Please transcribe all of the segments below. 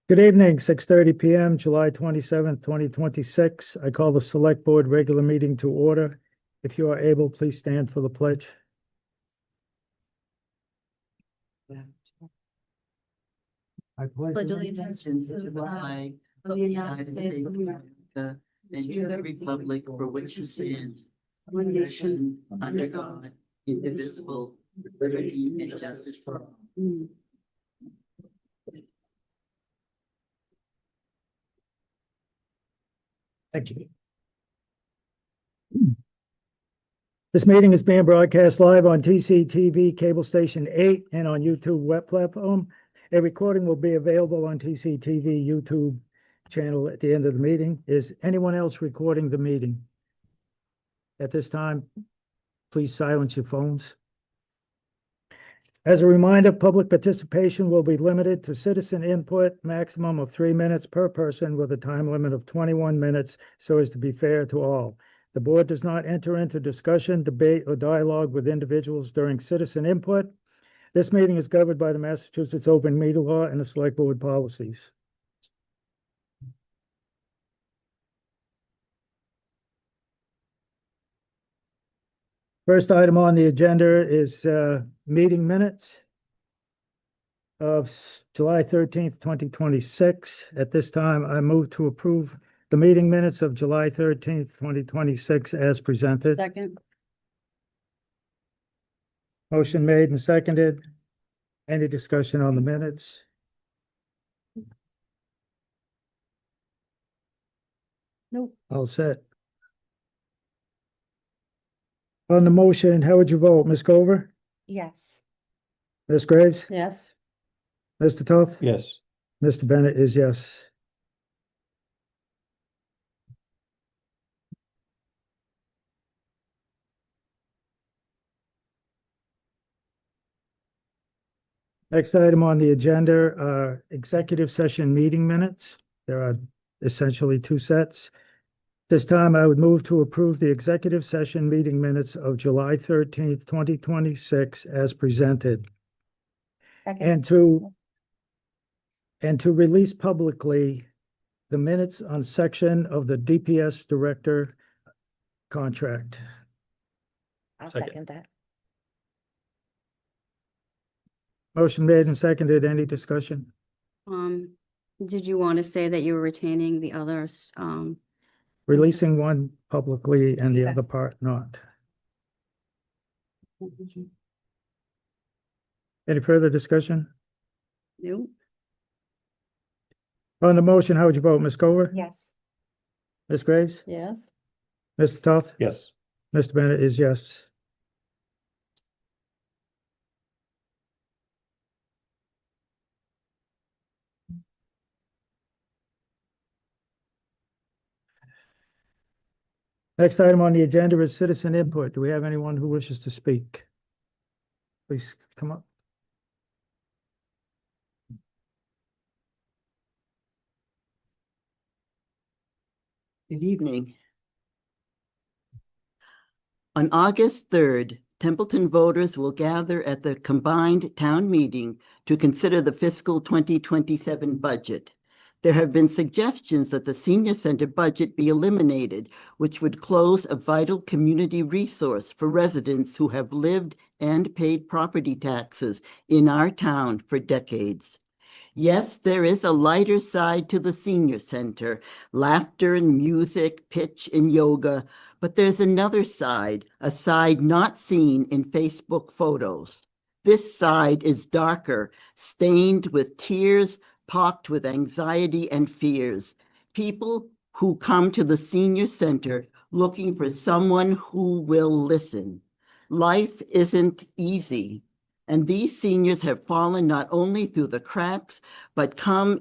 Good evening, 6:30 PM, July 27th, 2026. I call the Select Board regular meeting to order. If you are able, please stand for the pledge. I Pledge allegiance to the flag of the United States of America and to the republic for which it stands, one nation, under God, indivisible, with liberty and justice for all. Thank you. This meeting is being broadcast live on TCTV Cable Station 8 and on YouTube web platform. A recording will be available on TCTV YouTube channel at the end of the meeting. Is anyone else recording the meeting? At this time, please silence your phones. As a reminder, public participation will be limited to citizen input, maximum of 3 minutes per person with a time limit of 21 minutes so as to be fair to all. The board does not enter into discussion, debate, or dialogue with individuals during citizen input. This meeting is governed by the Massachusetts Open Meeting Law and the Select Board policies. First item on the agenda is meeting minutes of July 13th, 2026. At this time, I move to approve the meeting minutes of July 13th, 2026 as presented. Second. Motion made and seconded. Any discussion on the minutes? Nope. All set. On the motion, how would you vote? Ms. Cover? Yes. Ms. Graves? Yes. Mr. Toth? Yes. Mr. Bennett is yes. Next item on the agenda are executive session meeting minutes. There are essentially two sets. This time I would move to approve the executive session meeting minutes of July 13th, 2026 as presented. Second. And to release publicly the minutes on section of the DPS director contract. I'll Second. second that. Motion made and seconded. Any discussion? Did you want to say that you were retaining the others? Releasing one publicly and the Yeah. other part not. Any further discussion? No. On the motion, how would you vote? Ms. Cover? Yes. Ms. Graves? Yes. Mr. Toth? Yes. Mr. Bennett is yes. Next item on the agenda is citizen input. Do we have anyone who wishes to speak? Please come up. Good evening. On August 3rd, Templeton voters will gather at the combined town meeting to consider the fiscal 2027 budget. There have been suggestions that the senior center budget be eliminated, which would close a vital community resource for residents who have lived and paid property taxes in our town for decades. Yes, there is a lighter side to the senior center, laughter and music, pitch and yoga, but there's another side, a side not seen in Facebook photos. This side is darker, stained with tears, pocked with anxiety and fears. People who come to the senior center looking for someone who will listen. Life isn't easy. And these seniors have fallen not only through the cracks, but come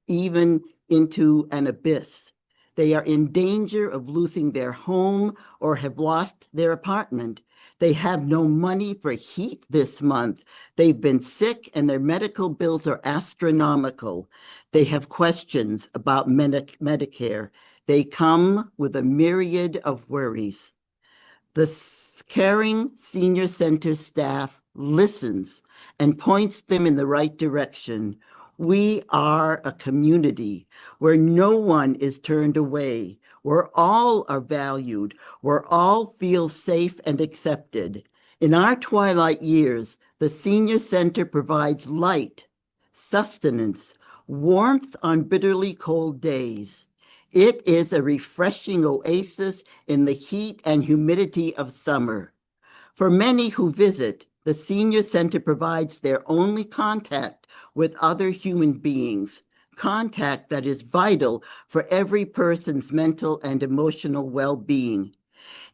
even into an abyss. They are in danger of losing their home or have lost their apartment. They have no money for heat this month. They've been sick and their medical bills are astronomical. They have questions about Medicare. They come with a myriad of worries. The caring senior center staff listens and points them in the right direction. We are a community where no one is turned away, where all are valued, where all feel safe and accepted. In our twilight years, the Senior Center provides light, sustenance, warmth on bitterly cold days. It is a refreshing oasis in the heat and humidity of summer. For many who visit, the Senior Center provides their only contact with other human beings, contact that is vital for every person's mental and emotional well-being.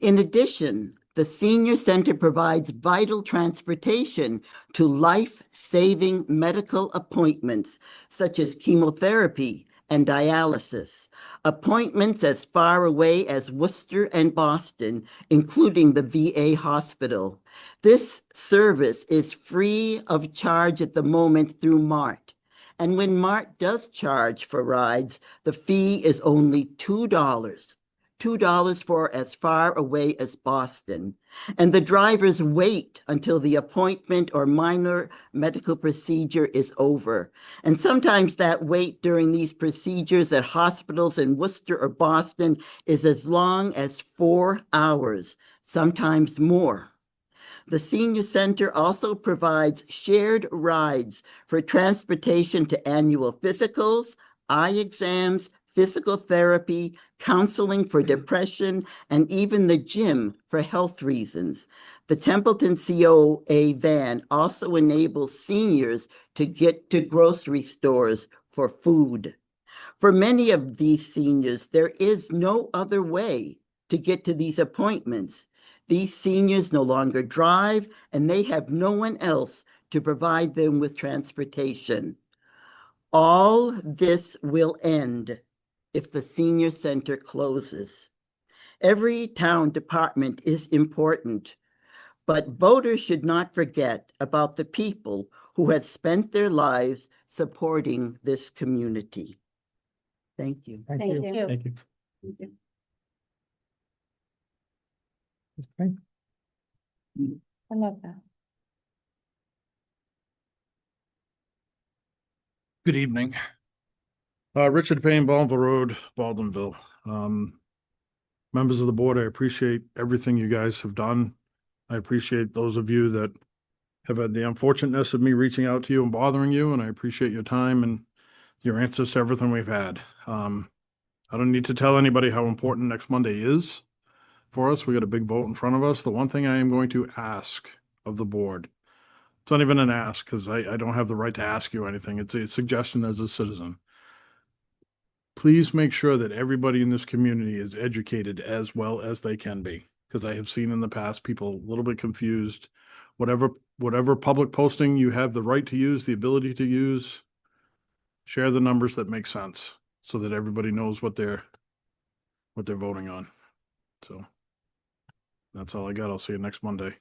In addition, the Senior Center provides vital transportation to life-saving medical appointments, such as chemotherapy and dialysis, appointments as far away as Worcester and Boston, including the VA hospital. This service is free of charge at the moment through MART. And when MART does charge for rides, the fee is only $2. $2 for as far away as Boston. And the drivers wait until the appointment or minor medical procedure is over. And sometimes that wait during these procedures at hospitals in Worcester or Boston is as long as 4 hours, sometimes more. The Senior Center also provides shared rides for transportation to annual physicals, eye exams, physical therapy, counseling for depression, and even the gym for health reasons. The Templeton COA van also enables seniors to get to grocery stores for food. For many of these seniors, there is no other way to get to these appointments. These seniors no longer drive, and they have no one else to provide them with transportation. All this will end if the Senior Center closes. Every town department is important, but voters should not forget about the people who have spent their lives supporting this community. Thank you. Thank Thank you. you. Thank you. Thank you. Okay. I love that. Good evening. Richard Payne, Baldwin Road, Baldwinville. Members of the board, I appreciate everything you guys have done. I appreciate those of you that have had the unfortunateness of me reaching out to you and bothering you, and I appreciate your time and your answers to everything we've had. I don't need to tell anybody how important next Monday is for us. We got a big vote in front of us. The one thing I am going to ask of the board, it's not even an ask because I don't have the right to ask you anything. It's a suggestion as a citizen. Please make sure that everybody in this community is educated as well as they can be, because I have seen in the past people a little bit confused. Whatever public posting you have the right to use, the ability to use, share the numbers that make sense so that everybody knows what they're voting on. So that's all I got. I'll see you next Monday.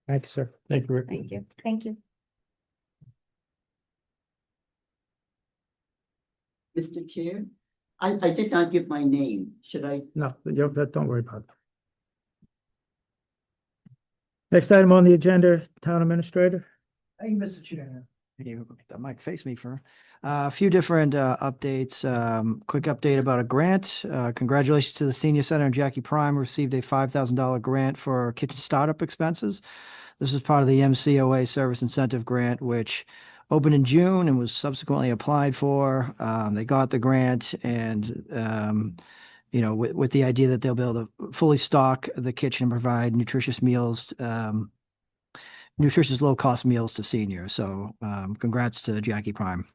Thank you, sir. Thank you, Rick. Thank you. Thank you. Mr. Chair, I did not give my name. Should I? No, don't worry about it. Next item on the agenda, Town Administrator. Thank you, Mr. Chair. You, that might face me for a few different updates. Quick update about a grant. Congratulations to the Senior Center and Jackie Prime received a $5,000 grant for kitchen startup expenses. This is part of the MCOA Service Incentive Grant, which opened in June and was subsequently applied for. They got the grant and, with the idea that they'll be able to fully stock the kitchen and provide nutritious meals, nutritious low-cost meals to seniors. So congrats to Jackie Prime.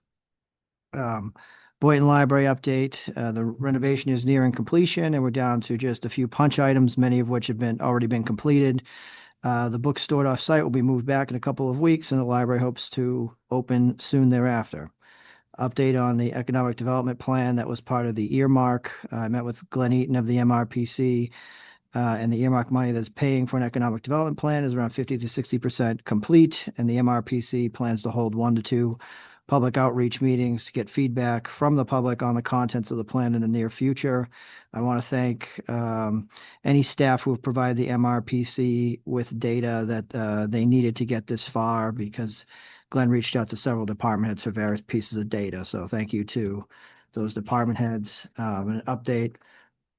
Boynton Library update. The renovation is nearing completion and we're down to just a few punch items, many of which have already been completed. The books stored off-site will be moved back in a couple of weeks, and the library hopes to open soon thereafter. Update on the economic development plan that was part of the earmark. I met with Glenn Eaton of the MRPC, and the earmark money that's paying for an economic development plan is around 50 to 60% complete, and the MRPC plans to hold 1 to 2 public outreach meetings to get feedback from the public on the contents of the plan in the near future. I want to thank any staff who have provided the MRPC with data that they needed to get this far, because Glenn reached out to several department heads for various pieces of data. So thank you to those department heads. An update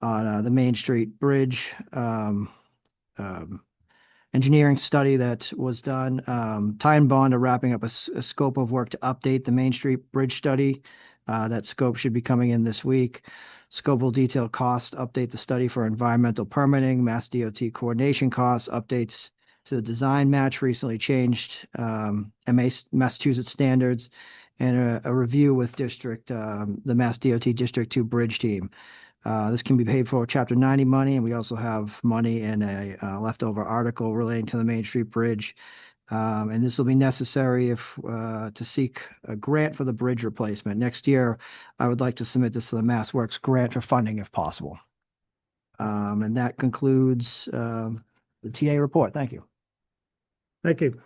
on the Main Street Bridge engineering study that was done. Ty and Bond are wrapping up a scope of work to update the Main Street Bridge study. That scope should be coming in this week. Scope will detail cost, update the study for environmental permitting, Mass DOT coordination costs, updates to the design match recently changed, Massachusetts standards, and a review with the Mass DOT District 2 Bridge team. This can be paid for Chapter 90 money, and we also have money in a leftover article relating to the Main Street Bridge. And this will be necessary to seek a grant for the bridge replacement. Next year, I would like to submit this to the Mass Works grant for funding if possible. And that concludes the TA report. Thank you. Thank you.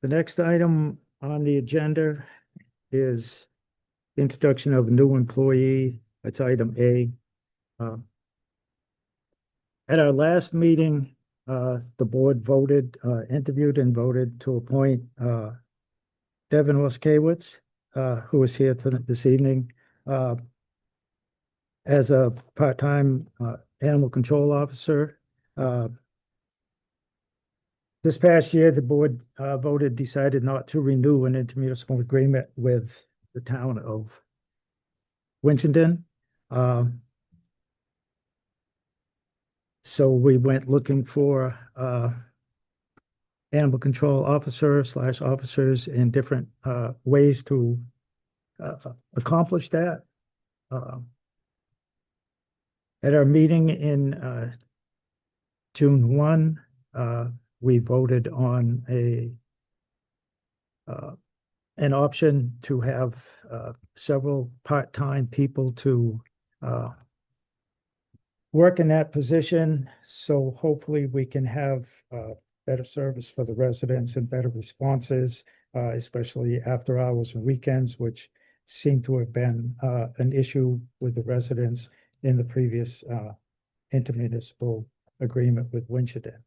The next item on the agenda is introduction of a new employee. That's item A. At our last meeting, the board interviewed and voted to appoint Devan Waskiewicz, who is here this evening, as a part-time animal control officer. This past year, the board decided not to renew an intermunicipal agreement with the town of Winchendon. So we went looking for animal control officers in different ways to accomplish that. At our meeting in June 1, we voted on an option to have several part-time people to work in that position. So hopefully we can have better service for the residents and better responses, especially after hours and weekends, which seem to have been an issue with the residents in the previous intermunicipal agreement with Winchendon.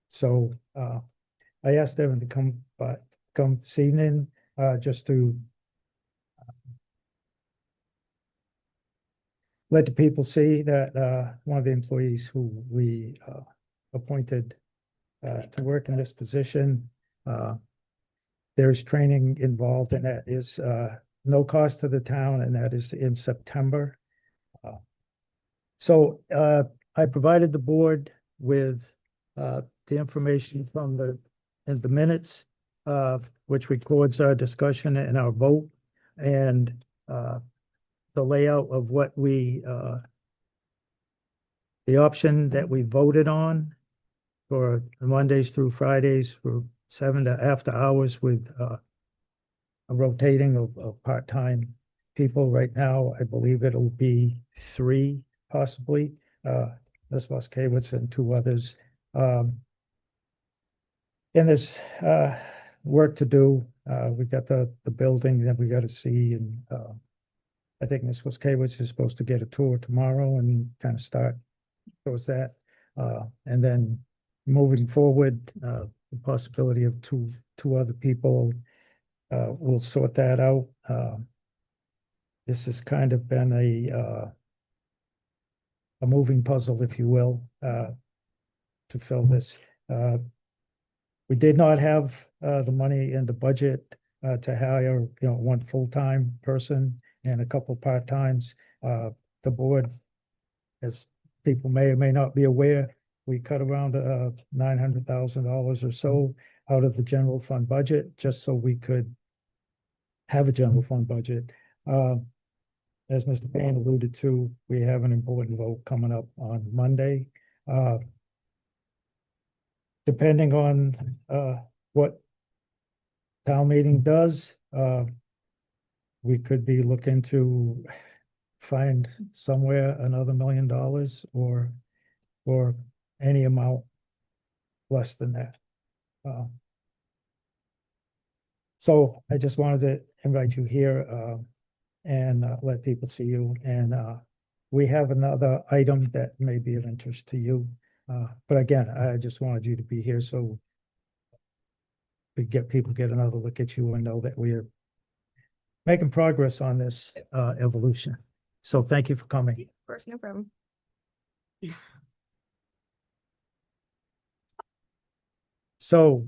So I asked Devan to come this evening just to let the people see that one of the employees who we appointed to work in this position, there is training involved, and that is no cost to the town, and that is in September. So I provided the board with the information from the minutes, which records our discussion and our vote, and the layout of what the option that we voted on for Mondays through Fridays for 7 to after hours with a rotating of part-time people. Right now, I believe it'll be 3 possibly, Ms. Waskiewicz and 2 others. And there's work to do. We got the building that we got to see, and I think Ms. Waskiewicz is supposed to get a tour tomorrow and kind of start towards that. And then moving forward, the possibility of two other people, we'll sort that out. This has kind of been a moving puzzle, if you will, to fill this. We did not have the money in the budget to hire, 1 full-time person and a couple part-times. The board, as people may or may not be aware, we cut around $900,000 or so out of the general fund budget, just so we could have a general fund budget. As Mr. Payne alluded to, we have an important vote coming up on Monday. Depending on what town meeting does, we could be looking to find somewhere another $1 million or any amount less than that. So I just wanted to invite you here and let people see you. And we have another item that may be of interest to you. But again, I just wanted you to be here so we get another look at you and know that we're making progress on this evolution. So thank you for coming. Of course, no problem. So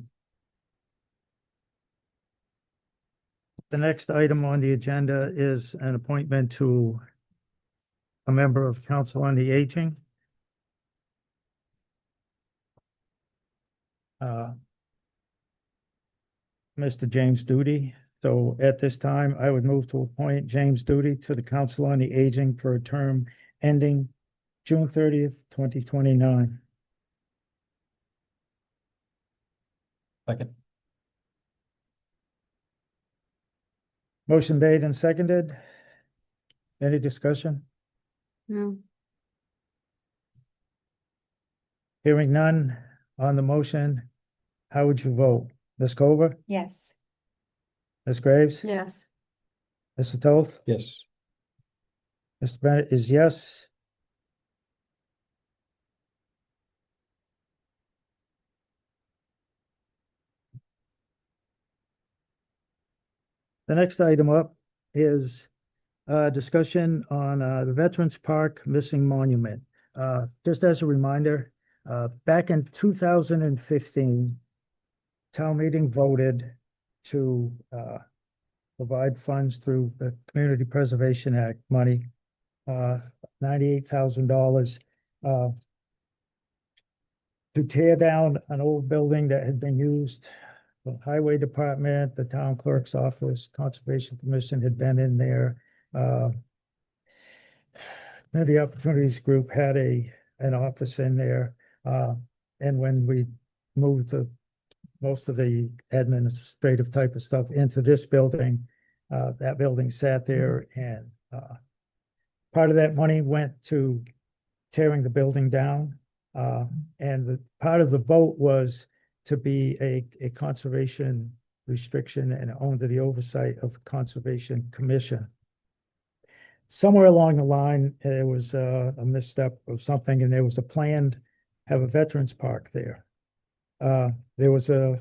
the next item on the agenda is an appointment to a member of Council on the Aging. Mr. James Doody. So at this time, I would move to appoint James Doody to the Council on the Aging for a term ending June 30th, 2029. Second. Motion made and seconded. Any discussion? No, Hearing none on the motion, how would you vote? Ms. Cover, Yes. Ms. Graves, yes, Mr. Toth, Yes. Mr. Bennett is yes. The next item up is discussion on the Veterans Park missing monument. Just as a reminder, back in 2015, town meeting voted to provide funds through the Community Preservation Act money, $98,000 to tear down an old building that had been used. The Highway Department, the Town Clerk's Office, Conservation Commission had been in there. The Opportunities Group had an office in there. And when we moved most of the administrative type of stuff into this building, that building sat there, and part of that money went to tearing the building down. And the part of the vote was to be a conservation restriction and under the oversight of the Conservation Commission. Somewhere along the line, there was a misstep of something, and there was a plan to have a veterans park there. There was a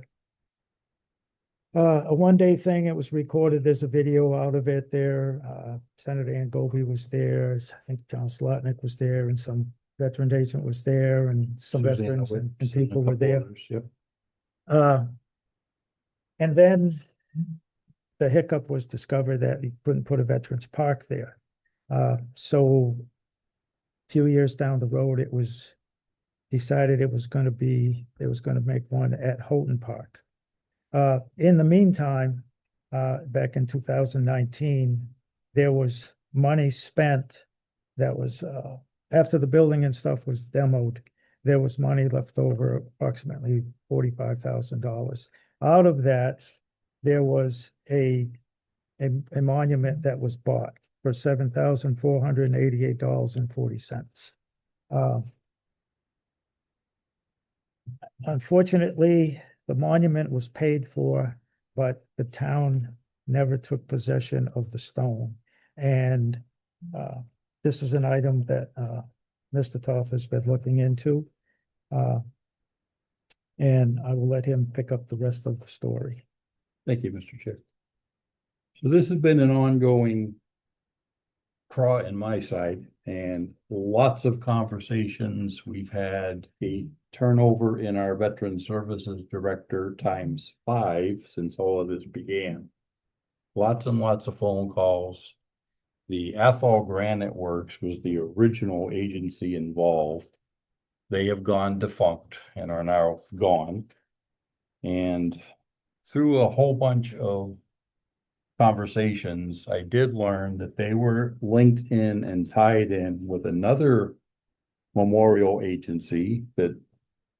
one-day thing. It was recorded. There's a video out of it there. Senator Ann Goby was there. I think John Slotnick was there, and some veteran agent was there, and some Susanna veterans and Whips people a were couple there. others, Yep. And then the hiccup was discovered that he couldn't put a veterans park there. So a few years down the road, it was decided it was going to make one at Houghton Park. In the meantime, back in 2019, there was money spent that was, after the building and stuff was demoed, there was money left over, approximately $45,000. Out of that, there was a monument that was bought for $7,488.40. Unfortunately, the monument was paid for, but the town never took possession of the stone. And this is an item that Mr. Toth has been looking into. And I will let him pick up the rest of the story. Thank you, Mr. Chair. So this has been an ongoing craw in my side, and lots of conversations. We've had a turnover in our Veteran Services Director ×5 since all of this began. Lots and lots of phone calls. The Athol Granite Works was the original agency involved. They have gone defunct and are now gone. And through a whole bunch of conversations, I did learn that they were linked in and tied in with another memorial agency that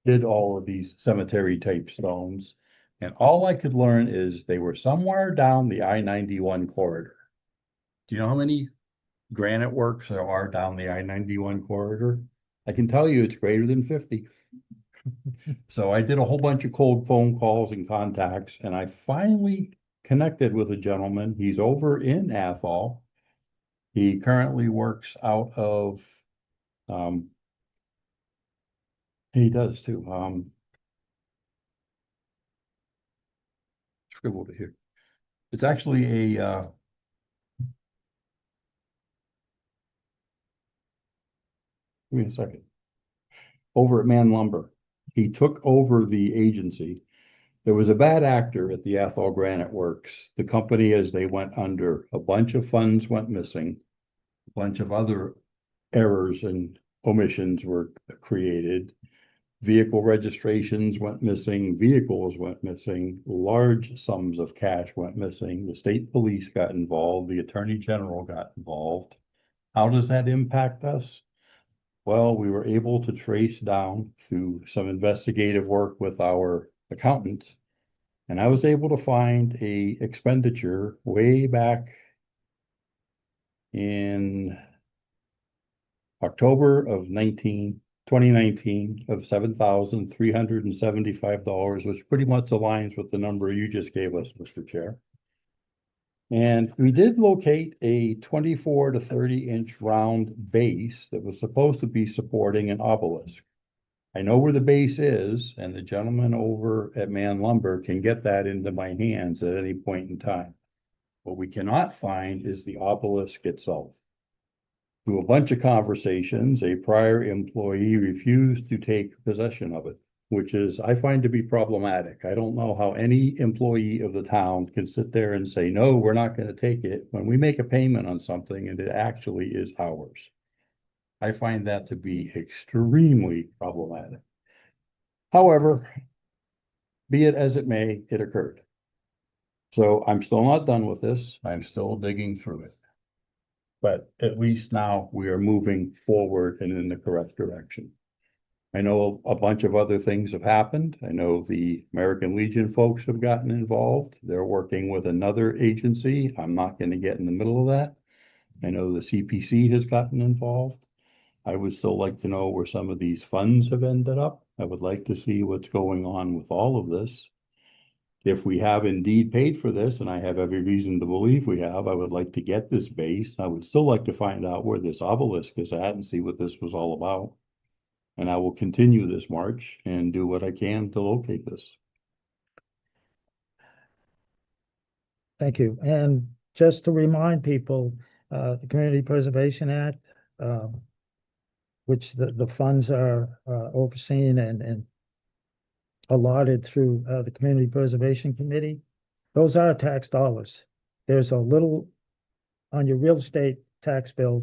did all of these cemetery type stones. And all I could learn is they were somewhere down the I-91 corridor. Do you know how many granite works there are down the I-91 corridor? I can tell you it's greater than 50. So I did a whole bunch of cold phone calls and contacts, and I finally connected with a gentleman. He's over in Athol. He currently works out of, he does too. scribbled it here. It's actually a, give me a second. Over at Man Lumber, he took over the agency. There was a bad actor at the Athol Granite Works. The company, as they went under, a bunch of funds went missing. A bunch of other errors and omissions were created. Vehicle registrations went missing, vehicles went missing, large sums of cash went missing. The state police got involved, the attorney general got involved. How does that impact us? Well, we were able to trace down through some investigative work with our accountants. And I was able to find a expenditure way back in October of 2019 of $7,375, which pretty much aligns with the number you just gave us, Mr. Chair. And we did locate a 24 to 30-inch round base that was supposed to be supporting an obelisk. I know where the base is, and the gentleman over at Man Lumber can get that into my hands at any point in time. What we cannot find is the obelisk itself. Through a bunch of conversations, a prior employee refused to take possession of it, which is, I find to be problematic. I don't know how any employee of the town can sit there and say, no, we're not going to take it when we make a payment on something and it actually is ours. I find that to be extremely problematic. However, be it as it may, it occurred. So I'm still not done with this. I'm still digging through it. But at least now we are moving forward and in the correct direction. I know a bunch of other things have happened. I know the American Legion folks have gotten involved. They're working with another agency. I'm not going to get in the middle of that. I know the CPC has gotten involved. I would still like to know where some of these funds have ended up. I would like to see what's going on with all of this. If we have indeed paid for this, and I have every reason to believe we have, I would like to get this base. I would still like to find out where this obelisk is at and see what this was all about. And I will continue this march and do what I can to locate this. Thank you. And just to remind people, the Community Preservation Act, which the funds are overseen and allotted through the Community Preservation Committee, those are tax dollars. There's a little on your real estate tax bill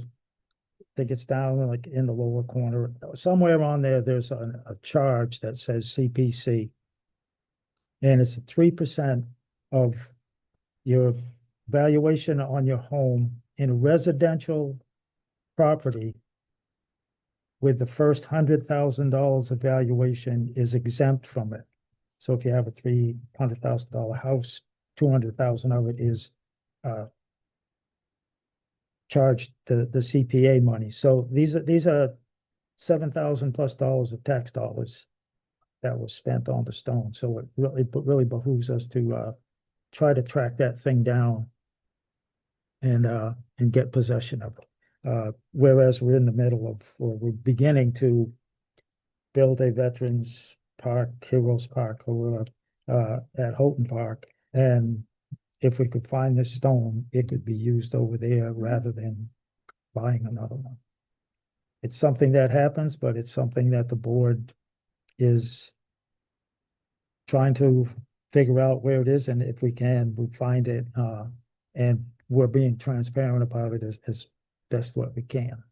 that gets down like in the lower corner, somewhere on there, there's a charge that says CPC. And it's 3% of your valuation on your home in a residential property with the first $100,000 of valuation is exempt from it. So if you have a $300,000 house, 200,000 of it is charged the CPA money. So these are $7,000 plus of tax dollars that was spent on the stone. So it really behooves us to try to track that thing down and get possession of it. Whereas we're in the middle of, or we're beginning to build a Veterans Park, Heroes Park, or at Houghton Park. And if we could find this stone, it could be used over there rather than buying another one. It's something that happens, but it's something that the board is trying to figure out where it is, and if we can, we find it, and we're being transparent about it as best what we can.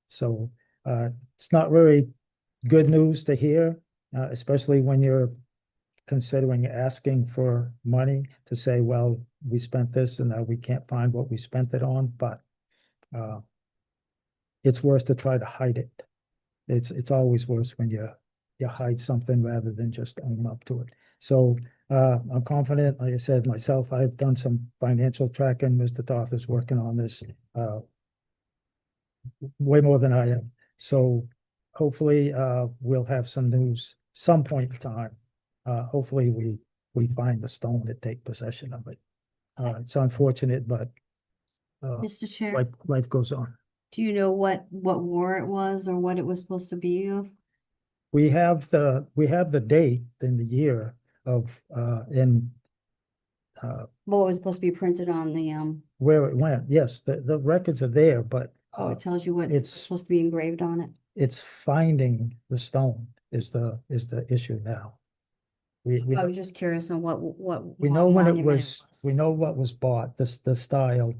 So it's not really good news to hear, especially when you're considering asking for money to say, well, we spent this and now we can't find what we spent it on, but it's worse to try to hide it. It's always worse when you hide something rather than just own up to it. So I'm confident, like I said, myself, I've done some financial tracking. Mr. Toth is working on this way more than I am. So hopefully we'll have some news some point in time. Hopefully we find the stone to take possession of it. It's unfortunate, but Mr. Chair, life goes on. do you know what war it was or what it was supposed to be of? We have the date and the year of, and What was supposed to be printed on the, where it went. Yes, the records are there, but oh, it tells you what it's- it's supposed to be engraved on it. it's finding the stone is the issue now. We I was just curious on what we know when it monument was, we know what was bought, the style,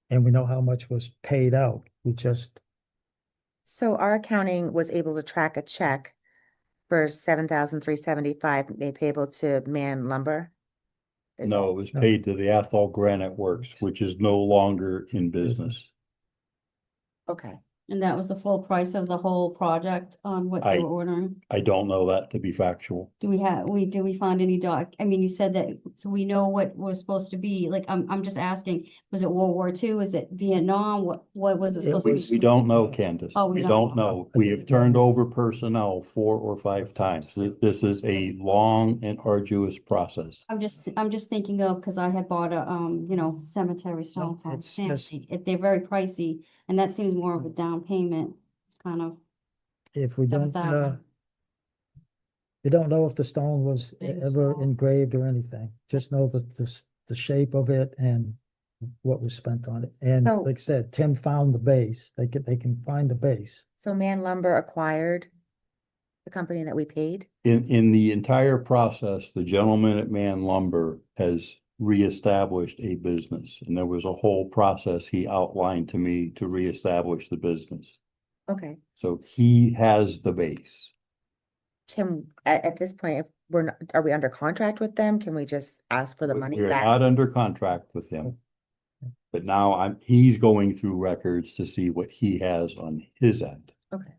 and we know how much was paid out. We just, So our accounting was able to track a check for 7,375 made payable to Man Lumber. No, it was No. paid to the Athol Granite Works, which is no longer in business. Okay, And that was the full price of the whole project on what I- they were ordering? I don't know that to be factual. Do we find any I mean, you said that, so we know what was supposed to be, like, I'm just asking, was it World War II? Is it Vietnam? What was it It supposed to We be? don't know, Candace. Oh, we We don't don't know. We have turned over personnel 4 or 5 times. This is a long and arduous process. I'm just thinking of, because I had bought a, cemetery stone from it's just- Stanley. They're very pricey, and that seems more of a down payment. It's kind of if we don't, 7,000. we don't know if the stone was Maybe it's ever small. engraved or anything. Just know the shape of it and what was spent on it. And So- like I said, Tim found the base. They can find the base. so Man Lumber acquired the company that we paid? In the entire process, the gentleman at Man Lumber has reestablished a business. And there was a whole process he outlined to me to reestablish the business. Okay, So he has the base. at this point, if we're not, are we under contract with them? Can we just ask for the money We're back? not under contract with him. But now he's going through records to see what he has on his end. Okay.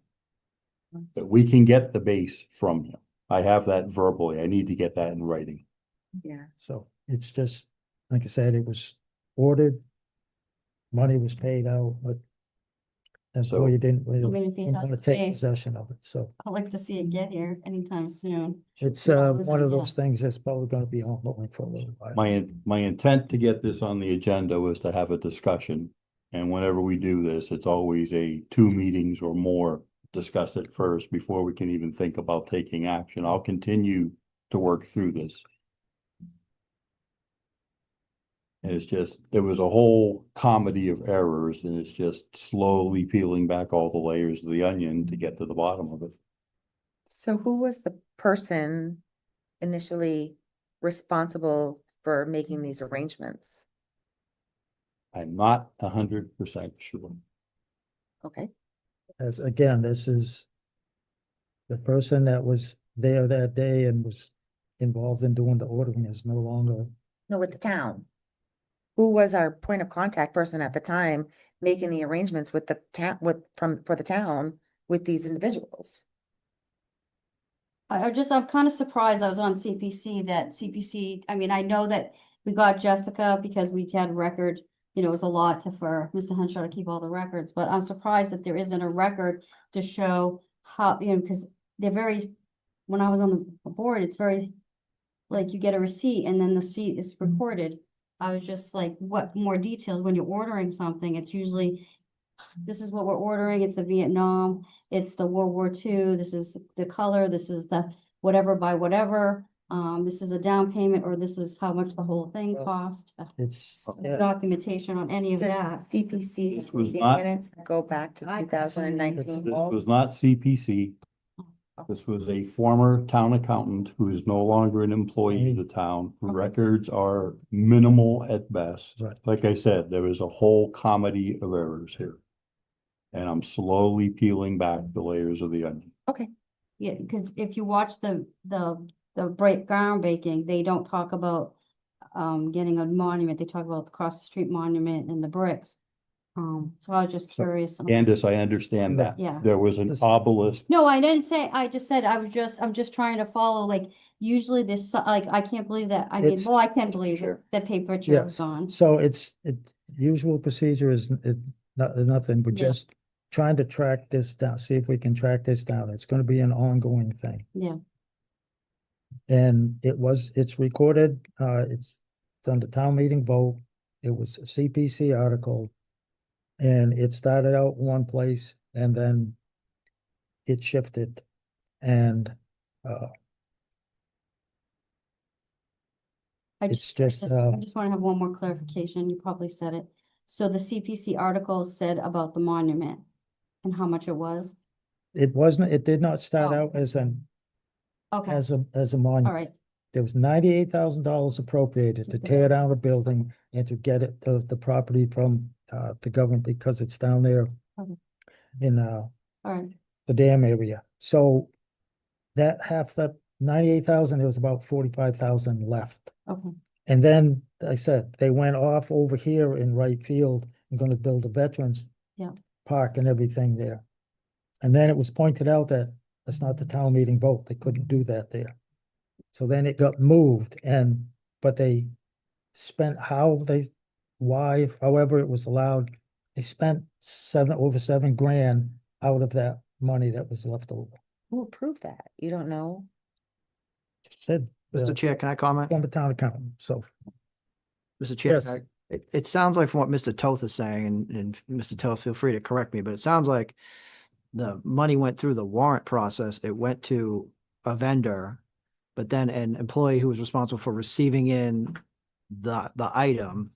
But we can get the base from him. I have that verbally. I need to get that in writing. Yeah, So it's just, like I said, it was ordered. Money was paid out, but that's So- why you didn't, I mean, if he didn't has want to the take base, possession of it. So I'd like to see it get here anytime soon. it's Not lose it one of again. those things that's probably gonna be ongoing for a little while. My intent to get this on the agenda was to have a discussion. And whenever we do this, it's always a 2 meetings or more, discuss it first before we can even think about taking action. I'll continue to work through this. And it's just, there was a whole comedy of errors and it's just slowly peeling back all the layers of the onion to get to the bottom of it. so who was the person initially responsible for making these arrangements? I'm not 100% sure. Okay, As again, this is the person that was there that day and was involved in doing the ordering is no longer. no, with the town. Who was our point of contact person at the time making the arrangements with the town, for the town with these individuals? I'm kind of surprised I was on CPC, I mean, I know that we got Jessica because we had record, it was a lot for Mr. Henshaw to keep all the records, but I'm surprised that there isn't a record to show how, because they're very, when I was on the board, it's very, like, you get a receipt and then the receipt is recorded. I was just like, what more details when you're ordering something? It's usually, this is what we're ordering. It's the Vietnam, it's the World War II. This is the color. This is the whatever by whatever. This is a down payment, or this is how much the whole thing cost. It's, No documentation on any of Does that. CPC This was meeting not- minutes go back to I- 2019? This was not CPC. This was a former town accountant who is no longer an employee of the town. Okay. Records are minimal at best. Right. Like I said, there is a whole comedy of errors here. And I'm slowly peeling back the layers of the onion. Okay, Yeah, because if you watch the ground baking, they don't talk about getting a monument. They talk about the cross the street monument and the bricks. So I was just So, curious. Candace, I understand that. Yeah. There was an This- obelisk. No, I didn't say, I just said, I'm just trying to follow, like, usually this, like, I can't believe that, I mean, It's- well, I can believe Sure. it, that paper trail is yes, gone. so it's usual procedure is nothing, we're Yeah. just trying to track this down, see if we can track this down. It's gonna be an ongoing thing. Yeah, And it's recorded, it's on the town meeting vote. It was a CPC article. And it started out one place and then it shifted. And It's just, I just want to have one more clarification. You probably said it. So the CPC article said about the monument and how much it was? it did not start Oh. out as Okay, as a all monument. right. There was $98,000 appropriated to Okay. tear down a building and to get it, the property from, the government because it's down there Okay. in, All right, the dam area. So that half, that 98,000, there was about 45,000 left. okay. And then I said, they went off over here in right field and gonna build a veterans Yeah. park and everything there. And then it was pointed out that that's not the town meeting vote. They couldn't do that there. So then it got moved but they spent why, however it was allowed, they spent over $7,000 out of that money that was left over. Who approved that? You don't know? Said, Mr. Chair, can I comment? former town accountant, so. Mr. Chair, Yes. it sounds like from what Mr. Toth is saying, and Mr. Toth, feel free to correct me, but it sounds like the money went through the warrant process. It went to a vendor, but then an employee who was responsible for receiving in the item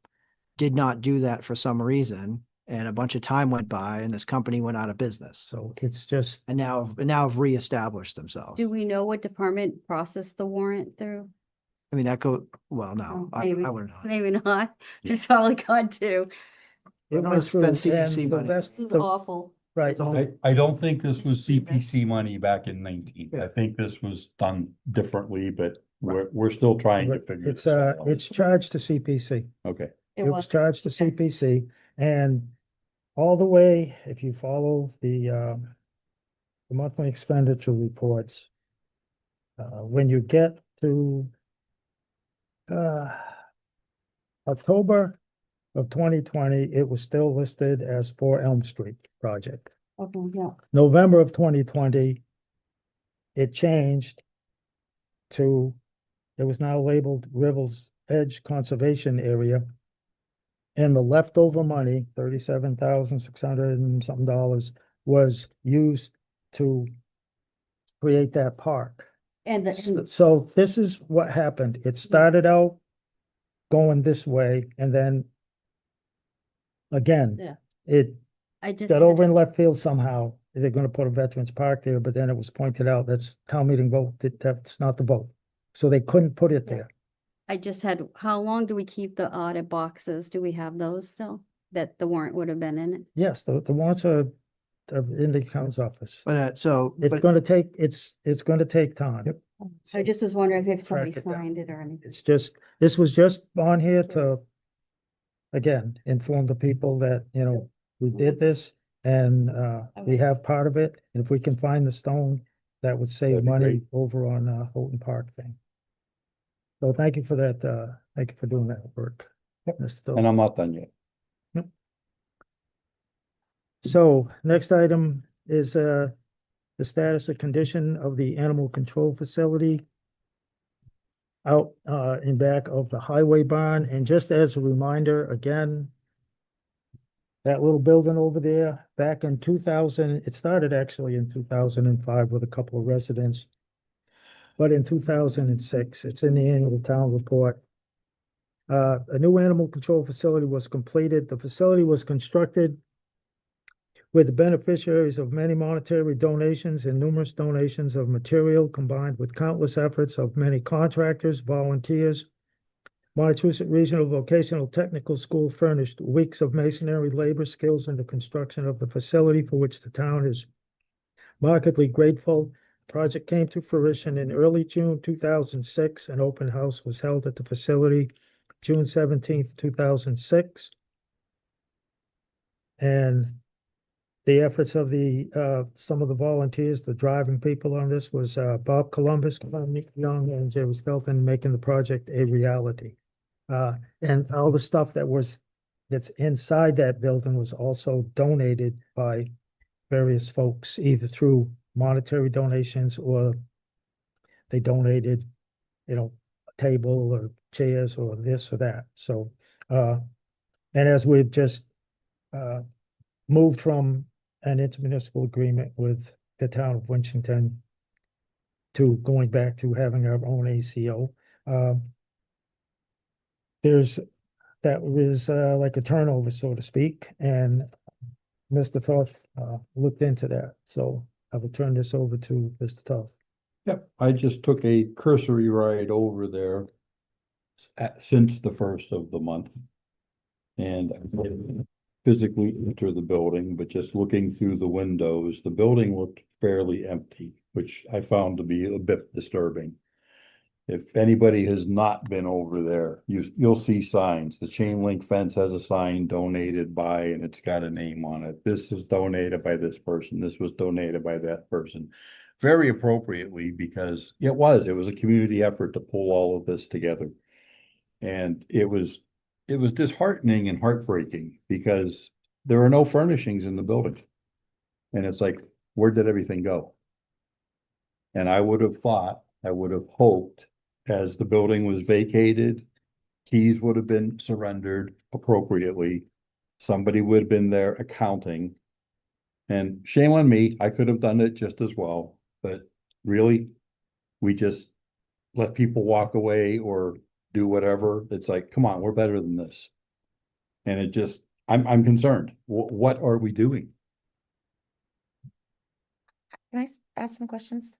did not do that for some reason, and a bunch of time went by, and this company went out of business. So it's just, And now have reestablished themselves. Do we know what department processed the warrant through? I mean, well, no, Oh, I maybe. would not. Maybe not. It's probably gone too. it No, went it's been through, CPC and the money. rest, This is the- awful. right, The whole- I don't think this was CPC money back in 19. Yeah. I think this was done differently, but we're still trying to figure it's, this out. it's charged to CPC. Okay, It was charged to CPC, and all the way, if you follow the monthly expenditure reports, when you get to October of 2020, it was still listed as 4 Elm Street project. Okay, yeah. November of 2020, it changed to, it was now labeled Ribbles Edge Conservation Area. And the leftover money, $37,600 and something dollars, was used to create that park. And So this is what happened. It started out going this way, and then again, Yeah. it I just. got over in left field somehow. They're gonna put a veterans park there, but then it was pointed out, that's town meeting vote, that's not the vote. So they couldn't put it Yeah. there. I just had, how long do we keep the audit boxes? Do we have those still? That the warrant would have been in it? Yes, the warrants are in the account's office. But It's gonna take, it's gonna take time. I just was wondering if somebody Track it down. signed it or anything. It's just, this was just on here to, again, inform the people that, we did this and, we have part of it. And if we can find the stone, that would save That'd be money great. over on, Houghton Park thing. So thank you for that, thank you for doing that work. Mr. Thorpe. and I'm not done yet. So next item is, the status of condition of the animal control facility out, in back of the highway barn. And just as a reminder, again, that little building over there, back in 2000, it started actually in 2005 with a couple of residents. But in 2006, it's in the annual town report. A new animal control facility was completed. The facility was constructed with the beneficiaries of many monetary donations and numerous donations of material combined with countless efforts of many contractors, volunteers. Montechusett Regional Vocational Technical School furnished weeks of masonry labor skills in the construction of the facility, for which the town is markedly grateful. The project came to fruition in early June 2006. An open house was held at the facility June 17th, 2006. And the efforts of some of the volunteers, the driving people on this was, Bob Columbus, Nick Young, and Jerry Skelton, making the project a reality. And all the stuff that's inside that building was also donated by various folks, either through monetary donations or they donated, a table or chairs or this or that. So, and as we've just, moved from an intermunicipal agreement with the town of Winchton to going back to having our own ACO. that was like a turnover, so to speak, and Mr. Toth looked into that, so I will turn this over to Mr. Toth. Yep, I just took a cursory ride over there since the first of the month. And I didn't physically enter the building, but just looking through the windows, the building looked fairly empty, which I found to be a bit disturbing. If anybody has not been over there, you'll see signs. The chain link fence has a sign donated by, and it's got a name on it. This is donated by this person. This was donated by that person. Very appropriately, because it was a community effort to pull all of this together. And it was disheartening and heartbreaking because there are no furnishings in the building. And it's like, where did everything go? And I would have hoped, as the building was vacated, keys would have been surrendered appropriately. Somebody would have been there accounting. And shame on me, I could have done it just as well, but really, we just let people walk away or do whatever. It's like, come on, we're better than this. And it just, I'm concerned. What are we doing? Can I ask some questions?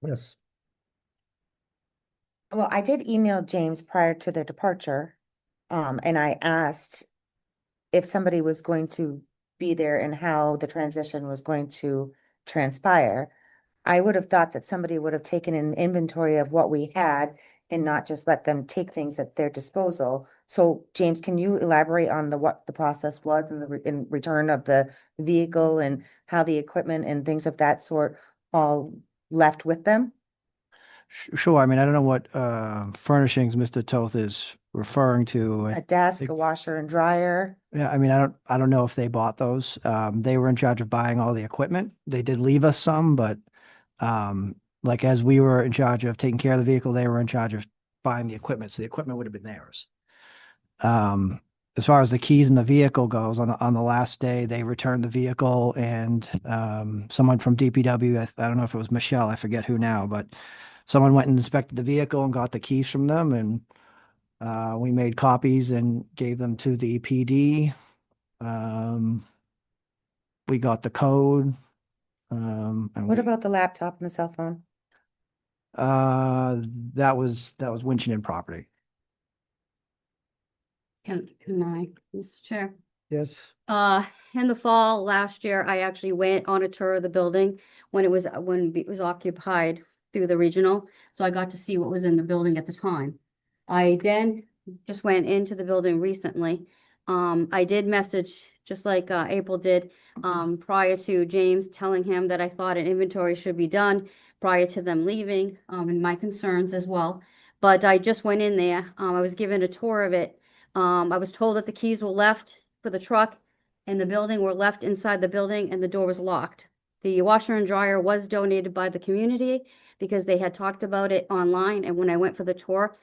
Yes. Well, I did email James prior to their departure, and I asked if somebody was going to be there and how the transition was going to transpire. I would have thought that somebody would have taken an inventory of what we had and not just let them take things at their disposal. So James, can you elaborate on what the process was in return of the vehicle and how the equipment and things of that sort all left with them? Sure. I mean, I don't know what furnishings Mr. Toth is referring to. A desk, think- a washer and dryer. Yeah, I mean, I don't know if they bought those. They were in charge of buying all the equipment. They did leave us some, but like as we were in charge of taking care of the vehicle, they were in charge of buying the equipment. So the equipment would have been theirs. As far as the keys in the vehicle goes, on the last day, they returned the vehicle, and someone from DPW, I don't know if it was Michelle, I forget who now, but someone went and inspected the vehicle and got the keys from them, and we made copies and gave them to the PD. We got the code. And What about the laptop and the cell phone? that was Winchendon property. Can I, Mr. Chair? Yes. In the fall last year, I actually went on a tour of the building when it was occupied through the regional. So I got to see what was in the building at the time. I then just went into the building recently. I did message, just like April did, prior to James telling him that I thought an inventory should be done prior to them leaving, and my concerns as well. But I just went in there. I was given a tour of it. I was told that the keys were left for the truck and the building were left inside the building and the door was locked. The washer and dryer was donated by the community because they had talked about it online. And when I went for the tour,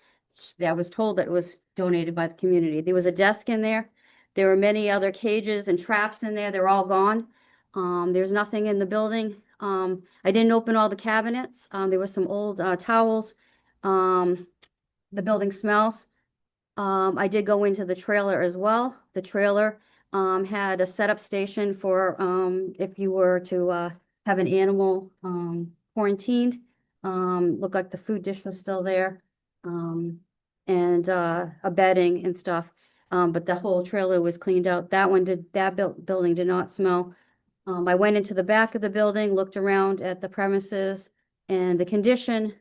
I was told that it was donated by the community. There was a desk in there. There were many other cages and traps in there. They're all gone. There's nothing in the building. I didn't open all the cabinets. There were some old towels. The building smells. I did go into the trailer as well. The trailer had a setup station for if you were to have an animal quarantined. Looked like the food dish was still there, and a bedding and stuff. But the whole trailer was cleaned out. That building did not smell. I went into the back of the building, looked around at the premises and the condition.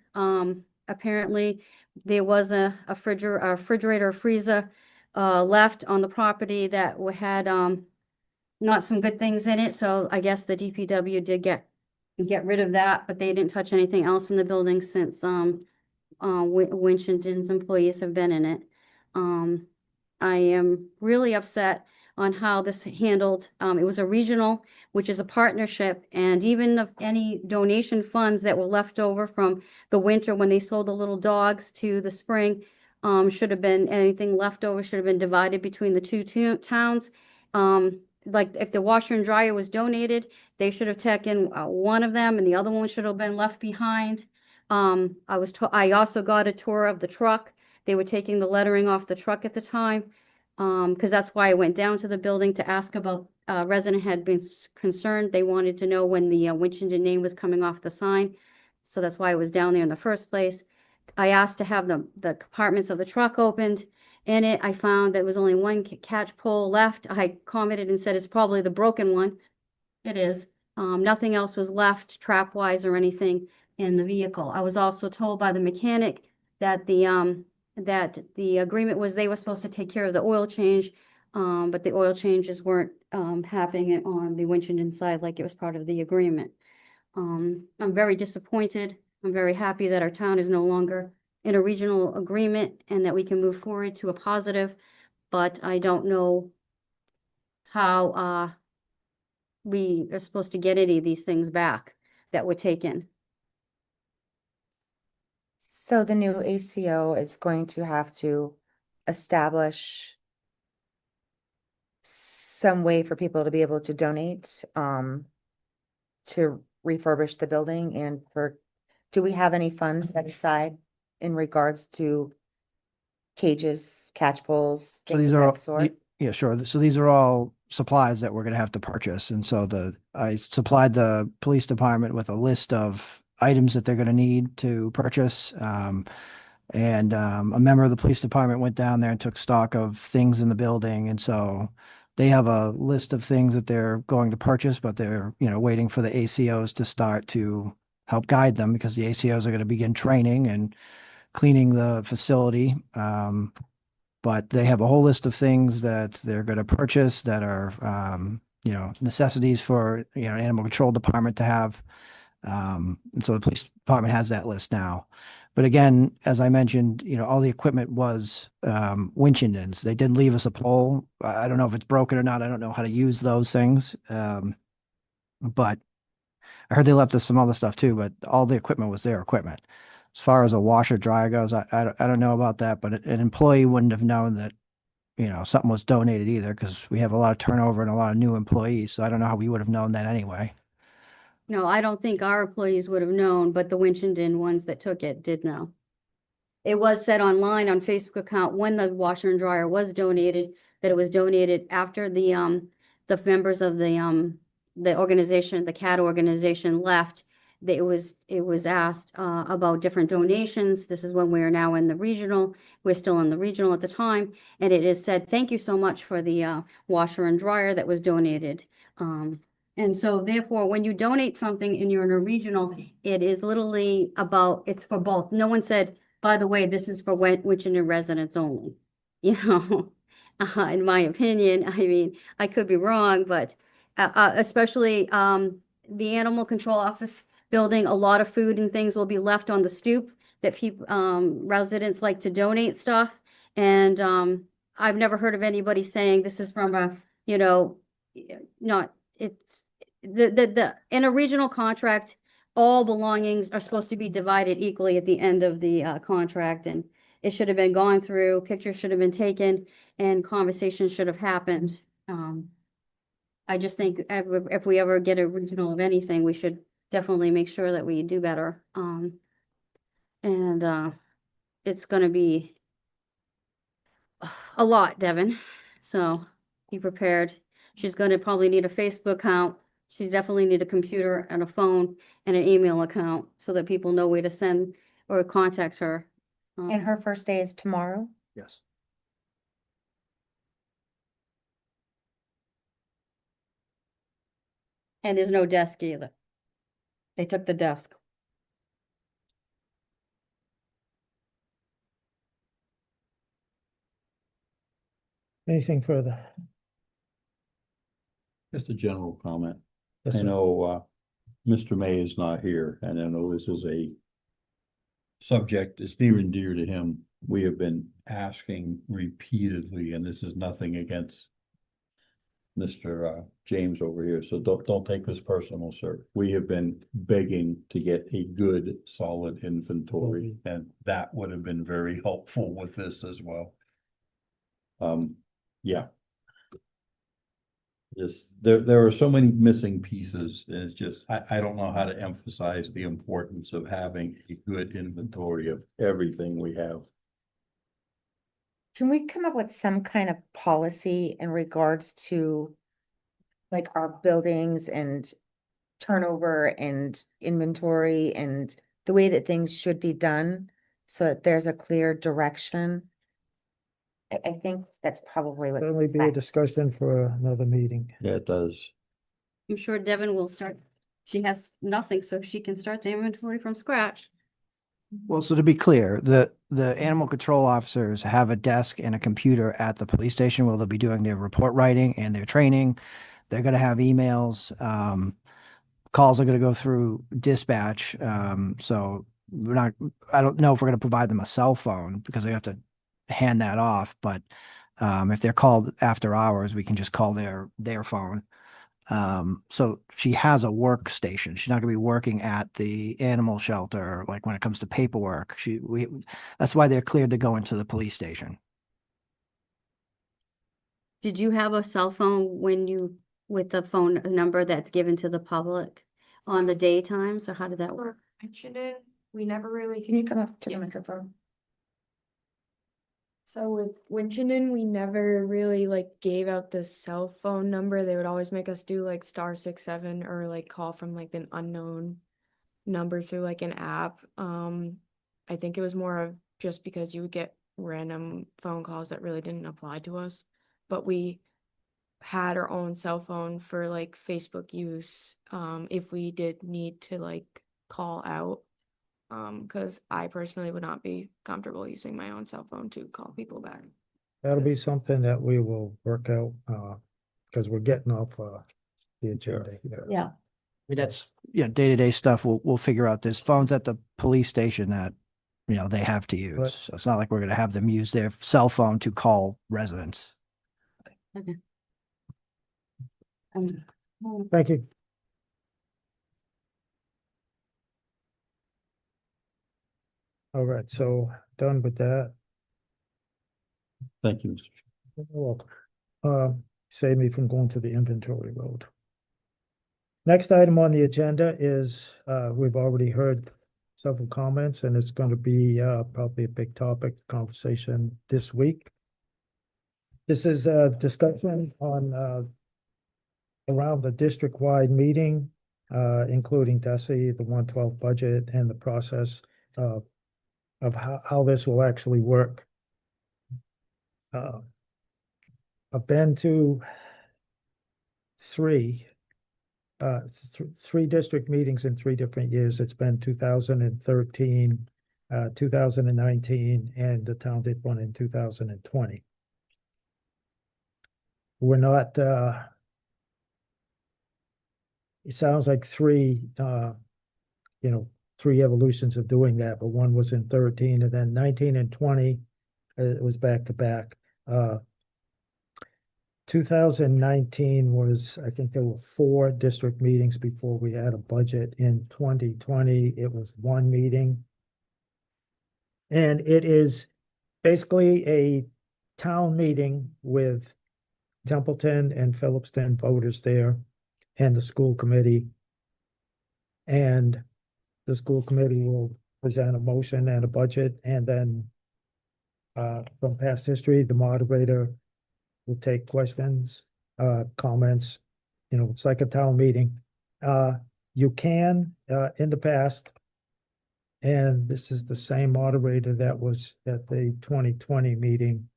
Apparently, there was a refrigerator or freezer left on the property that had not some good things in it. So I guess the DPW did get rid of that, but they didn't touch anything else in the building since Winchendon's employees have been in it. I am really upset on how this handled. It was a regional, which is a partnership, and even any donation funds that were left over from the winter when they sold the little dogs to the spring, should have been, anything left over should have been divided between the two towns. Like if the washer and dryer was donated, they should have taken one of them and the other one should have been left behind. I also got a tour of the truck. They were taking the lettering off the truck at the time. Because that's why I went down to the building to ask about, resident had been concerned. They wanted to know when the Winchendon name was coming off the sign. So that's why I was down there in the first place. I asked to have the compartments of the truck opened. In it, I found there was only one catch pole left. I commented and said it's probably the broken one. It is. Nothing else was left trap-wise or anything in the vehicle. I was also told by the mechanic that the agreement was they were supposed to take care of the oil change, but the oil changes weren't happening on the Winchendon side like it was part of the agreement. I'm very disappointed. I'm very happy that our town is no longer in a regional agreement and that we can move forward to a positive, but I don't know how we are supposed to get any of these things back that were taken. So the new ACO is going to have to establish some way for people to be able to donate, to refurbish the building and do we have any funds set aside in regards to cages, catch poles, So things these of are, that sort? yeah, sure. So these are all supplies that we're gonna have to purchase. And so I supplied the police department with a list of items that they're gonna need to purchase. A member of the police department went down there and took stock of things in the building. And so they have a list of things that they're going to purchase, but they're, waiting for the ACOs to start to help guide them because the ACOs are going to begin training and cleaning the facility. But they have a whole list of things that they're going to purchase that are, necessities for, animal control department to have. And so the police department has that list now. But again, as I mentioned, all the equipment was Winchendon's. They did leave us a pole. I don't know if it's broken or not. I don't know how to use those things. But I heard they left us some other stuff too, but all the equipment was their equipment. As far as a washer dryer goes, I don't know about that, but an employee wouldn't have known that, something was donated either because we have a lot of turnover and a lot of new employees. So I don't know how we would have known that anyway. No, I don't think our employees would have known, but the Winchendon ones that took it did know. It was said online on Facebook account when the washer and dryer was donated, that it was donated after the members of the organization, the CAT organization left. That it was asked about different donations. This is when we are now in the regional. We're still in the regional at the time. And it is said, thank you so much for the washer and dryer that was donated. And so therefore, when you donate something and you're in a regional, it is literally it's for both. No one said, by the way, this is for Winchendon residents only. In my opinion, I mean, I could be wrong, but especially the animal control office building, a lot of food and things will be left on the stoop that people, residents like to donate stuff. And I've never heard of anybody saying this is from a, it's in a regional contract, all belongings are supposed to be divided equally at the end of the contract, and it should have been gone through, pictures should have been taken, and conversations should have happened. I just think if we ever get a regional of anything, we should definitely make sure that we do better. It's gonna be a lot, Devin, so be prepared. She's gonna probably need a Facebook account. She's definitely need a computer and a phone and an email account so that people know where to send or contact her. And her first day is tomorrow? Yes. And there's no desk either. They took the desk. Anything further? Just a general comment. Yes, I sir. know, Mr. May is not here, and I know this is a subject that's near and dear to him. We have been asking repeatedly, and this is nothing against Mr. James over here, so don't take this personal, sir. We have been begging to get a good, solid inventory, and that would have been very helpful with this as well. Yeah. Just, there are so many missing pieces, and it's just, I don't know how to emphasize the importance of having a good inventory of everything we have. Can we come up with some kind of policy in regards to like our buildings and turnover and inventory and the way that things should be done so that there's a clear direction? I think that's probably what. Certainly be a discussion for another meeting. Yeah, it does. I'm sure Devin will start, she has nothing, so she can start the inventory from scratch. Well, so to be clear, the animal control officers have a desk and a computer at the police station where they'll be doing their report writing and their training. They're gonna have emails, calls are gonna go through dispatch. So I don't know if we're gonna provide them a cell phone because they have to hand that off, but if they're called after hours, we can just call their phone. So she has a workstation. She's not gonna be working at the animal shelter, like when it comes to paperwork. That's why they're cleared to go into the police station. Did you have a cell phone with the phone number that's given to the public on the daytimes, or how did that work? Mentioned, we never really. Can you come up to the microphone? So with Winchendon, we never really like gave out the cell phone number. They would always make us do like *67 or like call from like an unknown number through like an app. I think it was more of just because you would get random phone calls that really didn't apply to us. But we had our own cell phone for like Facebook use, if we did need to like call out. Because I personally would not be comfortable using my own cell phone to call people back. That'll be something that we will work out, because we're getting off, the agenda here. Yeah. I mean, that's, day-to-day stuff. We'll figure out. There's phones at the police station that, they have to use. Right. So it's not like we're gonna have them use their cell phone to call residents. Thank you. All right, so done with that. Thank you, Mr. You're welcome. Save me from going to the inventory road. Next item on the agenda is, we've already heard several comments, and it's going to be probably a big topic conversation this week. This is a discussion on around the district-wide meeting, including DESE, the 112 budget, and the process of how this will actually work. I've been to three district meetings in 3 different years. It's been 2013, 2019, and the town did one in 2020. We're not, it sounds like 3 evolutions of doing that, but one was in 13, and then 19 and 20, it was back to back. 2019 was, I think there were 4 district meetings before we had a budget. In 2020, it was 1 meeting. And it is basically a town meeting with Templeton and Phillipston voters there and the school committee. And the school committee will present a motion and a budget, and then from past history, the moderator will take questions, comments. It's like a town meeting. You can, in the past, and this is the same moderator that was at the 2020 meeting.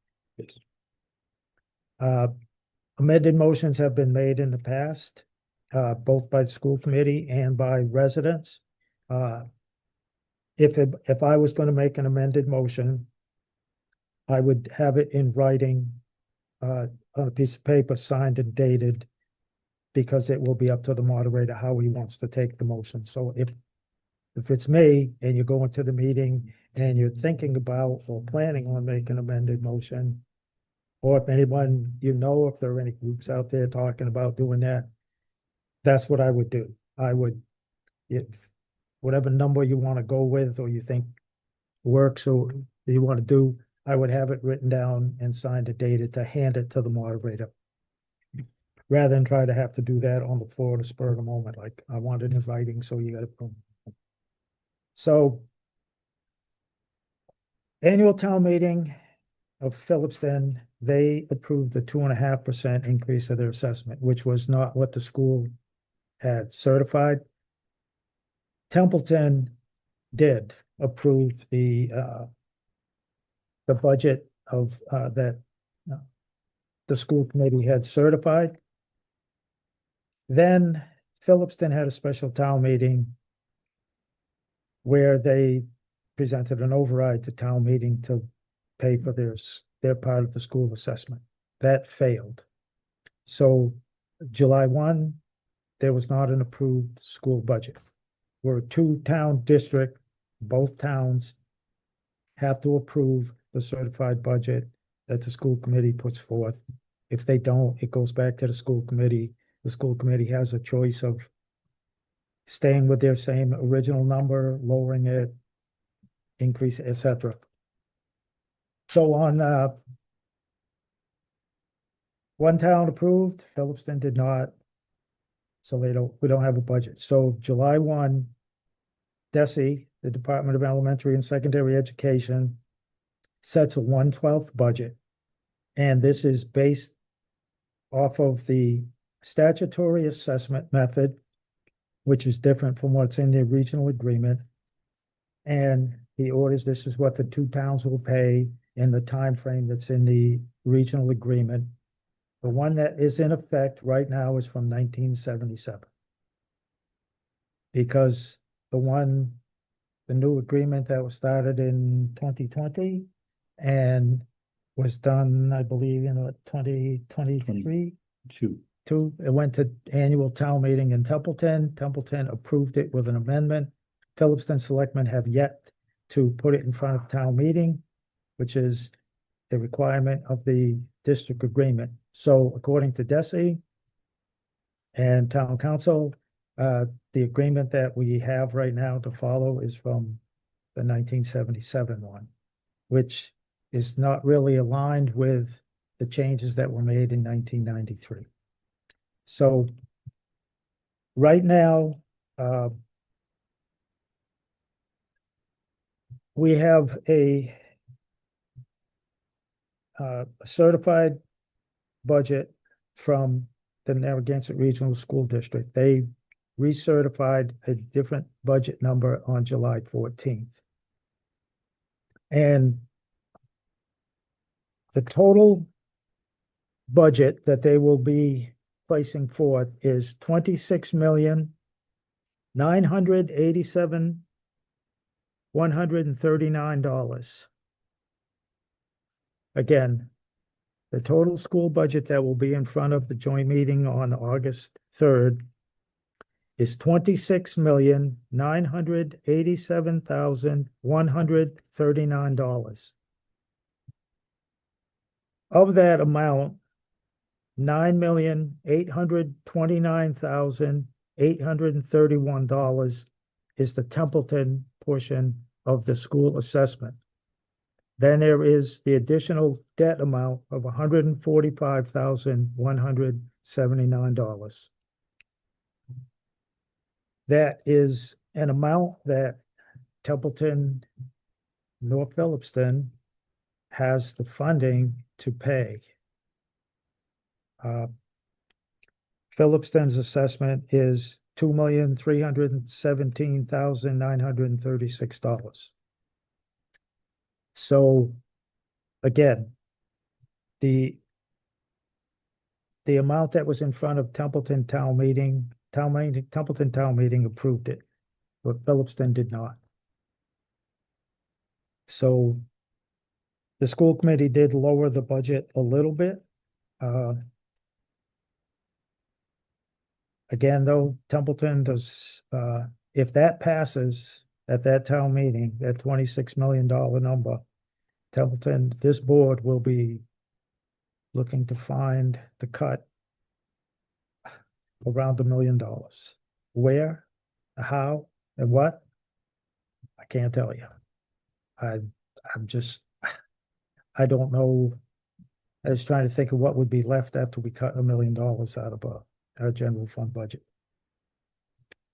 Amended motions have been made in the past, both by the school committee and by residents. If I was going to make an amended motion, I would have it in writing, on a piece of paper, signed and dated, because it will be up to the moderator how he wants to take the motion. So if it's me and you're going to the meeting and you're thinking about or planning on making an amended motion, or if anyone, if there are any groups out there talking about doing that, that's what I would do. I would, whatever number you want to go with or you think works or you want to do, I would have it written down and signed and dated to hand it to the moderator. Rather than try to have to do that on the floor to spur of the moment, like I want it in writing, so you got to. So annual town meeting of Phillipston, they approved the 2.5% increase of their assessment, which was not what the school had certified. Templeton did approve the budget of, that the school committee had certified. Then Phillipston had a special town meeting where they presented an override to town meeting to pay for their part of the school assessment. That failed. So July 1, there was not an approved school budget. We're a two-town district, both towns have to approve the certified budget that the school committee puts forth. If they don't, it goes back to the school committee. The school committee has a choice of staying with their same original number, lowering it, increase, etc. So on one town approved, Phillipston did not. So we don't have a budget. So July 1, DESE, the Department of Elementary and Secondary Education, sets a 1/12 budget. And this is based off of the statutory assessment method, which is different from what's in the regional agreement. And he orders this is what the two towns will pay in the time frame that's in the regional agreement. The one that is in effect right now is from 1977. Because the new agreement that was started in 2020 and was done, I believe, in 2023. It went to annual town meeting in Templeton. Templeton approved it with an amendment. Phillipston selectmen have yet to put it in front of town meeting, which is a requirement of the district agreement. So according to DESE and town council, the agreement that we have right now to follow is from the 1977 one, which is not really aligned with the changes that were made in 1993. So right now, we have a certified budget from the Narragansett Regional School District. They recertified a different budget number on July 14th. And the total budget that they will be placing forth is $26,987,139. Again, the total school budget that will be in front of the joint meeting on August 3rd is $26,987,139. Of that amount, $9,829,831 is the Templeton portion of the school assessment. Then there is the additional debt amount of $145,179. That is an amount that Templeton, North Phillipston has the funding to pay. Phillipston's assessment is $2,317,936. So again, the amount that was in front of Templeton town meeting approved it, but Phillipston did not. So the school committee did lower the budget a little bit. Again, though, Templeton does, if that passes at that town meeting, that $26 million number, Templeton, this board will be looking to find the cut around $1 million. Where, how, and what? I can't tell you. I don't know. I was trying to think of what would be left after we cut $1 million out of our general fund budget.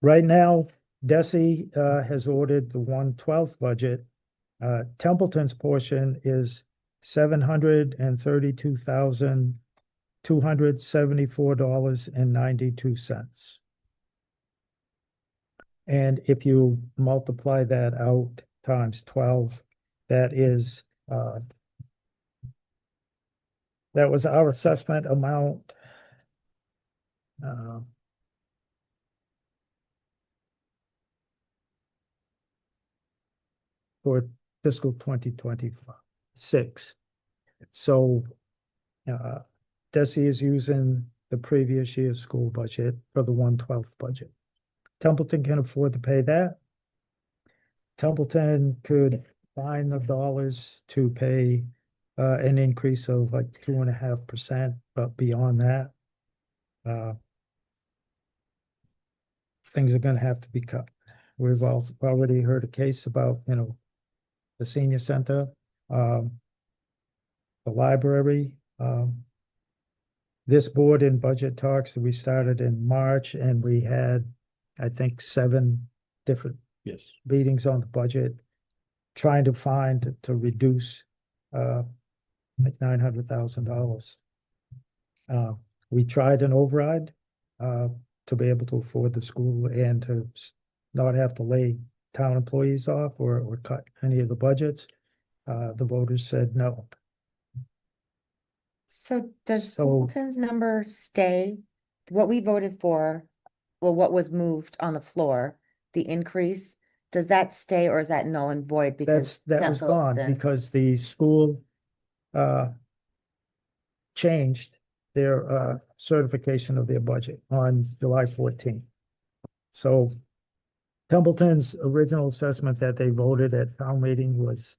Right now, DESE has ordered the 1/12 budget. Templeton's portion is $732,274.92. And if you multiply that out times 12, that is, that was our assessment amount. For fiscal 2026. So, DESE is using the previous year's school budget for the 1/12 budget. Templeton can afford to pay that. Templeton could find the dollars to pay an increase of like 2.5%, but beyond that, things are gonna have to be cut. We've already heard a case about, the senior center, the library. This board in budget talks that we started in March, and we had, I think, 7 different Yes. meetings on the budget, trying to find to reduce like $900,000. We tried an override to be able to afford the school and to not have to lay town employees off or cut any of the budgets. The voters said no. So does So- Templeton's number stay? What we voted for, well, what was moved on the floor, the increase, does that stay or is that null and void? Because That was gone Templeton- because the school changed their certification of their budget on July 14th. So Templeton's original assessment that they voted at town meeting was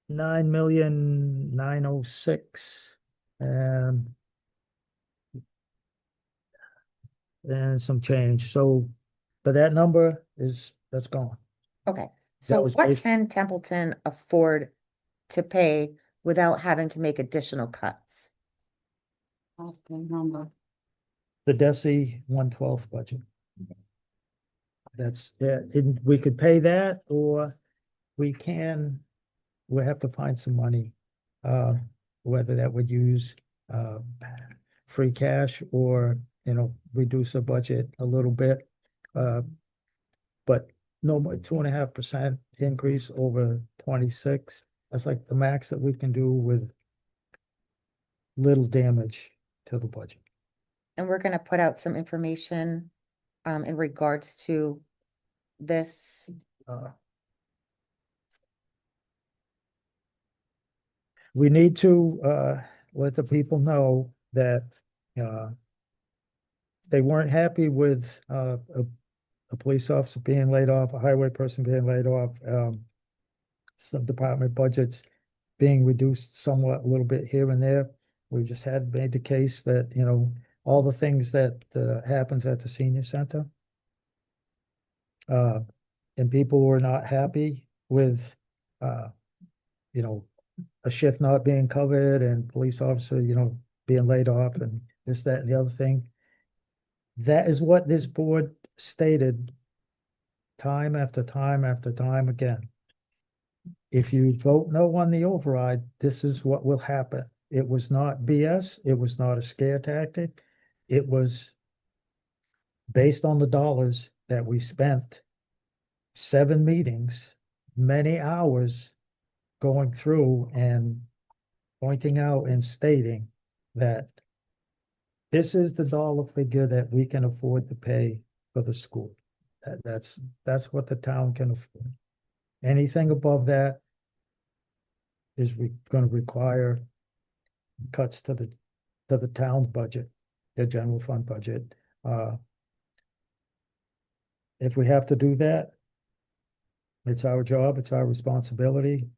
9,906,000 and some change. So, but that number that's gone. Okay, so was what based- can Templeton afford to pay without having to make additional cuts? Okay, number. The DESE 1/12 budget. That's, we could pay that, or we'll have to find some money. Whether that would use, free cash or, reduce the budget a little bit. But no more 2.5% increase over 26. That's like the max that we can do with little damage to the budget. And we're gonna put out some information in regards to this. We need to let the people know that they weren't happy with a police officer being laid off, a highway person being laid off, some department budgets being reduced somewhat, a little bit here and there. We just had made the case that, all the things that happens at the senior center. And people were not happy with, a shift not being covered and police officer, being laid off and this, that, and the other thing. That is what this board stated time after time after time again. If you vote no on the override, this is what will happen. It was not BS. It was not a scare tactic. It was based on the dollars that we spent 7 meetings, many hours going through and pointing out and stating that this is the dollar figure that we can afford to pay for the school. That's what the town can afford. Anything above that is going to require cuts to the town's budget, the general fund budget. If we have to do that, it's our job, it's our responsibility.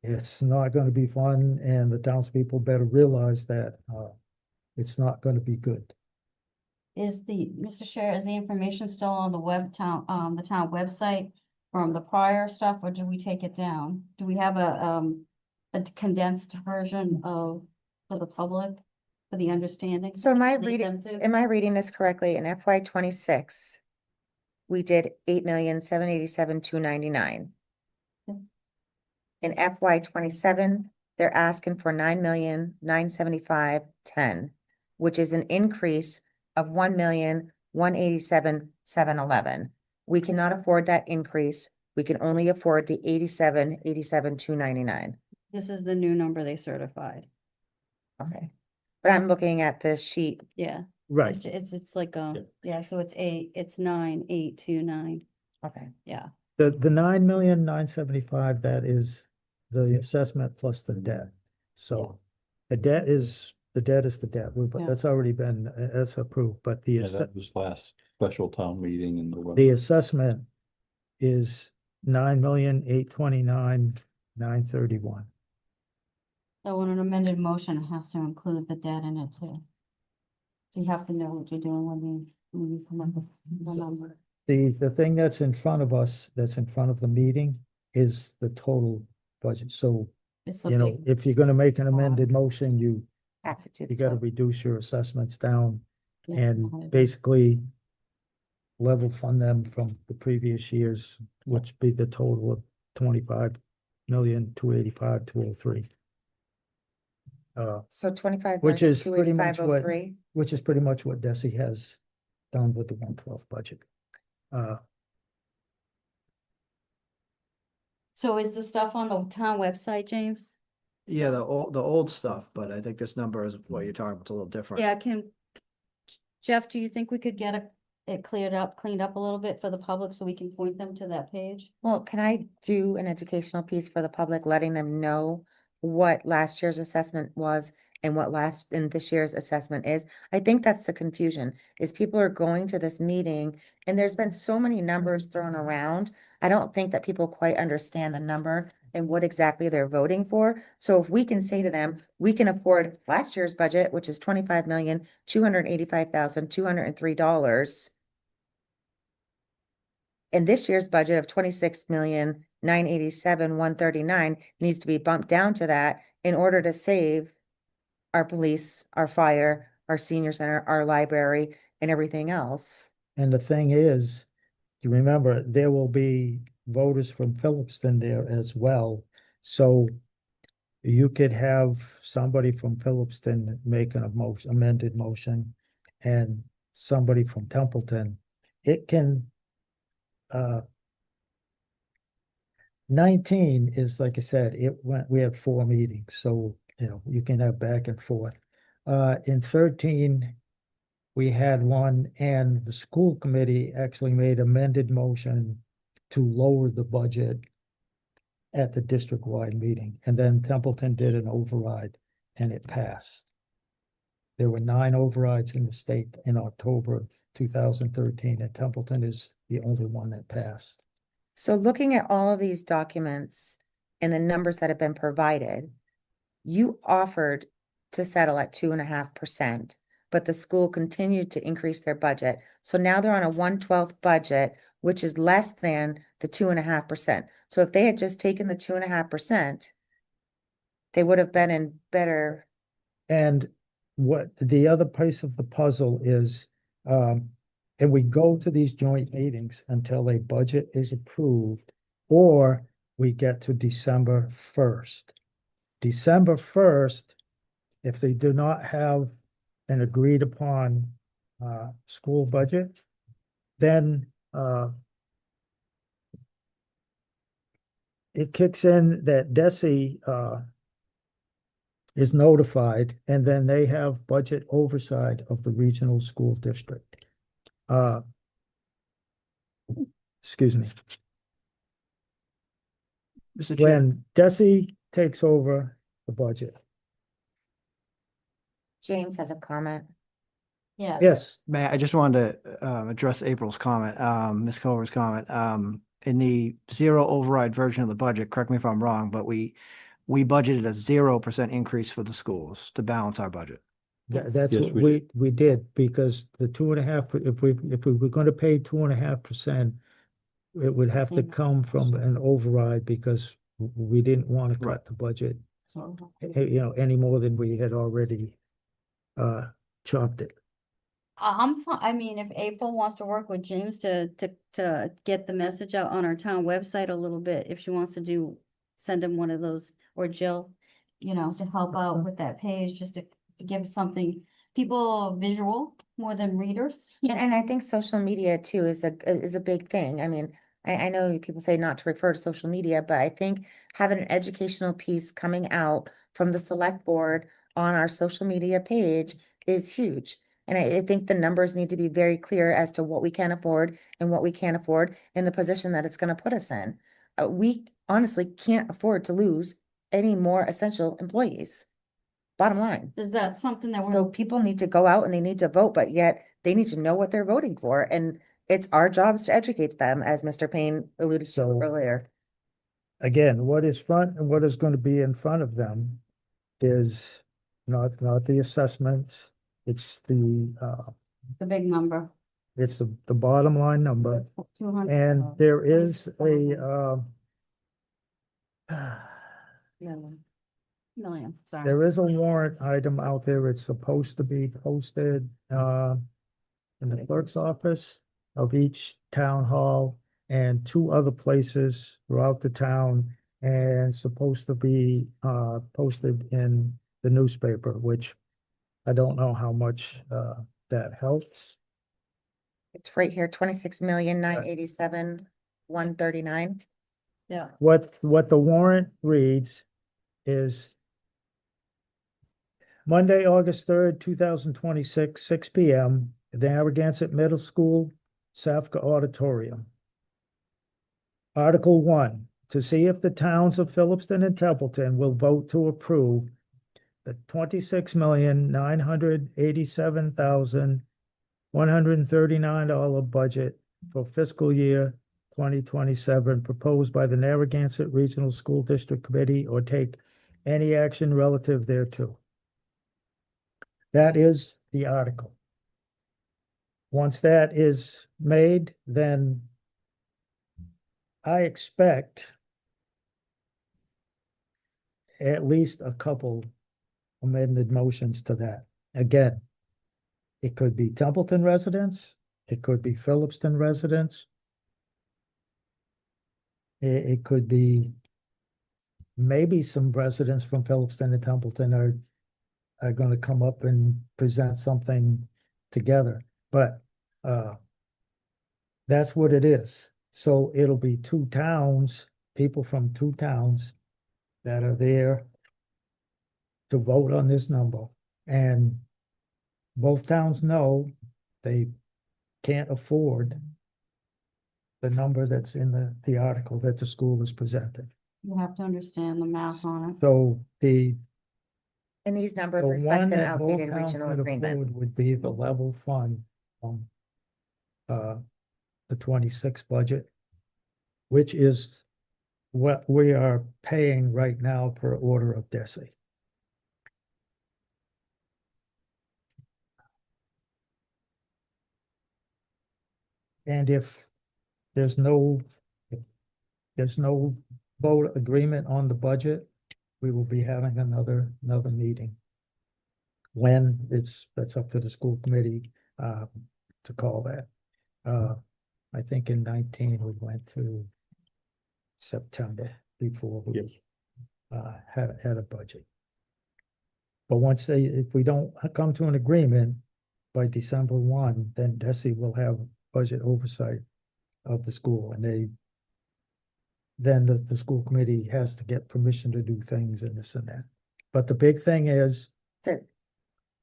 It's not going to be fun, and the townspeople better realize that it's not going to be good. Mr. Chair, is the information still on the the town website from the prior stuff, or do we take it down? Do we have a condensed version for the public, for the understanding? So am I Lead them to? Am I reading this correctly? In FY26, we did 8,787,299. In FY27, they're asking for 9,975,10, which is an increase of 1,187,711. We cannot afford that increase. We can only afford the 87,299. This is the new number they certified. Okay. But I'm looking at this sheet. Yeah. Right. It's like, yeah, so it's 9,829. Okay. Yeah. The 9,975,000, that is the assessment plus the debt. So the debt is the debt. But Yeah. that's already been, that's approved, but Yeah, that was last special town meeting in November. the assessment is 9,829,931. So in an amended motion, it has to include the debt in it too. So you have to know what you're doing when you come up with the number. The thing that's in front of us, that's in front of the meeting, is the total budget. So, It's the you know, big, if you're gonna make an amended motion, you Have to do the gotta total. reduce your assessments down yeah, and basically level fund them from the previous years, which be the total of 25,285,203. So 25 Which million, is pretty much what- 285,03. Which is pretty much what DESE has done with the 1/12 budget. So is the stuff on the town website, James? Yeah, the old stuff, but I think this number is what you're talking about, it's a little different. Yeah, Jeff, do you think we could get it cleaned up a little bit for the public so we can point them to that page? Well, can I do an educational piece for the public, letting them know what last year's assessment was and what this year's assessment is? I think that's the confusion, is people are going to this meeting and there's been so many numbers thrown around. I don't think that people quite understand the number and what exactly they're voting for. So if we can say to them, we can afford last year's budget, which is $25,285,203. And this year's budget of 26,987,139 needs to be bumped down to that in order to save our police, our fire, our senior center, our library, and everything else. And the thing is, you remember, there will be voters from Phillipston there as well. So you could have somebody from Phillipston making amended motion and somebody from Templeton. It can, 19 is, like I said, we had 4 meetings, so, you know, you can have back and forth. In 13, we had one, and the school committee actually made amended motion to lower the budget at the district-wide meeting, and then Templeton did an override, and it passed. There were 9 overrides in the state in October 2013, and Templeton is the only one that passed. So looking at all of these documents and the numbers that have been provided, you offered to settle at 2.5%, but the school continued to increase their budget. So now they're on a 1/12 budget, which is less than the 2.5%. So if they had just taken the 2.5%, they would have been in better. And what the other piece of the puzzle is, and we go to these joint meetings until a budget is approved, or we get to December 1st. December 1st, if they do not have an agreed upon school budget, then it kicks in that DESE is notified, and then they have budget oversight of the regional school district. Excuse me. Mr. Chair, When DESE takes over the budget, James has a comment. Yeah. yes, I just wanted to address April's comment, Ms. Culver's comment. In the 0 override version of the budget, correct me if I'm wrong, but we budgeted a 0% increase for the schools to balance our budget. that's Yes, what we did, because the 2.5, if we were gonna pay 2.5%, it would have to Same. come from an override, because we didn't want to Right. cut the budget, So- you know, any more than we had already chopped it. I'm fine. I mean, if April wants to work with James to get the message out on our town website a little bit, if she wants to do send him one of those, or Jill, you know, to help out with that page, just to give something, people visual more than readers. And I think social media too is a big thing. I mean, I know people say not to refer to social media, but I think having an educational piece coming out from the select board on our social media page is huge. And I think the numbers need to be very clear as to what we can afford and what we can't afford in the position that it's gonna put us in. We honestly can't afford to lose any more essential employees. Bottom line. Is that something that So we're, people need to go out and they need to vote, but yet they need to know what they're voting for. And it's our jobs to educate them, as Mr. Payne alluded to So- earlier. Again, what is front and what is going to be in front of them is not the assessments. It's the big number, it's the bottom line number. 200. And there is a, Million, sorry. there is a warrant item out there. It's supposed to be posted, in the clerk's office of each town hall and 2 other places throughout the town, and supposed to be, posted in the newspaper, which I don't know how much, that helps. It's right here, 26,987,139. Yeah, What the warrant reads is Monday, August 3rd, 2026, 6 p.m., the Narragansett Middle School, Safka Auditorium. Article 1, to see if the towns of Phillipston and Templeton will vote to approve the $26,987,139 budget for fiscal year 2027 proposed by the Narragansett Regional School District Committee, or take any action relative thereto. That is the article. Once that is made, then I expect at least a couple amended motions to that. Again, it could be Templeton residents, it could be Phillipston residents. It could be maybe some residents from Phillipston and Templeton are gonna come up and present something together, but that's what it is. So it'll be 2 towns, people from 2 towns that are there to vote on this number. And both towns know they can't afford the number that's in the article that the school is presenting. you have to understand the math on it. So the And these numbers one reflect an that both outdated towns regional could agreement. afford would be the level fund on the 26 budget, which is what we are paying right now per order of DESE. And if there's no vote agreement on the budget, we will be having another meeting. When that's up to the school committee to call that. I think in 19 we went to September before we had a budget. But if we don't come to an agreement by December 1, then DESE will have budget oversight of the school, and then the school committee has to get permission to do things and this and that. But the big thing is The-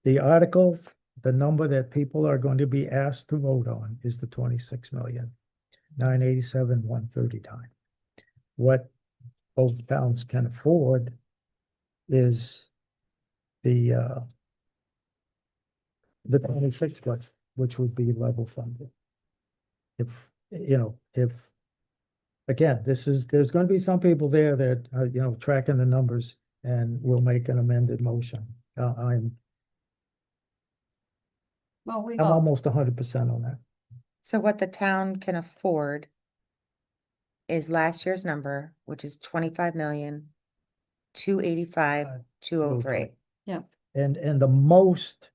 the article, the number that people are going to be asked to vote on is the 26,987,139. What both towns can afford is the 26 budget, which would be level funded. Again, there's going to be some people there that are, tracking the numbers, and we'll make an amended motion. I'm Well, we I'm hope. almost 100% on that. So what the town can afford is last year's number, which is 25,285,203. And the most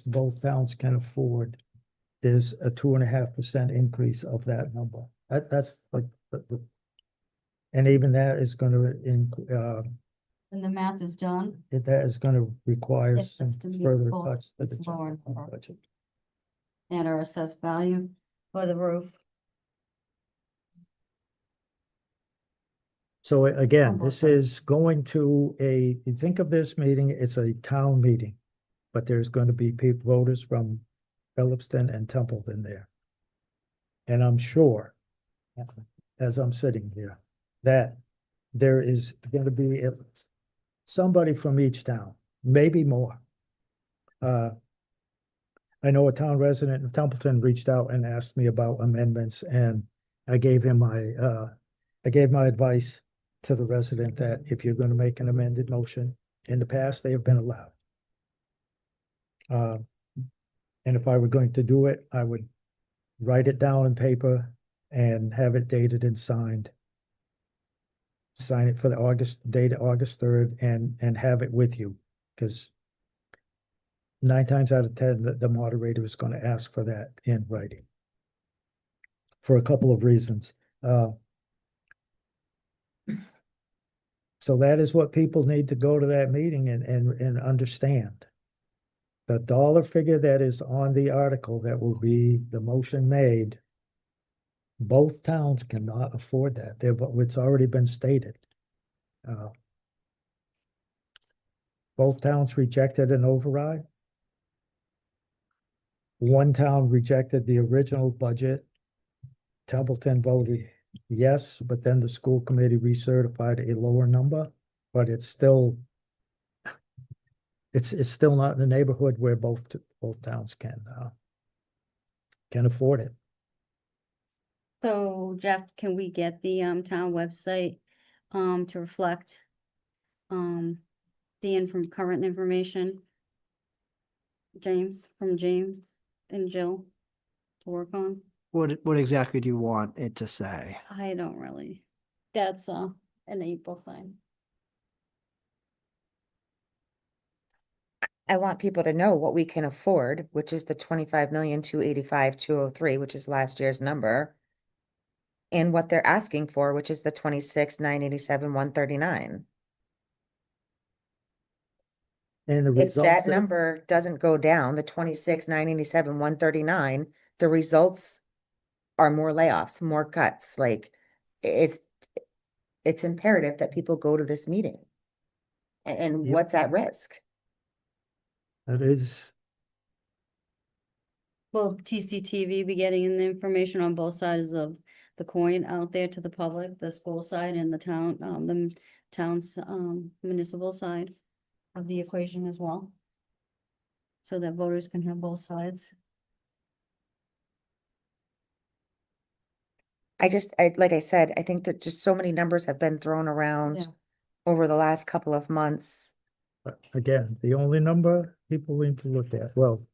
both towns can afford is a 2.5% increase of that number. That's like And even that is gonna, And the math is done. that is gonna require It's some just to meet further both. cuts to the It's lower general fund number. budget. And our assessed value for the roof. So again, both this sides. is going to you think of this meeting, it's a town meeting. But there's going to be people, voters from Phillipston and Templeton there. And I'm sure, as I'm sitting here, that there is going to be somebody from each town, maybe more. I know a town resident in Templeton reached out and asked me about amendments, and I gave him I gave my advice to the resident that if you're going to make an amended motion, in the past, they have been allowed. And if I were going to do it, I would write it down in paper and have it dated and signed. Sign it for the date August 3rd and have it with you, because 9 times out of 10, the moderator is going to ask for that in writing. For a couple of reasons. So that is what people need to go to that meeting and understand. The dollar figure that is on the article that will be the motion made, both towns cannot afford that. It's already been stated. Both towns rejected an override. One town rejected the original budget. Templeton voted yes, but then the school committee recertified a lower number, but it's still not in a neighborhood where both towns can afford it. So Jeff, can we get the town website to reflect the current information? From James and Jill to work on? What exactly do you want it to say? I don't really. That's an April thing. I want people to know what we can afford, which is the 25,285,203, which is last year's number. And what they're asking for, which is the 26,987,139. And the If results that number doesn't go down, the 26,987,139, the results are more layoffs, more cuts. Like it's imperative that people go to this meeting. And Yep. what's at risk? That is, Will TCTV be getting the information on both sides of the coin out there to the public, the school side and the town's municipal side of the equation as well? So that voters can have both sides. Like I said, I think that just so many numbers have been thrown around Yeah. over the last couple of months. but again, the only number people need to look at, well,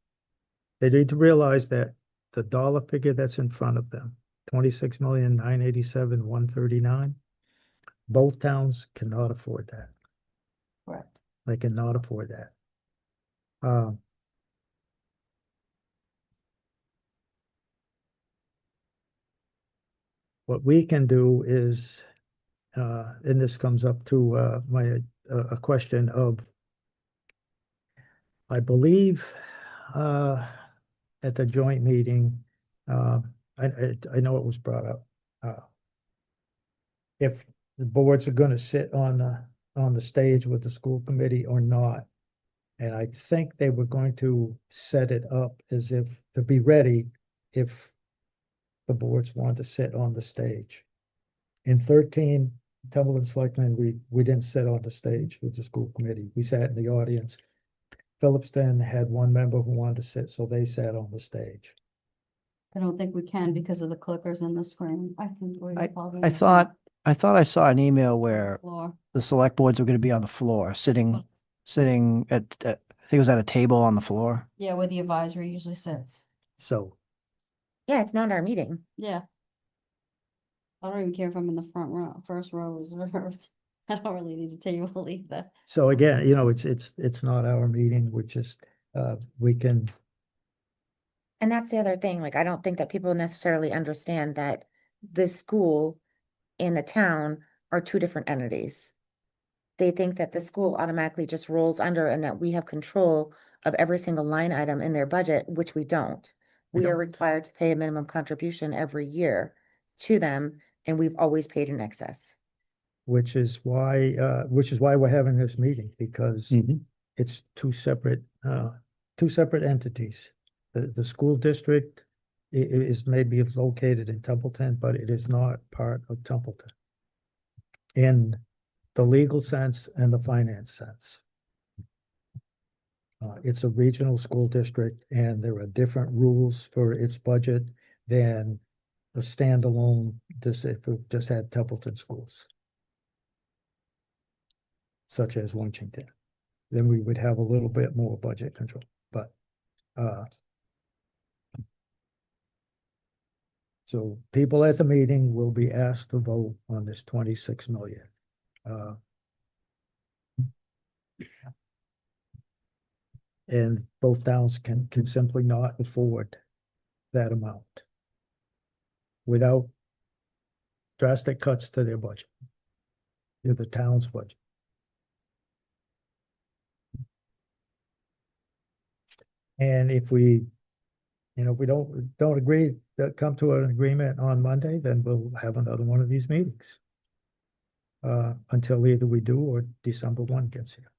they need to realize that the dollar figure that's in front of them, 26,987,139, both towns cannot afford that. Correct. They cannot afford that. What we can do is, and this comes up to a question of, I believe, at the joint meeting, I know it was brought up. If the boards are gonna sit on the stage with the school committee or not. And I think they were going to set it up as if to be ready if the boards wanted to sit on the stage. In 13, Templeton Selectmen, we didn't sit on the stage with the school committee. We sat in the audience. Phillipston had one member who wanted to sit, so they sat on the stage. I don't think we can because of the clickers and the screen. I think I thought I saw an email where Floor. the select boards were going to be on the floor, sitting at, I think it was at a table on the floor. Yeah, where the advisory usually sits. So, Yeah, it's not our meeting. Yeah. I don't even care if I'm in the front row, first row reserved. I don't really need a table either. so again, it's not our meeting, we're just, we can, And that's the other thing, like, I don't think that people necessarily understand that the school and the town are two different entities. They think that the school automatically just rolls under and that we have control of every single line item in their budget, which we don't. We are required to pay a minimum contribution every year to them, and we've always paid in excess. which is why we're having this meeting, because it's two separate entities. The school district is maybe located in Templeton, but it is not part of Templeton in the legal sense and the finance sense. It's a regional school district, and there are different rules for its budget than a standalone district if we just had Templeton schools, such as Winchton. Then we would have a little bit more budget control, but so people at the meeting will be asked to vote on this 26 million. And both towns can simply not afford that amount without drastic cuts to their budget, to the town's budget. And if we, if we don't agree, come to an agreement on Monday, then we'll have another one of these meetings. Until either we do or December 1 gets here.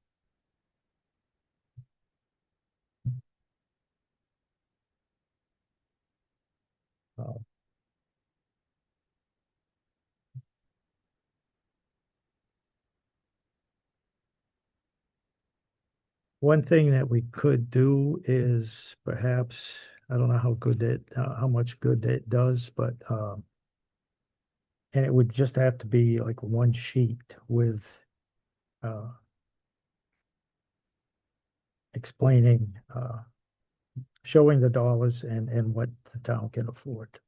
One thing that we could do is perhaps, I don't know how much good it does, but and it would just have to be like one sheet with explaining, showing the dollars and what the town can afford.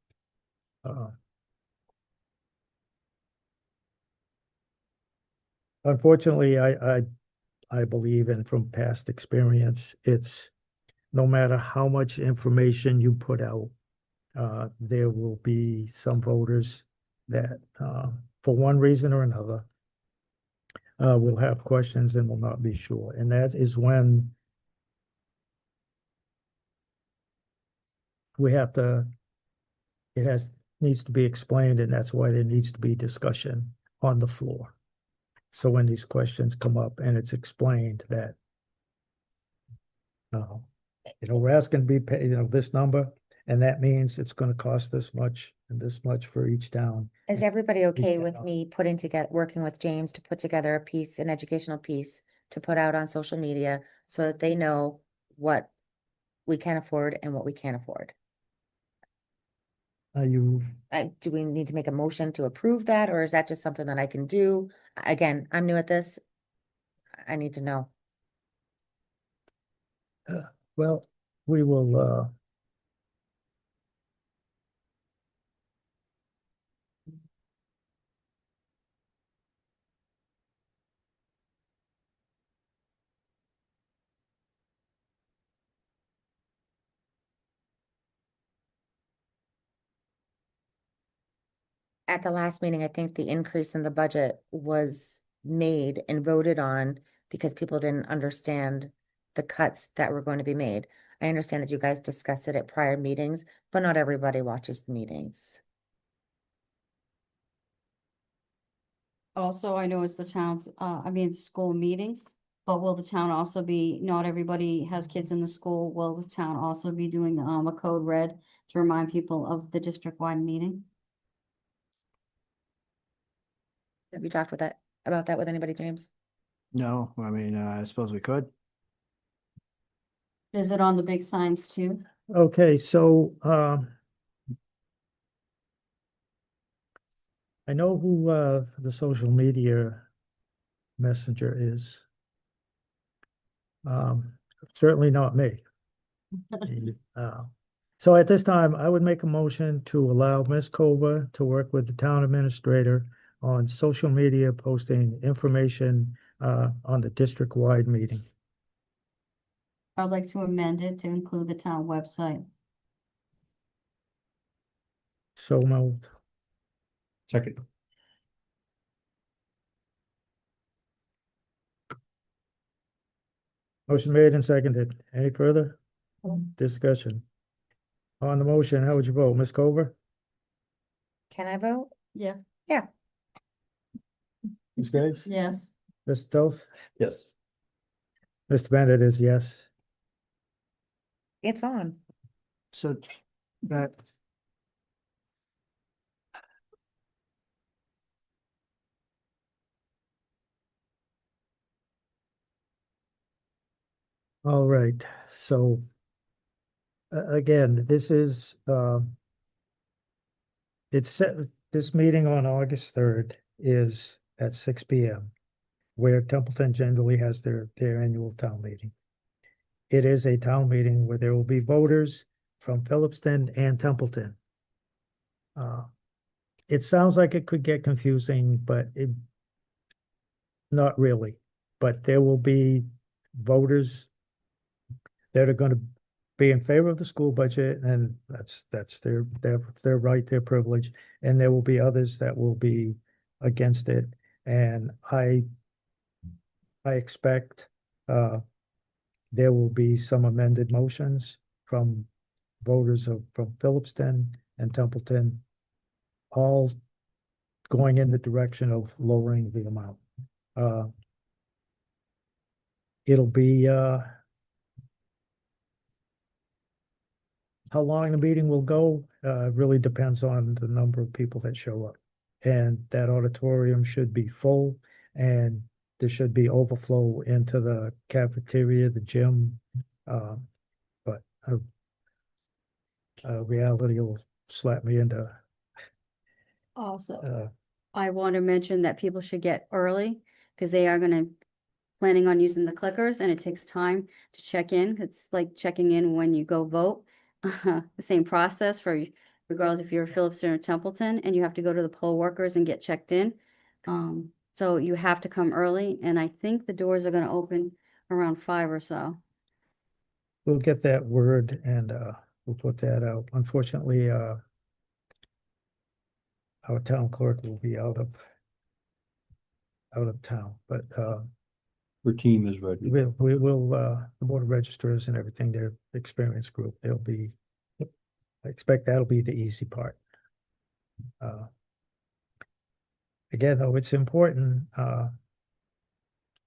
Unfortunately, I believe, and from past experience, it's no matter how much information you put out, there will be some voters that, for one reason or another, will have questions and will not be sure. And that is when we have to, needs to be explained, and that's why there needs to be discussion on the floor. So when these questions come up and it's explained that, we're asking to be paid, this number, and that means it's gonna cost this much and this much for each town. Is everybody okay can, with me working with James to put together a piece, an educational piece to put out on social media so that they know what we can afford and what we can't afford? Do we need to make a motion to approve that, or is that just something that I can do? Again, I'm new at this. I need to know. well, we will, At the last meeting, I think the increase in the budget was made and voted on because people didn't understand the cuts that were going to be made. I understand that you guys discussed it at prior meetings, but not everybody watches the meetings. Also, I know it's the town's, school meeting, but will the town also be, not everybody has kids in the school, will the town also be doing, a code red to remind people of the district-wide meeting? Have you talked about that with anybody, James? No, I suppose we could. Is it on the big signs too? okay, so, I know who, the social media messenger is. Certainly not me. So at this time, I would make a motion to allow Ms. Kova to work with the town administrator on social media, posting information, on the district-wide meeting. I'd like to amend it to include the town website. So moved. Second. Motion made and seconded. Any further discussion? On the motion, how would you vote? Ms. Culver? Can I vote? Yeah. Ms. Graves? Yes. Mr. Toth? Yes. Mr. Bennett is yes. It's on. So that, All right, so again, this is it's set, this meeting on August 3rd is at 6 p.m. where Templeton generally has their annual town meeting. It is a town meeting where there will be voters from Phillipston and Templeton. It sounds like it could get confusing, but not really. But there will be voters that are going to be in favor of the school budget, and that's their right, their privilege. And there will be others that will be against it. And I expect there will be some amended motions from voters from Phillipston and Templeton, all going in the direction of lowering the amount. It'll be how long the meeting will go really depends on the number of people that show up. And that auditorium should be full, and there should be overflow into the cafeteria, the gym. But reality will slap me into. Also, I want to mention that people should get early because they are planning on using the clickers, and it takes time to check in. It's like checking in when you go vote. The same process for regardless if you're Phillipston or Templeton, and you have to go to the poll workers and get checked in. So you have to come early, and I think the doors are going to open around 5 or so. We'll get that word and we'll put that out. Unfortunately, our town clerk will be out of town, but Her team is ready. we will the board of registrars and everything, their experience group, they'll be, I expect that'll be the easy part. Again, though, it's important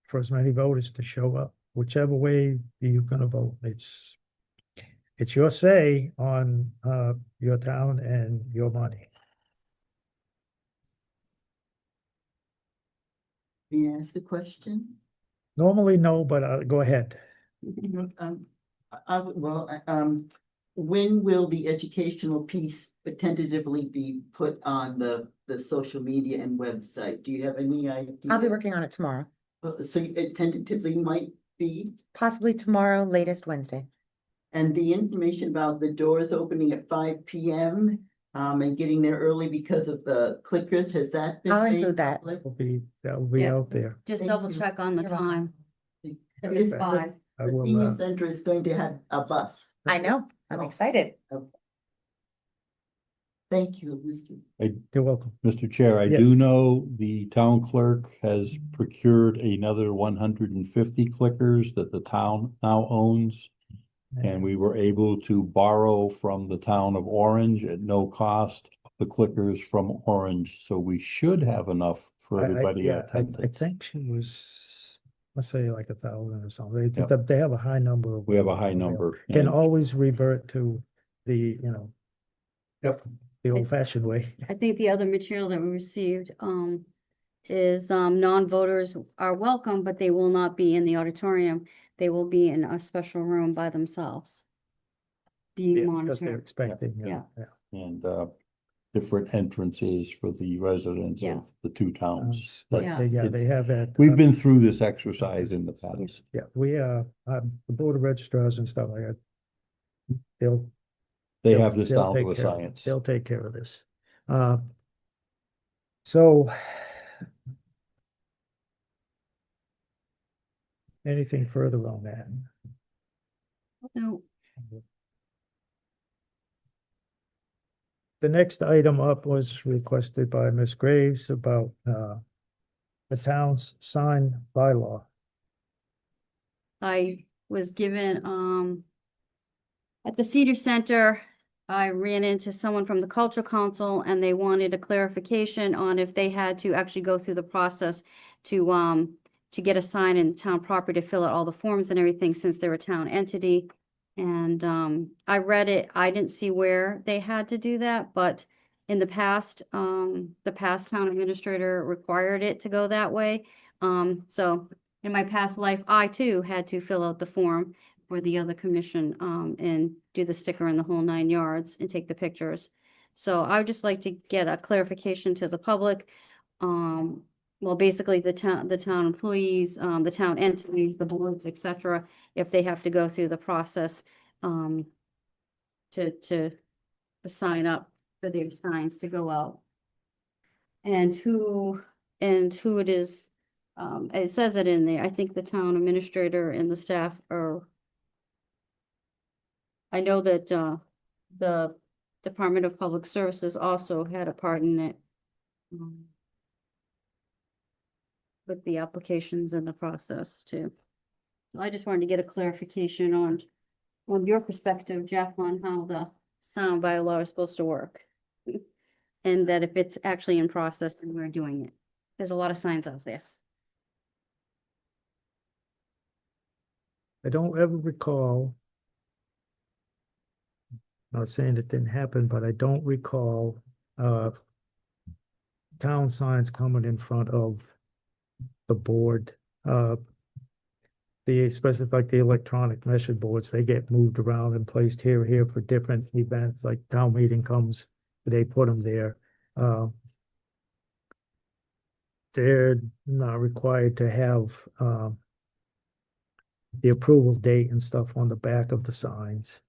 for as many voters to show up, whichever way you're gonna vote. It's your say on your town and your money. May I ask a question? Normally, no, but go ahead. When will the educational piece tentatively be put on the social media and website? Do you have any idea? I'll be working on it tomorrow, So it tentatively might be, possibly tomorrow, latest Wednesday. and the information about the doors opening at 5 p.m. And getting there early because of the clickers, has that been? I'll made include that. public? That'll be Yeah. out there. Just Thank double you. check on the You're welcome. time. If Is it's the- 5. I The will, senior center is going to have a bus. I know, I'm Oh. excited. Thank you, Mr. You're welcome. Mr. Chair, I Yes. do know the town clerk has procured another 150 clickers that the town now owns. And we were able to borrow from the town of Orange at no cost, the clickers from Orange. So we should have enough for everybody Yeah, at I attendance. think she was, let's say like 1,000 or something. Yep. They have a high number. We have a high available. number. Can and- always revert to the, Yep. the old fashioned way. I think the other material that we received is non-voters are welcome, but they will not be in the auditorium. They will be in a special room by themselves, being Yeah, because they're monitored. expecting, Yeah. And different entrances for the residents Yeah. of the two towns. But That's- yeah, it- they have that. We've been through this exercise in the past. Yeah, we, the board of registrars and stuff like that. They'll They They'll- have this they'll down take to a care of it. science. They'll take care of this. So anything further on that? No, The next item up was requested by Ms. Graves about the town's sign bylaw. I was given, at the Senior Center, I ran into someone from the Cultural Council and they wanted a clarification on if they had to actually go through the process to get a sign in town property to fill out all the forms and everything since they're a town entity. And I read it, I didn't see where they had to do that, but in the past town administrator required it to go that way. So in my past life, I too had to fill out the form for the other commission and do the sticker in the whole 9 yards and take the pictures. So I would just like to get a clarification to the public. Well, basically the town employees, the town entities, the boards, et cetera, if they have to go through the process to sign up for their signs to go out. And who it is, it says it in there. I think the town administrator and the staff are. I know that the Department of Public Services also had a part in it. With the applications and the process too. So I just wanted to get a clarification on your perspective, Jeff, on how the sound bylaw is supposed to work. And that if it's actually in process and we're doing it. There's a lot of signs out there. I don't ever recall. Not saying it didn't happen, but I don't recall town signs coming in front of the board. Especially like the electronic message boards, they get moved around and placed here for different events, like town meeting comes, they put them there. They're not required to have the approval date and stuff on the back of the signs.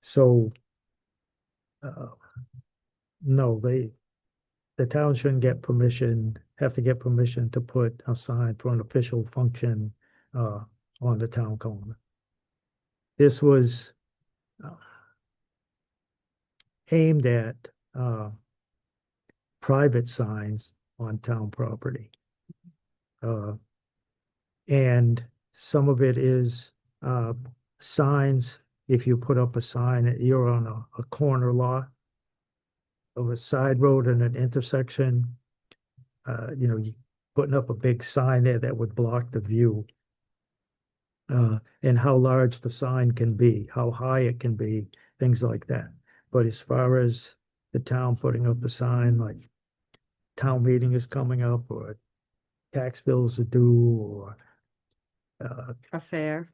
So no, the town shouldn't have to get permission to put a sign for an official function on the town common. This was aimed at private signs on town property. And some of it is signs, if you put up a sign, you're on a corner lot of a side road and an intersection, you putting up a big sign there that would block the view. And how large the sign can be, how high it can be, things like that. But as far as the town putting up a sign like town meeting is coming up or tax bills are due or A fair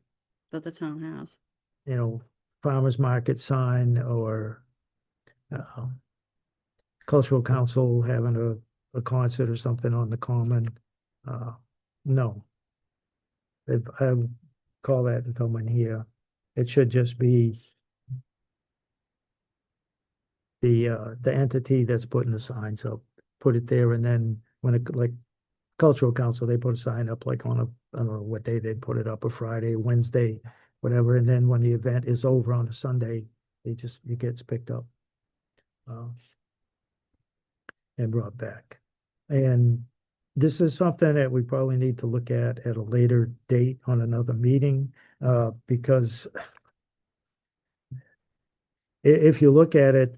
that the town has. farmer's market sign or cultural council having a concert or something on the common. No. I would call that and come in here. It should just be the entity that's putting the signs up, put it there, and then when it, like cultural council, they put a sign up like on I don't know what day they put it up, a Friday, Wednesday, whatever, and then when the event is over on a Sunday, it gets picked up and brought back. And this is something that we probably need to look at a later date on another meeting, because if you look at it,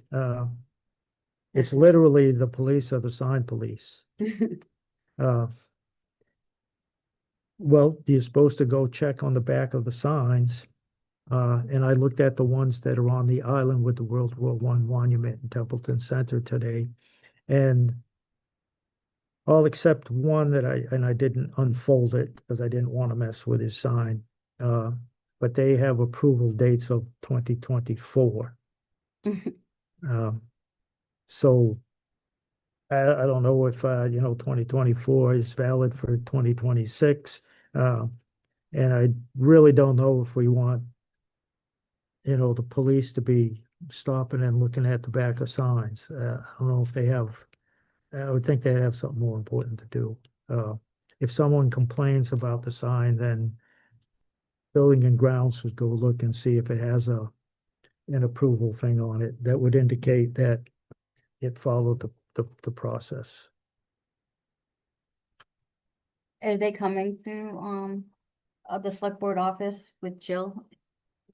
it's literally the police are the sign police. Well, you're supposed to go check on the back of the signs. And I looked at the ones that are on the island with the World War I monument in Templeton Center today. And all except one that I didn't unfold it because I didn't want to mess with his sign. But they have approval dates of 2024. So I don't know if 2024 is valid for 2026. And I really don't know if we want the police to be stopping and looking at the back of signs. I don't know if they have. I would think they'd have something more important to do. If someone complains about the sign, then Building and Grounds would go look and see if it has an approval thing on it that would indicate that it followed the process. Are they coming through, the select board office with Jill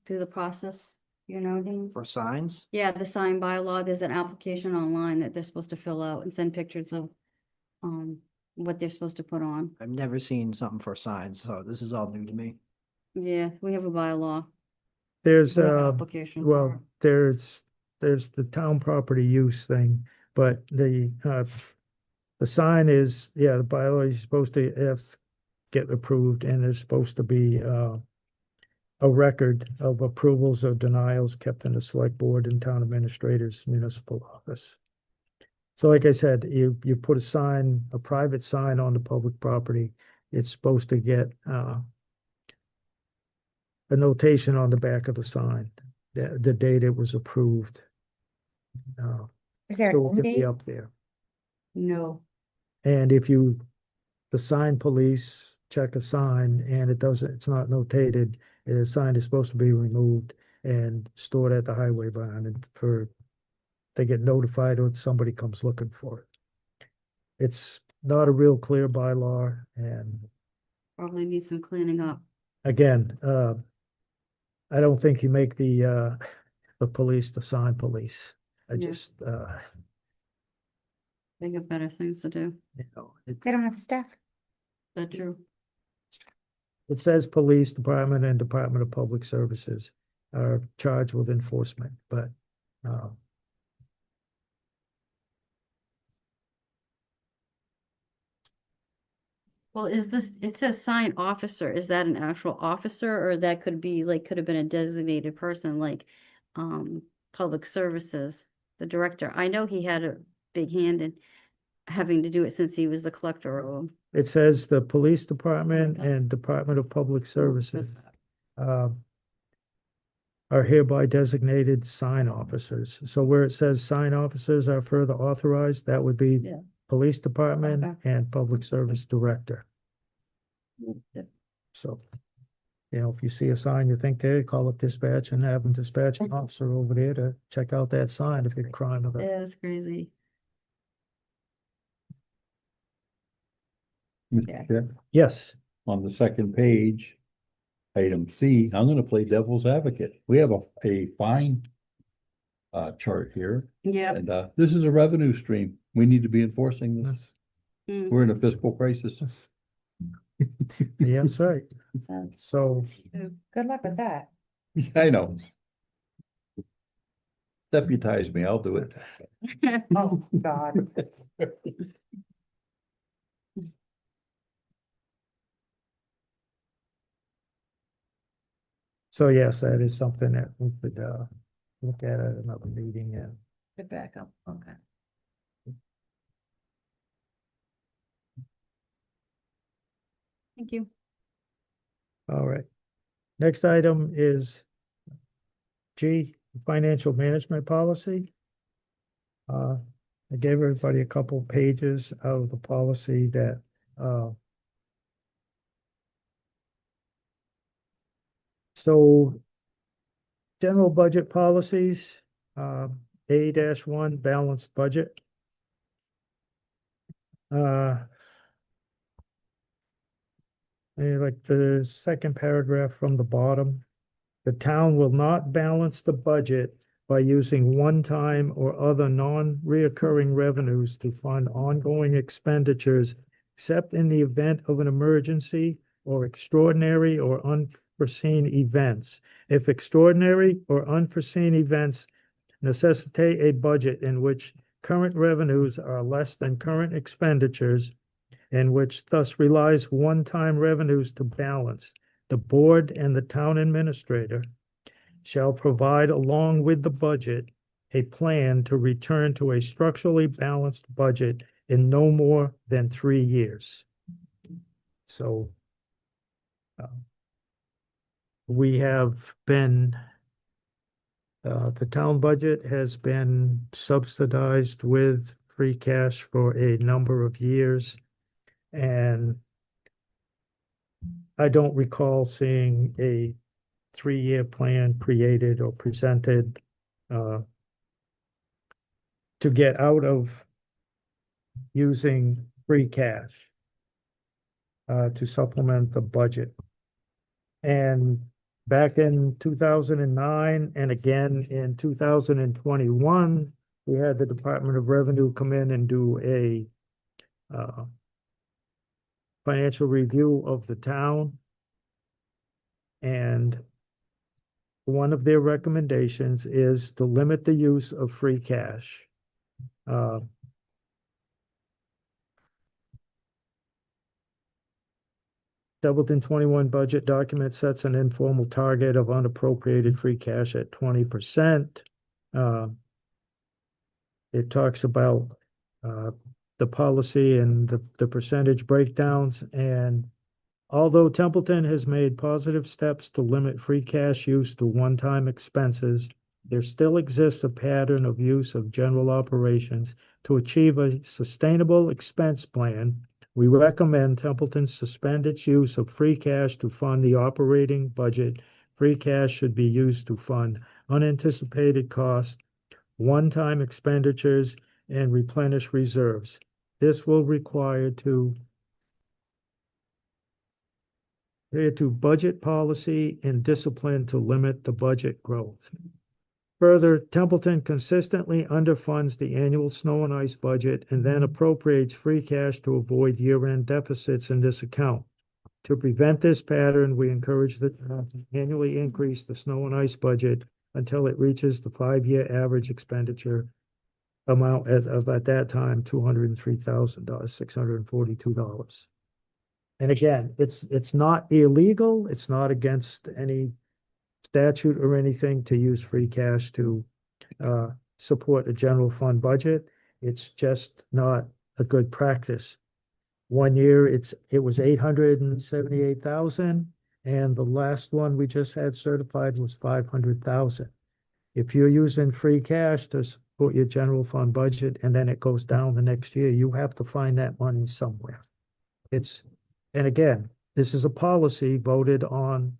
through the process, you know, James? For signs? Yeah, the sign bylaw, there's an application online that they're supposed to fill out and send pictures of, what they're supposed to put on. I've never seen something for signs, so this is all new to me. Yeah, we have a bylaw. There's, We have an application for well, it. there's the town property use thing, but the sign is, yeah, the bylaw is supposed to get approved, and there's supposed to be, a record of approvals or denials kept in the select board and town administrator's municipal office. So like I said, you put a private sign on the public property, it's supposed to get, a notation on the back of the sign, the date it was approved. Is there So an it end could be date? up there. No, And if the sign police check a sign and it's not notated, the sign is supposed to be removed and stored at the highway barn and they get notified when somebody comes looking for it. It's not a real clear bylaw, and probably needs some cleaning up. again, I don't think you make the police the sign police. I Yeah. just, They got better things to do. They don't have staff. That's true. it says police department and Department of Public Services are charged with enforcement, but, Well, is this, it says sign officer, is that an actual officer, or that could be like, could have been a designated person like, public services, the director? I know he had a big hand in having to do it since he was the collector of them. it says the police department does. and Department of Public Services are hereby designated sign officers. So where it says sign officers are further authorized, that would be Yeah. Police Department Okay. and Public Service Director. Yeah. So, if you see a sign you think there, call up dispatch and have them dispatch an officer over there to check out that sign if it's a crime of it. Yeah, it's crazy. Mr. Chair, Yes, on the second page, item C, I'm gonna play devil's advocate. We have a fine chart here, Yeah. and this is a revenue stream. We need to be enforcing this. Mm. We're in a fiscal crisis. yeah, that's right. So, Good luck with that. I know. Deputize me, I'll do it. Oh, God. so yes, that is something that we could, look at another meeting and. Good backup, okay. Thank you. All right. Next item is G, financial management policy. I gave everybody a couple pages out of the policy that, so general budget policies, A-1 balanced budget. Like the second paragraph from the bottom, the town will not balance the budget by using one-time or other non-reoccurring revenues to fund ongoing expenditures, except in the event of an emergency or extraordinary or unforeseen events. If extraordinary or unforeseen events necessitate a budget in which current revenues are less than current expenditures, and which thus relies one-time revenues to balance, the board and the town administrator shall provide along with the budget a plan to return to a structurally balanced budget in no more than 3 years. So we have been, the town budget has been subsidized with free cash for a number of years. And I don't recall seeing a 3-year plan created or presented to get out of using free cash. to supplement the budget. And back in 2009 and again in 2021, we had the Department of Revenue come in and do a financial review of the town. And one of their recommendations is to limit the use of free cash. Templeton 21 budget document sets an informal target of unappropriated free cash at 20%. It talks about the policy and the percentage breakdowns. And although Templeton has made positive steps to limit free cash use to one-time expenses, there still exists a pattern of use of general operations. To achieve a sustainable expense plan, we recommend Templeton suspend its use of free cash to fund the operating budget. Free cash should be used to fund unanticipated costs, one-time expenditures, and replenish reserves. This will require to budget policy and discipline to limit the budget growth. Further, Templeton consistently underfunds the annual snow and ice budget and then appropriates free cash to avoid year-end deficits in this account. To prevent this pattern, we encourage the town to annually increase the snow and ice budget until it reaches the 5-year average expenditure amount at that time, $203,000, $642. And again, it's not illegal. It's not against any statute or anything to use free cash to support a general fund budget. It's just not a good practice. One year it was 878,000, and the last one we just had certified was 500,000. If you're using free cash to support your general fund budget and then it goes down the next year, you have to find that money somewhere. And again, this is a policy voted on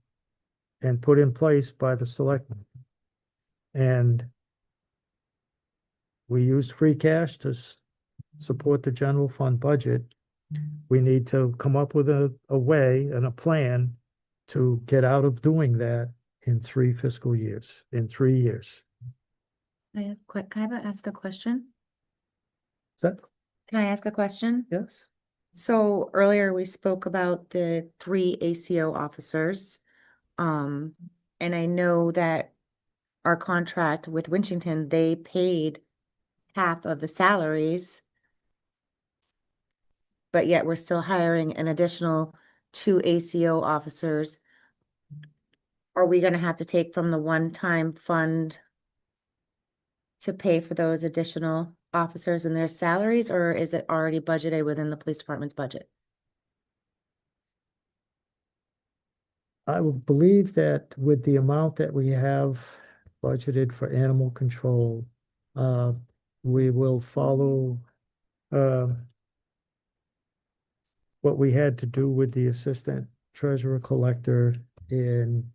and put in place by the selectmen. And we used free cash to support the general fund budget. We need to come up with a way and a plan to get out of doing that in 3 fiscal years, in 3 years. Can I ask a question? Is that, Can I ask a question? yes? So earlier we spoke about the 3 ACO officers. And I know that our contract with Winchington, they paid half of the salaries, but yet we're still hiring an additional 2 ACO officers. Are we gonna have to take from the one-time fund to pay for those additional officers and their salaries, or is it already budgeted within the police department's budget? I would believe that with the amount that we have budgeted for animal control, we will follow what we had to do with the assistant treasurer collector in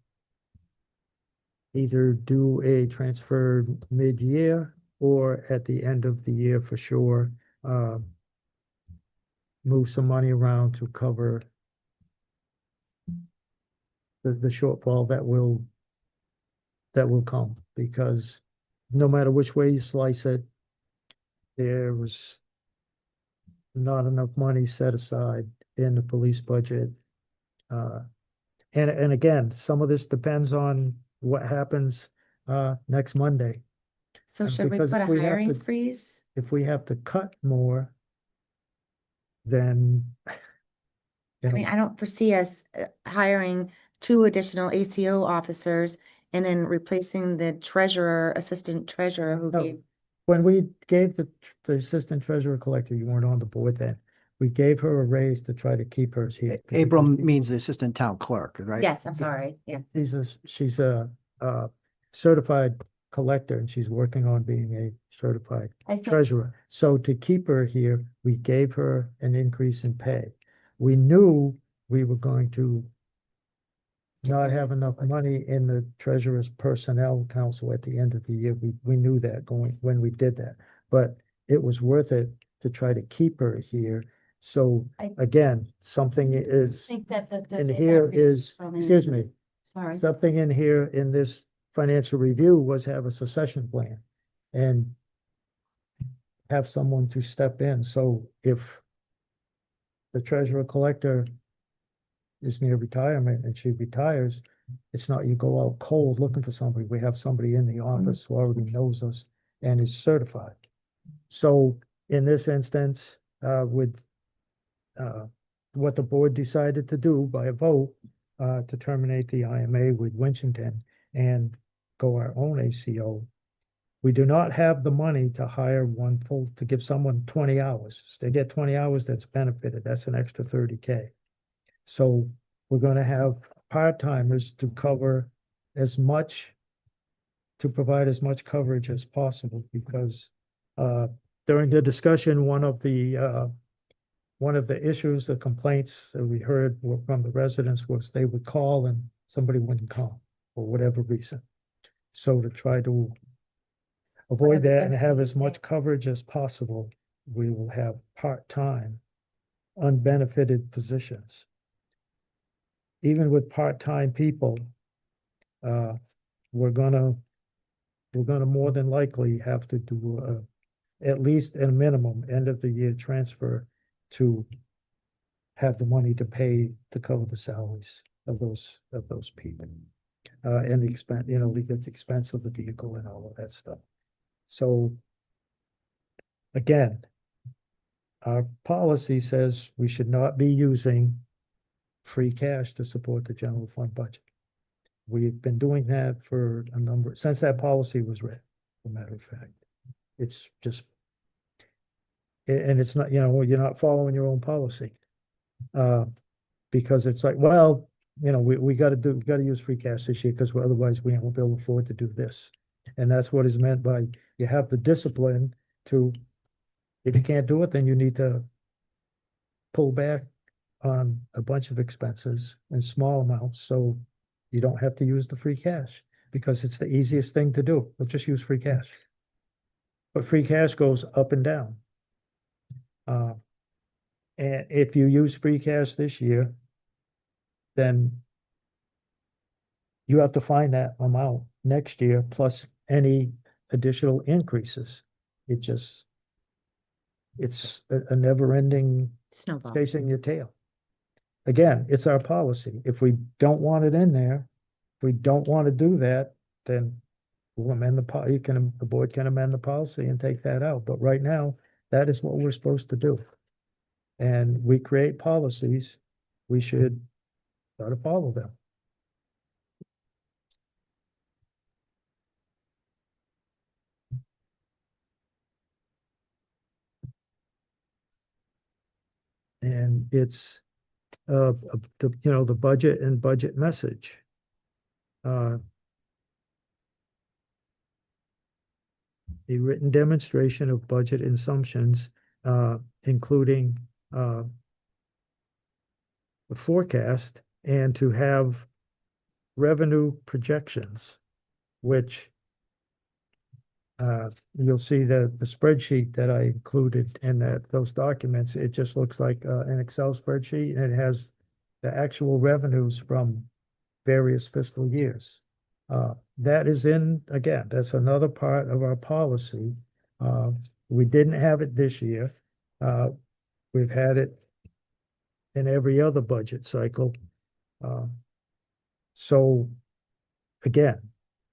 either do a transfer mid-year or at the end of the year for sure, move some money around to cover the shortfall that will come, because no matter which way you slice it, there was not enough money set aside in the police budget. And again, some of this depends on what happens next Monday. So And should we because put a if we have hiring to- freeze? If we have to cut more, then I mean, I don't foresee us hiring 2 additional ACO officers and then replacing the treasurer, assistant treasurer who No. gave. when we gave the assistant treasurer collector, you weren't on the board then. We gave her a raise to try to keep hers here. Abram means the assistant town clerk, right? Yes, I'm sorry, yeah. She's a certified collector and she's working on being a certified I think, treasurer. So to keep her here, we gave her an increase in pay. We knew we were going to not have enough money in the treasurer's personnel council at the end of the year. We knew that when we did that, but it was worth it to try to keep her here So I again, something is think that the. in here is, excuse me, Sorry. something in here in this financial review was have a succession plan and have someone to step in. So if the treasurer collector is near retirement and she retires, it's not you go out cold looking for somebody. We have somebody in the office who already knows us and is certified. So in this instance, with what the board decided to do by a vote, to terminate the IMA with Winchton and go our own ACO, we do not have the money to hire one full, to give someone 20 hours. So they get 20 hours, that's benefited. That's an extra 30K. So we're gonna have part-timers to cover as much, to provide as much coverage as possible, because during the discussion, one of the issues, the complaints that we heard from the residents was they would call and somebody wouldn't come for whatever reason. So to try to avoid that and have as much coverage as possible, we will have part-time, unbenefited positions. Even with part-time people, we're gonna more than likely have to do at least a minimum end of the year transfer to have the money to pay to cover the salaries of those people. And the expense, the expense of the vehicle and all of that stuff. So again, our policy says we should not be using free cash to support the general fund budget. We've been doing that for since that policy was written, as a matter of fact. It's just, and it's not, you're not following your own policy. Because it's like, well, we gotta use free cash this year because otherwise we won't be able to afford to do this. And that's what is meant by, you have the discipline to, if you can't do it, then you need to pull back on a bunch of expenses in small amounts, so you don't have to use the free cash, because it's the easiest thing to do. Let's just use free cash. But free cash goes up and down. And if you use free cash this year, then you have to find that amount next year plus any additional increases. It's a never-ending Snowball. chasing your tail. Again, it's our policy. If we don't want it in there, if we don't want to do that, then we'll amend the board can amend the policy and take that out. But right now, that is what we're supposed to do. And we create policies, we should try to follow them. And it's the budget and budget message. A written demonstration of budget assumptions, including a forecast, and to have revenue projections, which you'll see the spreadsheet that I included in those documents. It just looks like an Excel spreadsheet, and it has the actual revenues from various fiscal years. That is again, that's another part of our policy. We didn't have it this year. We've had it in every other budget cycle. So again,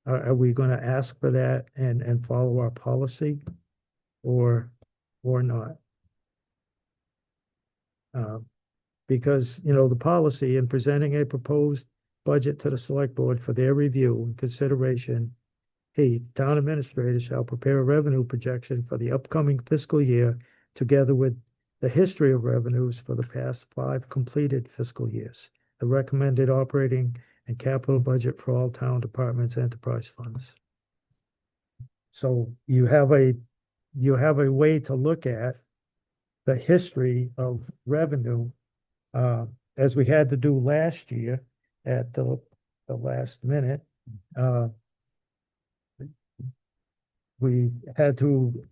are we going to ask for that and follow our policy or not? Because, the policy in presenting a proposed budget to the select board for their review and consideration, hey, town administrator shall prepare a revenue projection for the upcoming fiscal year together with the history of revenues for the past 5 completed fiscal years, the recommended operating and capital budget for all town departments, enterprise funds. So you have a way to look at the history of revenue, as we had to do last year at the last minute. We had to,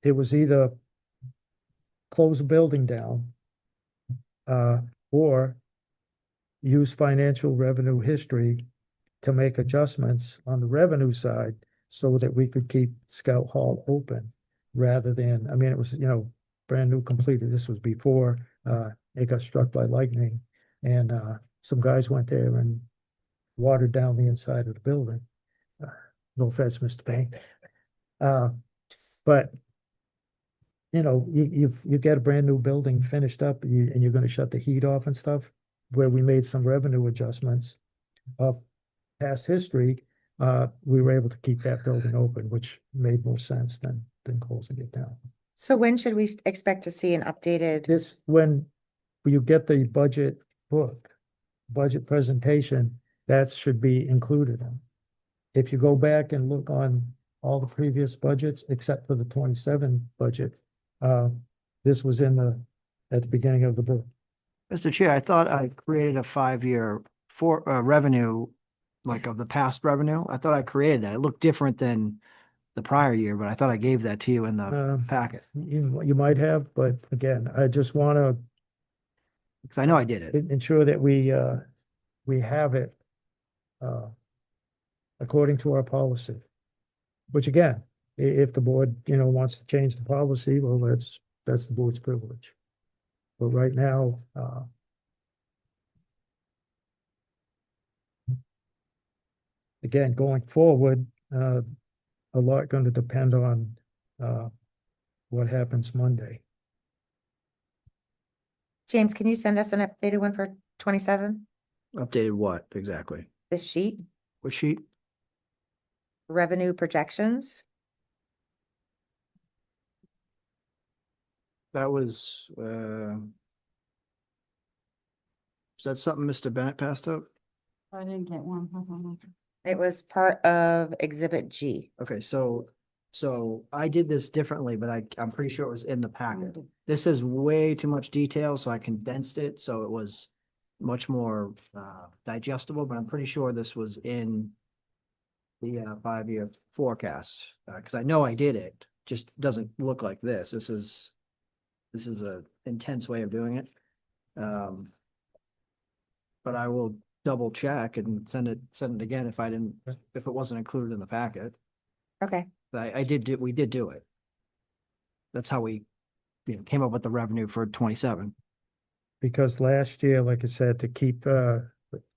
it was either close a building down or use financial revenue history to make adjustments on the revenue side so that we could keep Scout Hall open rather than, I mean, it was, brand new completed. This was before it got struck by lightning. And some guys went there and watered down the inside of the building. No offense, Mr. Payne. But you get a brand new building finished up and you're gonna shut the heat off and stuff, where we made some revenue adjustments of past history, we were able to keep that building open, which made more sense than closing it down. So when should we expect to see an updated? This, when you get the budget book, budget presentation, that should be included in. If you go back and look on all the previous budgets, except for the 27 budget, this was at the beginning of the book. Mr. Chair, I thought I created a 5-year revenue, like of the past revenue. I thought I created that. It looked different than the prior year, but I thought I gave that to you in the packet. You might have, but again, I just want to Because I know I did it. ensure that we have it according to our policy. Which again, if the board, wants to change the policy, well, that's the board's privilege. But right now, again, going forward, a lot going to depend on what happens Monday. James, can you send us an updated one for 27? Updated what exactly? This sheet, What sheet? revenue projections? That was, is that something Mr. Bennett passed out? I didn't get one. It was part of Exhibit G. Okay, so I did this differently, but I'm pretty sure it was in the packet. This is way too much detail, so I condensed it, so it was much more digestible, but I'm pretty sure this was in the 5-year forecast, because I know I did it, just doesn't look like this. This is a intense way of doing it. But I will double check and send it again if if it wasn't included in the packet. Okay, We did do it. That's how we, came up with the revenue for 27. Because last year, like I said, to keep the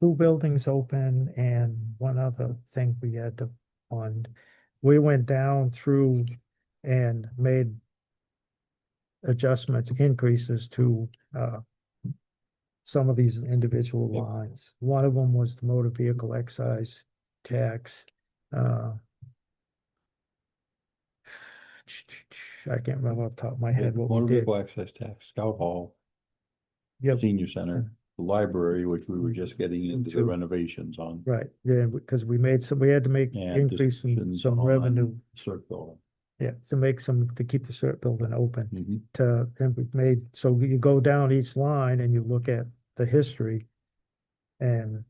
2 buildings open and one other thing we had to fund, we went down through and made adjustments, increases to some of these individual lines. One of them was the motor vehicle excise tax. I can't remember off the top of my head what Motor we did. vehicle excise tax, Scout Hall, Yep. Senior Center, the library, which we were just getting into the Into- renovations on. Right, yeah, because we had to make And increase in discussions some on revenue, Circle. yeah, to keep the CERT building open. Mhm. And we made, so you go down each line and you look at the history. And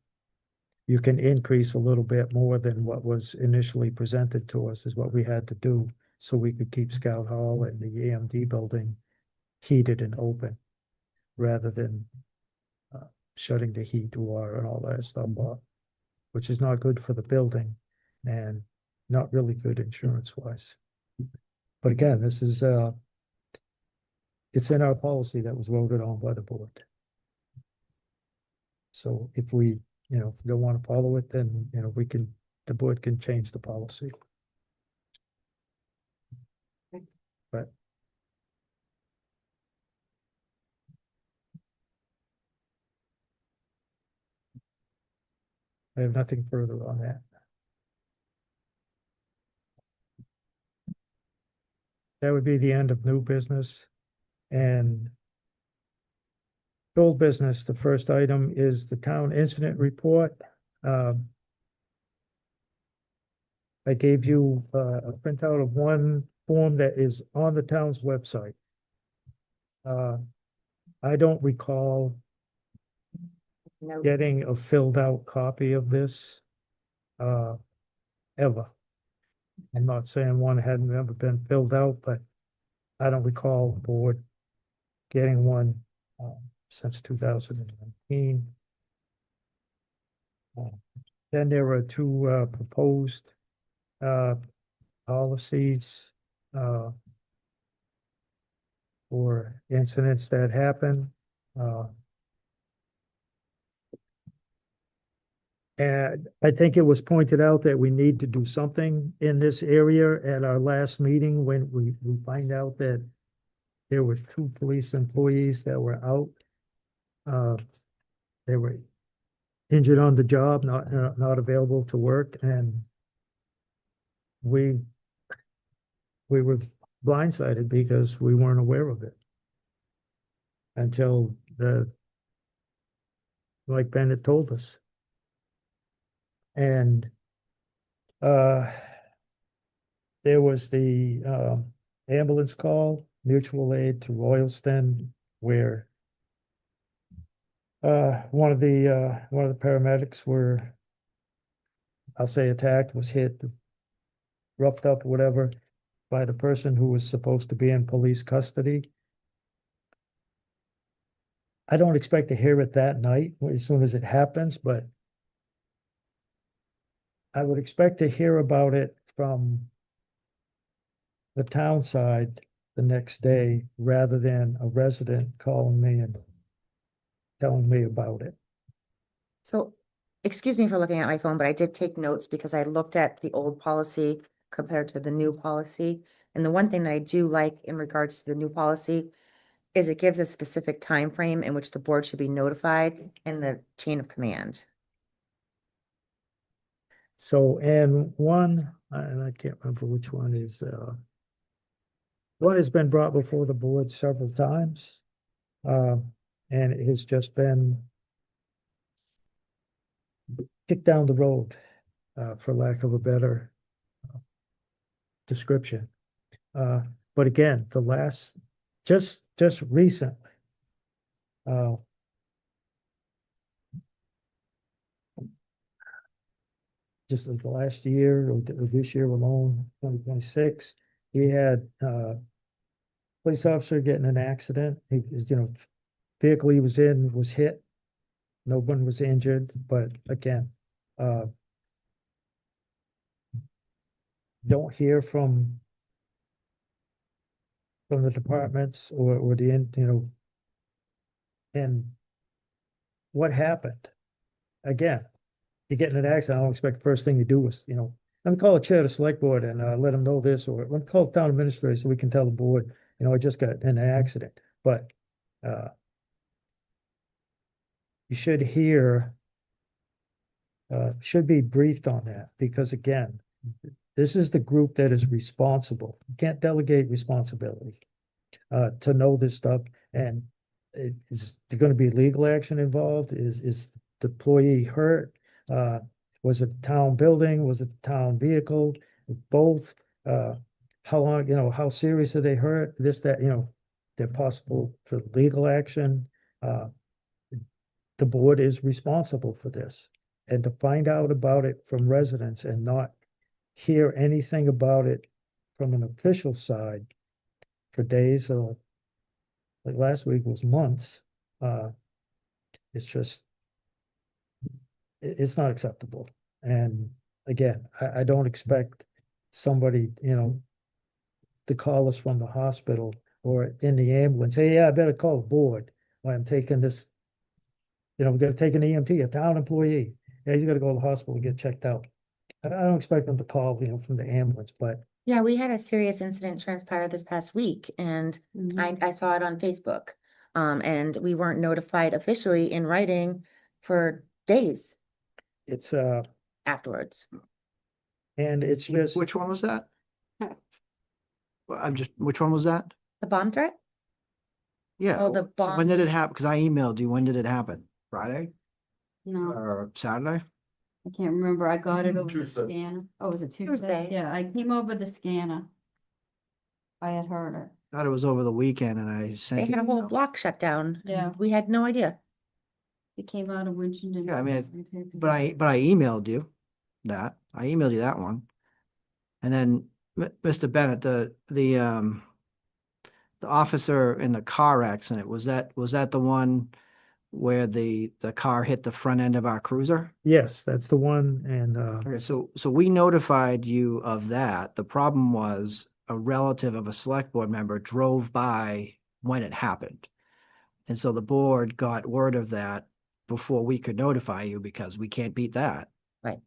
you can increase a little bit more than what was initially presented to us is what we had to do. So we could keep Scout Hall and the EMD building heated and open. Rather than shutting the heat, water and all that stuff off. Which is not good for the building and not really good insurance wise. But again, this is it's in our policy that was voted on by the board. So if we, don't want to follow it, then, the board can change the policy. But I have nothing further on that. That would be the end of new business. And old business, the first item is the town incident report. I gave you a printout of one form that is on the town's website. I don't recall No, getting a filled out copy of this ever. I'm not saying one hadn't ever been filled out, but I don't recall the board getting one since 2019. Then there are two proposed policies for incidents that happen. And I think it was pointed out that we need to do something in this area at our last meeting when we find out that there were two police employees that were out. They were injured on the job, not available to work, and we were blindsided because we weren't aware of it until like Bennett told us. And there was the ambulance call, mutual aid to Royalston, where one of the paramedics were, I'll say attacked, was hit, roughed up, whatever, by the person who was supposed to be in police custody. I don't expect to hear it that night as soon as it happens, but I would expect to hear about it from the town side the next day rather than a resident calling me and telling me about it. So, excuse me for looking at my phone, but I did take notes because I looked at the old policy compared to the new policy. And the one thing that I do like in regards to the new policy is it gives a specific time frame in which the board should be notified in the chain of command. So, and one, and I can't remember which one is, one has been brought before the board several times. And it has just been kicked down the road, for lack of a better description. But again, the last, just recently, just like the last year or this year alone, 2026, he had police officer getting in an accident. He was, vehicle he was in was hit. No one was injured, but again, don't hear from the departments or and what happened? Again, you get in an accident, I don't expect the first thing you do is, let me call the chair of the select board and let them know this, or let me call the town administrator so we can tell the board, I just got in an accident. But you should hear, should be briefed on that, because again, this is the group that is responsible. You can't delegate responsibility to know this stuff. And is there going to be legal action involved? Is the employee hurt? Was it the town building? Was it the town vehicle? Both? How long, how serious are they hurt? This, that, they're possible for legal action. The board is responsible for this. And to find out about it from residents and not hear anything about it from an official side for days or like last week was months, it's just, it's not acceptable. And again, I don't expect somebody, to call us from the hospital or in the ambulance, hey, yeah, I better call the board when I'm taking this, we gotta take an EMT, a town employee. Yeah, he's gotta go to the hospital and get checked out. I don't expect them to call, from the ambulance, but Yeah, we had a serious incident transpire this past week and I saw it on Facebook. And we weren't notified officially in writing for days it's, afterwards. and it's just, Which one was that? Well, which one was that? The bomb threat? Yeah. Oh, the so bomb. When did it happen? Because I emailed you. When did it happen? Friday No, or Saturday? I can't remember. I got it over the Tuesday. scanner. Oh, was it Tuesday? Tuesday. Yeah, I came over the scanner. I had heard it. Thought it was over the weekend and I sent They you had a an whole email. block shut down. Yeah. We had no idea. It came out of Winchendon. Yeah, I mean, too, 'cause But I emailed you that. I emailed you that one. And then Mr. Bennett, the the officer in the car accident, was that the one where the car hit the front end of our cruiser? Yes, that's the one, and, Okay, so we notified you of that. The problem was a relative of a select board member drove by when it happened. And so the board got word of that before we could notify you because we can't beat that. Right.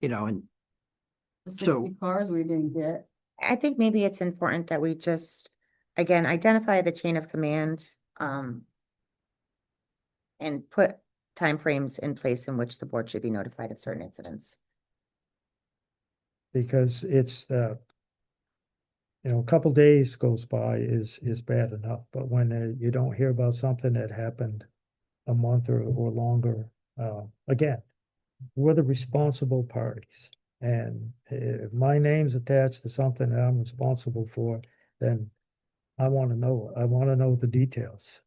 You know, and The So- 60 cars we didn't get. I think maybe it's important that we just, again, identify the chain of command, and put timeframes in place in which the board should be notified of certain incidents. because it's, a couple days goes by is bad enough, but when you don't hear about something that happened a month or longer, again, we're the responsible parties. And if my name's attached to something that I'm responsible for, then I want to know, the details.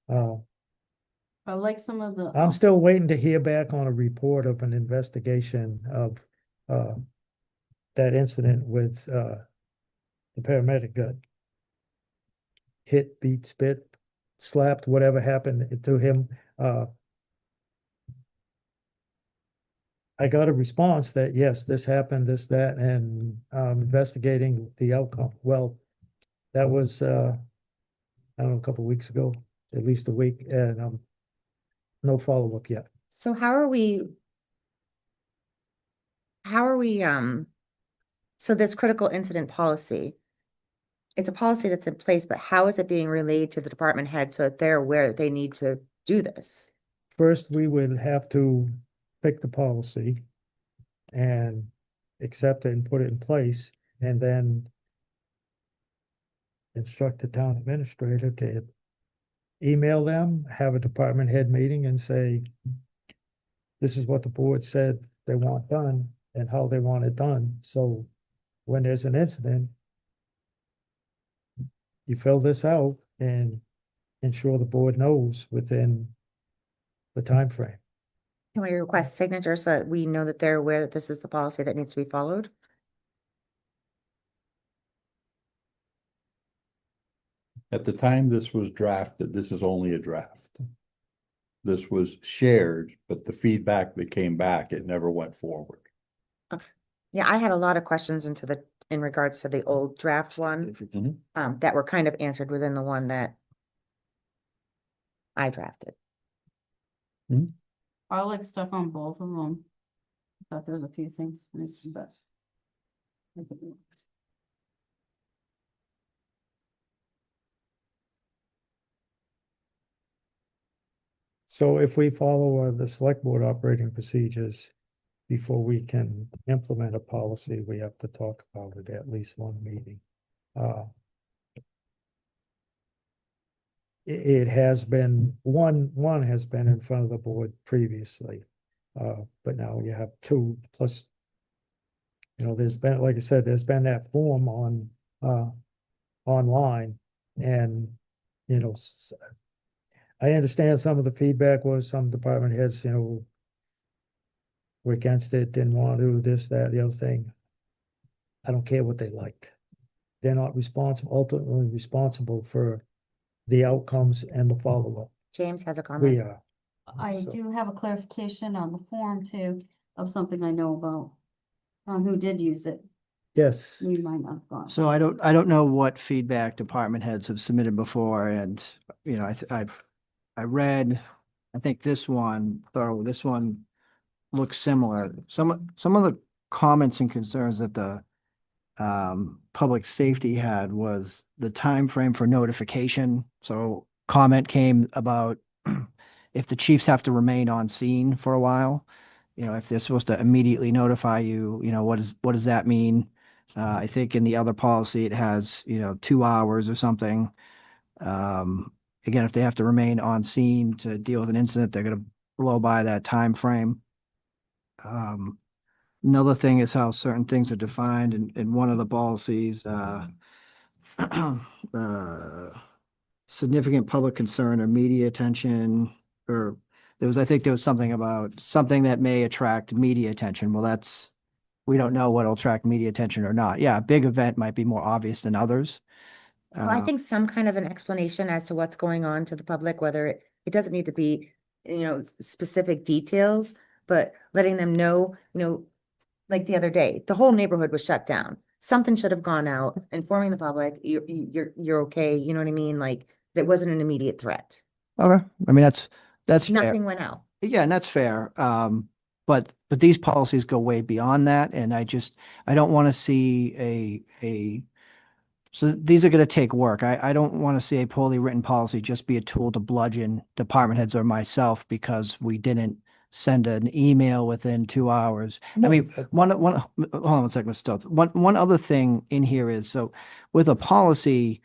I like some of the. I'm still waiting to hear back on a report of an investigation of, that incident with, the paramedic got hit, beat, spit, slapped, whatever happened to him. I got a response that, yes, this happened, this, that, and investigating the outcome. Well, that was, I don't know, a couple weeks ago, at least a week, and no follow-up yet. So how are we, so this critical incident policy, it's a policy that's in place, but how is it being relayed to the department head so that they're aware that they need to do this? First, we would have to pick the policy and accept it and put it in place, and then instruct the town administrator to email them, have a department head meeting and say, this is what the board said they want done and how they want it done. So when there's an incident, you fill this out and ensure the board knows within the time frame. Can we request signatures so that we know that they're aware that this is the policy that needs to be followed? At the time this was drafted, this is only a draft. This was shared, but the feedback that came back, it never went forward. Yeah, I had a lot of questions in regards to the old draft one, that were kind of answered within the one that I drafted. I like stuff on both of them. Thought there was a few things missing, but. So if we follow the select board operating procedures, before we can implement a policy, we have to talk about it at least one meeting. It has been, one has been in front of the board previously. But now you have two, plus, there's been, like I said, there's been that form on, online, and, I understand some of the feedback was some department heads, were against it, didn't want to do this, that, the other thing. I don't care what they like. They're not ultimately responsible for the outcomes and the follow-up. James has a comment. We are. I So- do have a clarification on the form too, of something I know about. Who did use it, Yes, we might not have gone. So I don't know what feedback department heads have submitted before, and, I read, I think this one looks similar. Some of the comments and concerns that the public safety had was the time frame for notification. So comment came about if the chiefs have to remain on scene for a while, if they're supposed to immediately notify you, what does that mean? I think in the other policy, it has, 2 hours or something. Again, if they have to remain on scene to deal with an incident, they're going to blow by that time frame. Another thing is how certain things are defined in one of the policies. Significant public concern or media attention, or I think there was something about something that may attract media attention. Well, that's we don't know what'll attract media attention or not. Yeah, a big event might be more obvious than others. Well, I Uh, think some kind of an explanation as to what's going on to the public, whether it doesn't need to be, specific details, but letting them know, like the other day, the whole neighborhood was shut down. Something should have gone out, informing the public, you're okay, you know what I mean? Like, it wasn't an immediate threat. Okay, I mean, that's fair. Nothing went out. Yeah, and that's fair. But these policies go way beyond that, and I don't want to see so these are going to take work. I don't want to see a poorly written policy just be a tool to bludgeon department heads or myself because we didn't send an email within 2 hours. I No, mean, that- hold on one second, Mr. Stelz. One other thing in here is, so with a policy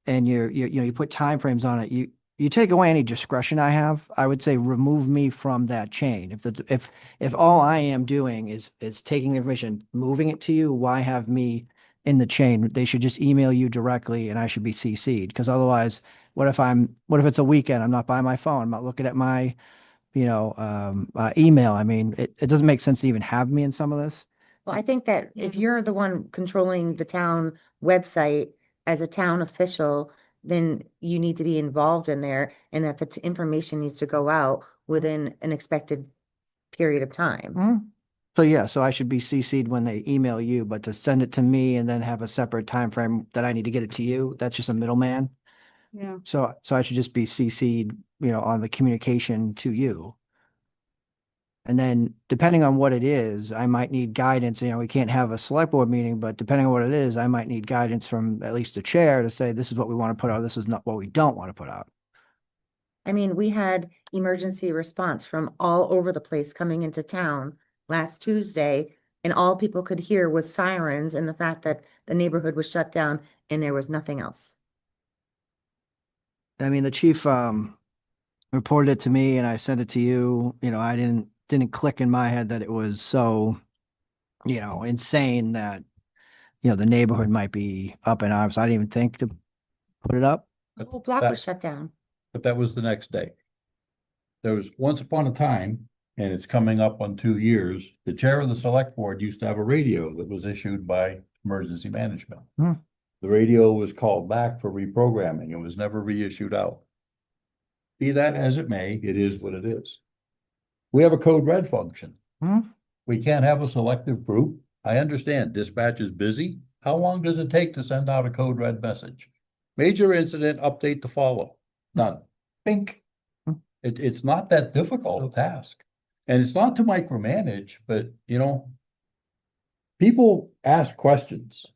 and you put timeframes on it, you take away any discretion I have, I would say remove me from that chain. If all I am doing is taking the information, moving it to you, why have me in the chain? They should just email you directly and I should be CC'd. Because otherwise, what if it's a weekend? I'm not by my phone. I'm not looking at my, email. I mean, it doesn't make sense to even have me in some of this. Well, I think that if Yeah. you're the one controlling the town website as a town official, then you need to be involved in there and that the information needs to go out within an expected period of time. So yeah, so I should be CC'd when they email you, but to send it to me and then have a separate time frame that I need to get it to you, that's just a middleman. Yeah. So I should just be CC'd, on the communication to you. And then depending on what it is, I might need guidance. We can't have a select board meeting, but depending on what it is, I might need guidance from at least the chair to say, this is what we want to put out. This is not what we don't want to put out. I mean, we had emergency response from all over the place coming into town last Tuesday, and all people could hear was sirens and the fact that the neighborhood was shut down and there was nothing else. I mean, the chief reported it to me and I sent it to you. I didn't click in my head that it was so, insane that, the neighborhood might be up in arms. I didn't even think to put it up. The whole block was shut down. But that was the next day. There was once upon a time, and it's coming up on 2 years, the chair of the select board used to have a radio that was issued by emergency management. Hmm. The radio was called back for reprogramming. It was never reissued out. Be that as it may, it is what it is. We have a code red function. Hmm. We can't have a selective group. I understand dispatch is busy. How long does it take to send out a code red message? Major incident, update to follow. None. Think. It's not that difficult a task. And it's not to micromanage, but people ask questions.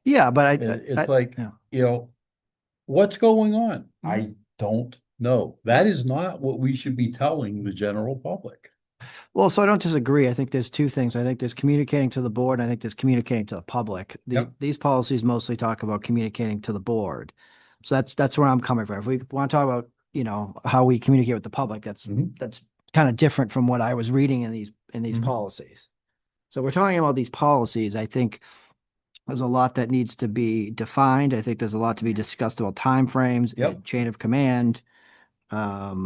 Yeah, but And it's like, yeah. what's going on? I don't know. That is not what we should be telling the general public. Well, so I don't disagree. I think there's two things. I think there's communicating to the board. And I think there's communicating to the public. Yep. These policies mostly talk about communicating to the board. So that's where I'm coming from. If we want to talk about, how we communicate with the public, that's kind of different from what I was reading in these policies. So we're talking about these policies. I think there's a lot that needs to be defined. I think there's a lot to be discussed about timeframes, Yep. chain of command. I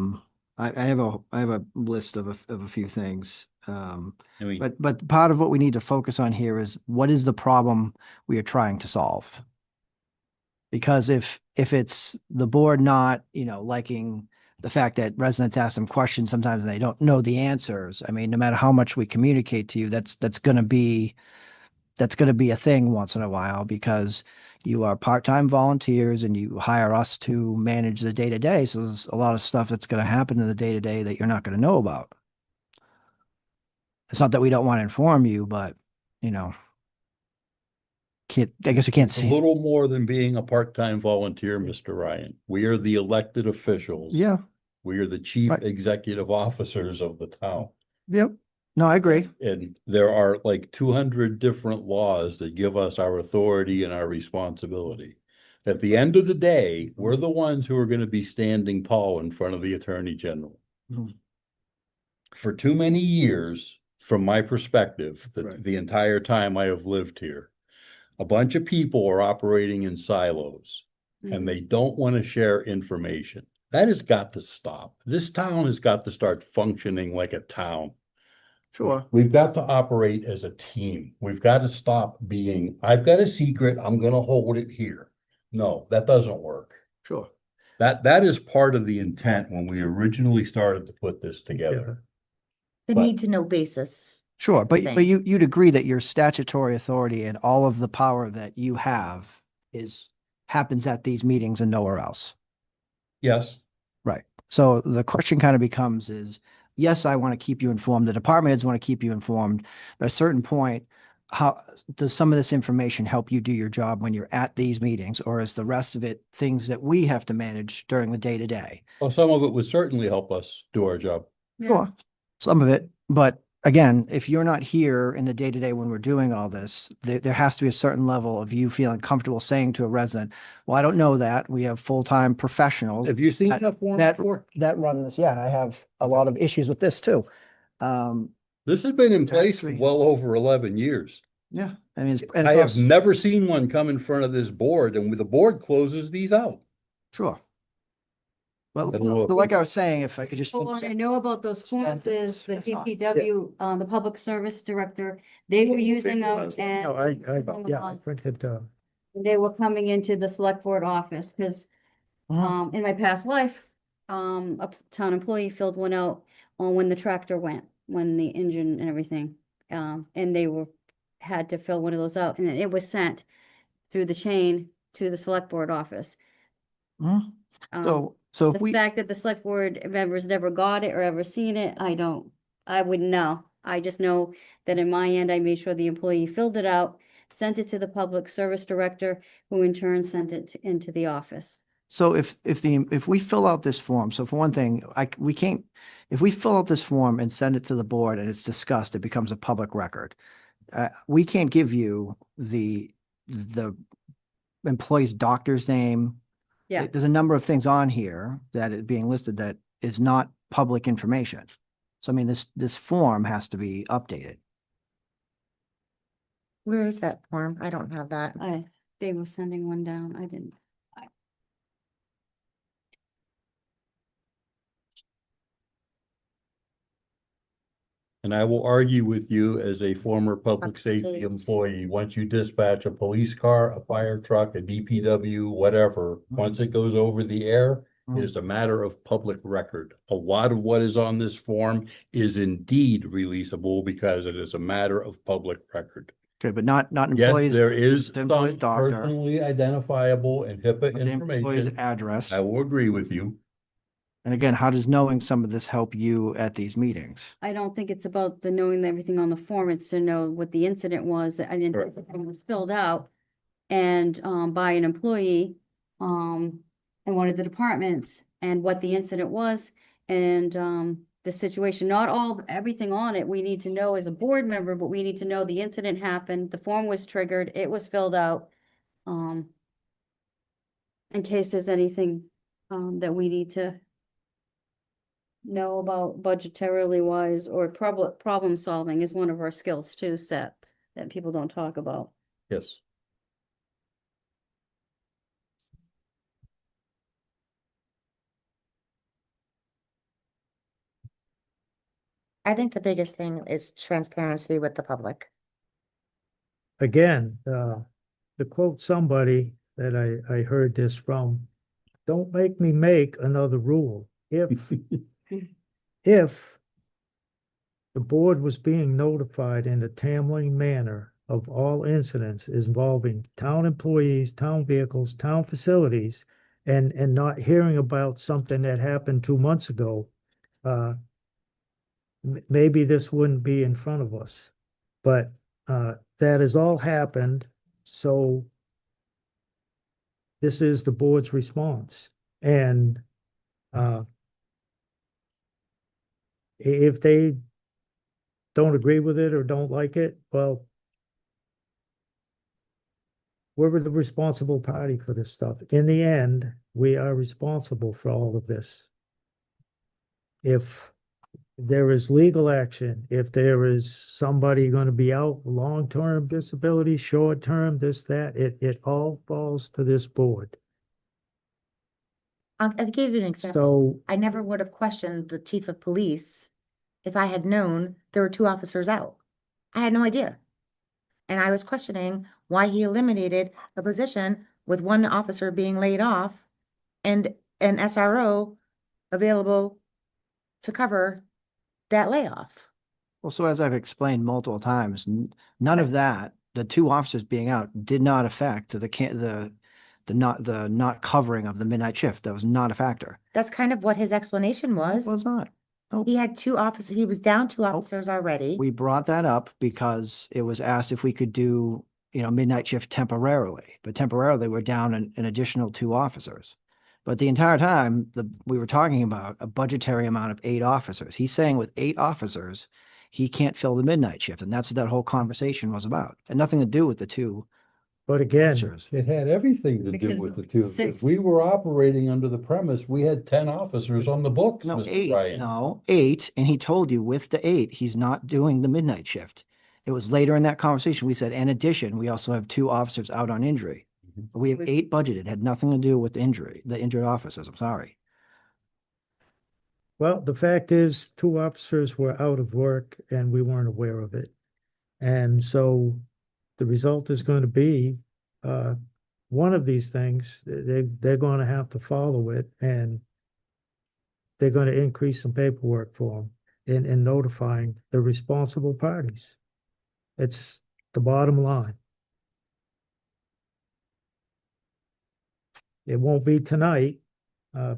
have a list of a few things. But part of what we need to focus on here is what is the problem we are trying to solve? Because if it's the board not, liking the fact that residents ask them questions sometimes and they don't know the answers, I mean, no matter how much we communicate to you, that's gonna be a thing once in a while because you are part-time volunteers and you hire us to manage the day-to-day. So there's a lot of stuff that's going to happen in the day-to-day that you're not going to know about. It's not that we don't want to inform you, but I guess we can't It's a see. little more than being a part-time volunteer, Mr. Ryan. We are the elected officials. Yeah. We are the chief Right. executive officers of the town. Yep. No, I agree. And there are like 200 different laws that give us our authority and our responsibility. At the end of the day, we're the ones who are going to be standing tall in front of the Attorney General. Mhm. For too many years, from my perspective, Right. the entire time I have lived here, a bunch of people are operating in silos and they don't want to share information. That has got to stop. This town has got to start functioning like a town. Sure. We've got to operate as a team. We've got to stop being, I've got a secret, I'm gonna hold it here. No, that doesn't work. Sure. That is part of the intent when we originally started to put this together. The But- need to know basis. Sure, but thing. you'd agree that your statutory authority and all of the power that you have happens at these meetings and nowhere else. Yes, Right. So the question kind of becomes is, yes, I want to keep you informed. The department heads want to keep you informed. But at a certain point, how does some of this information help you do your job when you're at these meetings, or is the rest of it things that we have to manage during the day to day? well, some of it would certainly help us do our job. Sure, some of it, but again, if you're not here in the day to day when we're doing all this, there has to be a certain level of you feeling comfortable saying to a resident, well, I don't know that. We have full-time professionals Have you seen That- that form that, before? that run this. Yeah, and I have a lot of issues with this too. This has been in place for Actually- well over 11 years. Yeah, I mean, and I have plus- never seen one come in front of this board and the board closes these out. Sure. Well, I don't know if- but like I was saying, if I could just. Well, what I know about those forms is the That's fine. DPW, the Public Service Director, they were using them and. No, I printed, They were coming into the select board office, because, Mhm. in my past life, a town employee filled one out on when the tractor went, when the engine and everything. And they had to fill one of those out, and then it was sent through the chain to the select board office. Mhm. Um, So if The we, fact that the select board members never got it or ever seen it, I wouldn't know. I just know that in my end, I made sure the employee filled it out, sent it to the Public Service Director, who in turn sent it into the office. so if we fill out this form, so for one thing, we can't, if we fill out this form and send it to the board and it's discussed, it becomes a public record. We can't give you the employee's doctor's name. Yeah. There's a number of things on here that is being listed that is not public information. So I mean, this form has to be updated. Where is that form? I don't have that. They were sending one down. I didn't. And I will argue with you as a former public safety Update. employee, once you dispatch a police car, a fire truck, a DPW, whatever, once it goes over the air, it is a matter of public record. A lot of what is on this form is indeed releasable because it is a matter of public record. Okay, but not Yes, employees. there is the employee's some doctor. personally identifiable and HIPAA the employee's information. address. I will agree with you. And again, how does knowing some of this help you at these meetings? I don't think it's about the knowing everything on the form. It's to know what the incident was. That I didn't think Correct. the form was filled out. And, by an employee, in one of the departments, and what the incident was. And, the situation, not everything on it, we need to know as a board member, but we need to know the incident happened, the form was triggered, it was filled out. In case there's anything, that we need to know about budgetarily wise, or problem solving is one of our skills too, Seth, that people don't talk about. Yes. I think the biggest thing is transparency with the public. again, to quote somebody that I heard this from, don't make me make another rule. If the board was being notified in a timely manner of all incidents involving town employees, town vehicles, town facilities, and not hearing about something that happened 2 months ago, maybe this wouldn't be in front of us. But that has all happened, so this is the board's response. And if they don't agree with it or don't like it, well, we're the responsible party for this stuff. In the end, we are responsible for all of this. If there is legal action, if there is somebody going to be out long-term disability, short-term, this, that, it all falls to this board. I'll give you an example. So I never would have questioned the chief of police if I had known there were 2 officers out. I had no idea. And I was questioning why he eliminated a position with 1 officer being laid off and an SRO available to cover that layoff. Well, so as I've explained multiple times, none of that, the 2 officers being out did not affect the not covering of the midnight shift. That was not a factor. That's kind of what his explanation It was. was not. Nope. He had 2 officers, he was down 2 officers already. We brought that up because it was asked if we could do, midnight shift temporarily, but temporarily we're down an additional 2 officers. But the entire time, we were talking about a budgetary amount of 8 officers. He's saying with 8 officers, he can't fill the midnight shift, and that's what that whole conversation was about. And nothing to do with the 2 But again, officers. It had everything to do Because with the 2. 'Cause six- we were operating under the premise, we had 10 officers on the books, No, Mr. 8, Ryan. no, 8, and he told you with the 8, he's not doing the midnight shift. It was later in that conversation, we said, in addition, we also have 2 officers out on injury. Mhm. We have 8 budgeted, had nothing to do with the injured officers, I'm sorry. well, the fact is, 2 officers were out of work and we weren't aware of it. And so the result is going to be, one of these things, they're going to have to follow it, and they're going to increase some paperwork for them in notifying the responsible parties. It's the bottom line. It won't be tonight,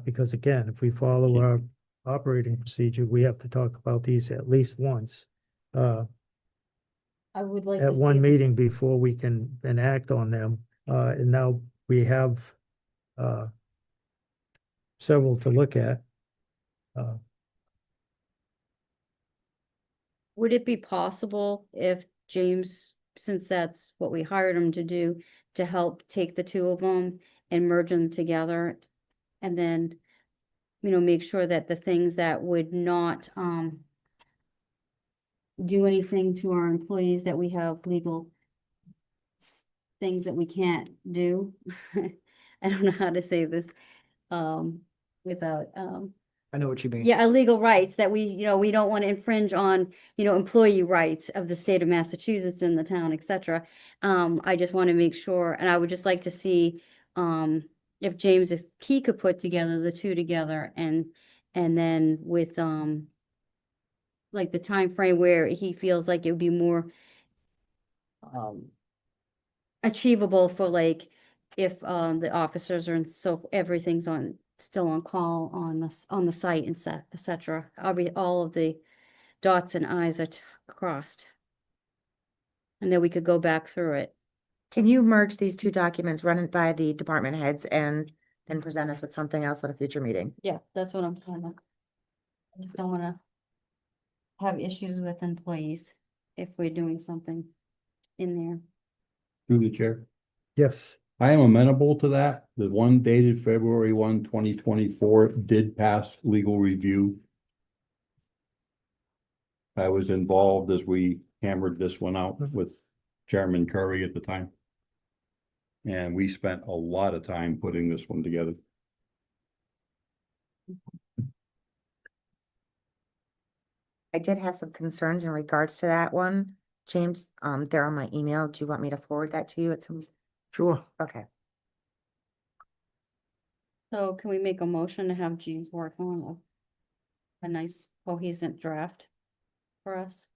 because again, if we follow our operating procedure, we have to talk about these at least once, I would like to at see. one meeting before we can enact on them. And now we have, several to look at. Would it be possible if James, since that's what we hired him to do, to help take the 2 of them and merge them together? And then, make sure that the things that would not, do anything to our employees, that we have legal things that we can't do. I don't know how to say this, without, I know what you mean. yeah, illegal rights that we don't want to infringe on, employee rights of the state of Massachusetts and the town, et cetera. I just want to make sure, and I would just like to see, if James, if he could put together the 2 together and then with, like the time frame where he feels like it would be more, achievable for, like, if, the officers are, so everything's still on call on the site and et cetera. All of the dots and i's are crossed. And then we could go back through it. Can you merge these 2 documents, run it by the department heads, and then present us with something else at a future meeting? Yeah, that's what I'm trying to. I just don't wanna have issues with employees if we're doing something in there. Through the chair. Yes, I am amenable to that. The one dated February 1, 2024 did pass legal review. I was involved as we hammered this one out with Chairman Curry at the time. And we spent a lot of time putting this one together. I did have some concerns in regards to that one. James, they're on my email. Do you want me to forward that to you at some? Sure. Okay. So can we make a motion to have James work on a nice cohesive draft for us?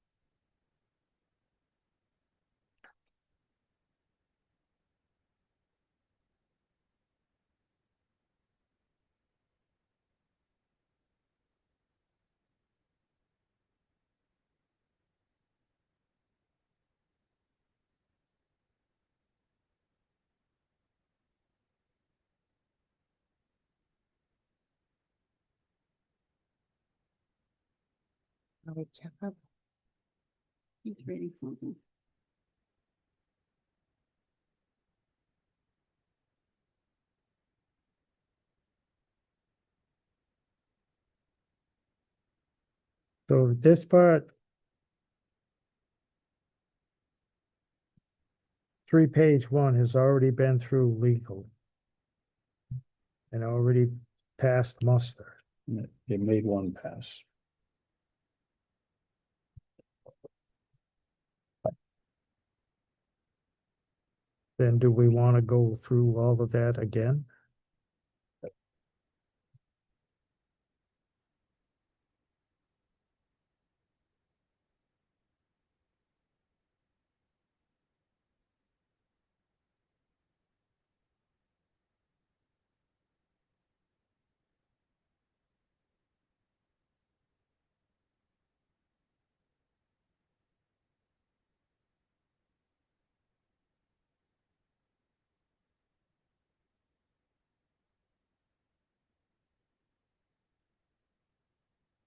I'll reach check up. He's reading something. so this part, 3-page 1 has already been through legal and already passed muster. It made one pass. Then do we want to go through all of that again?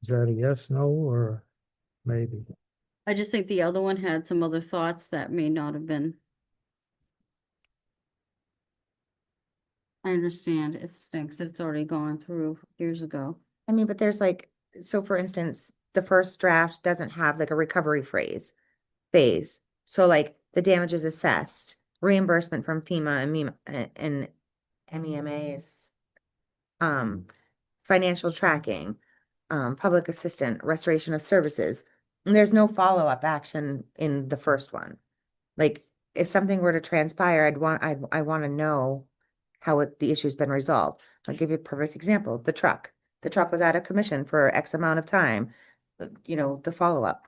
Is that a yes, no, or maybe? I just think the other one had some other thoughts that may not have been. I understand it stinks. It's already gone through years ago. I mean, but there's like, so for instance, the first draft doesn't have like a recovery phase. So like the damage is assessed, reimbursement from FEMA and MEMA is financial tracking, public assistant, restoration of services. And there's no follow-up action in the first one. Like, if something were to transpire, I want to know how the issue's been resolved. I'll give you a perfect example. The truck was out of commission for X amount of time, you know, the follow-up,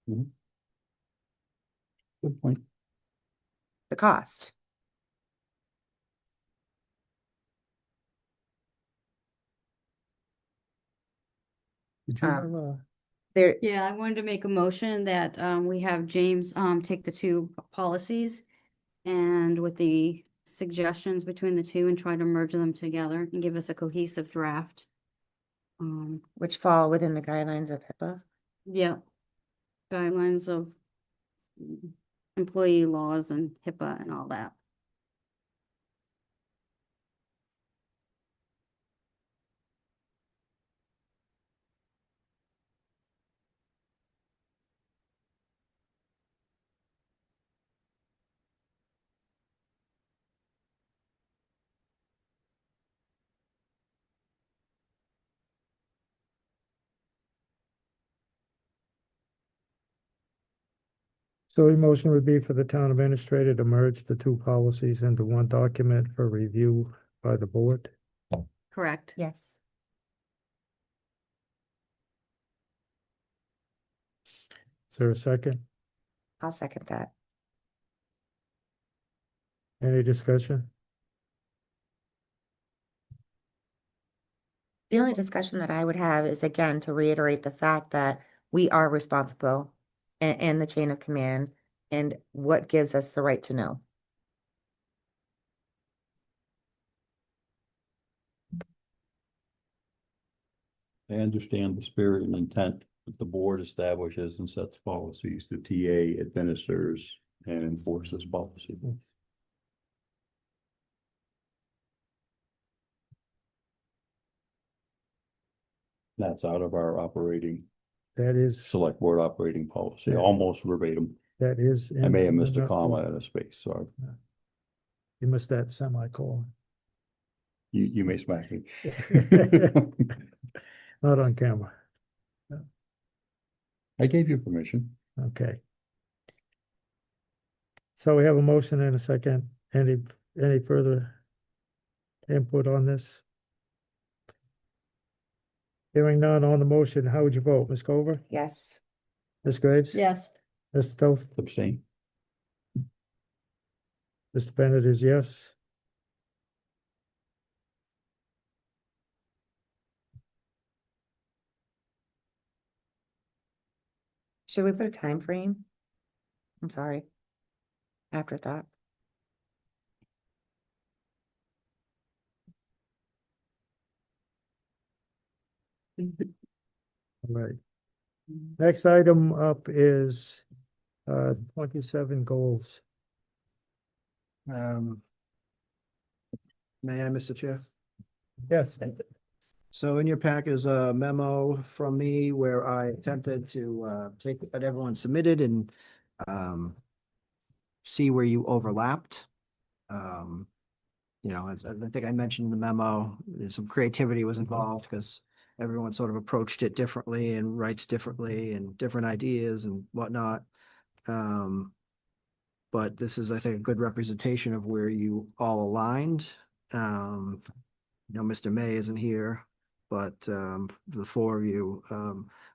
Good point. the cost. Did you Um, have a? There, Yeah, I wanted to make a motion that we have James take the two policies and with the suggestions between the two and try to merge them together and give us a cohesive draft. which fall within the guidelines of HIPAA. Yeah. Guidelines of employee laws and HIPAA and all that. So your motion would be for the town administrator to merge the two policies into one document for review by the board? Correct. Yes. Is there a second? I'll second that. Any discussion? The only discussion that I would have is again to reiterate the fact that we are responsible and the chain of command and what gives us the right to know. I understand the spirit and intent that the board establishes and sets policies. The TA administers and enforces policy. That's out of our That is, select board operating policy, Yeah. almost verbatim. that is. I may have in missed a the- comma and a space, so You missed that semicolon. you may smack me. Not on camera. I gave you permission. Okay. So we have a motion and a second. Any further input on this? Hearing none on the motion, how would you vote? Ms. Cover? Yes. Ms. Graves? Yes. Mr. Toth? Abstain. Mr. Bennett is yes. Should we put a time frame? I'm sorry. Afterthought. All right. Next item up is 27 goals. May I, Mr. Chair? Yes. So in your pack is a memo from me where I attempted to take what everyone submitted and see where you overlapped. You know, as I think I mentioned in the memo, some creativity was involved because everyone sort of approached it differently and writes differently and different ideas and whatnot. But this is, I think, a good representation of where you all aligned. Mr. May isn't here, but the four of you,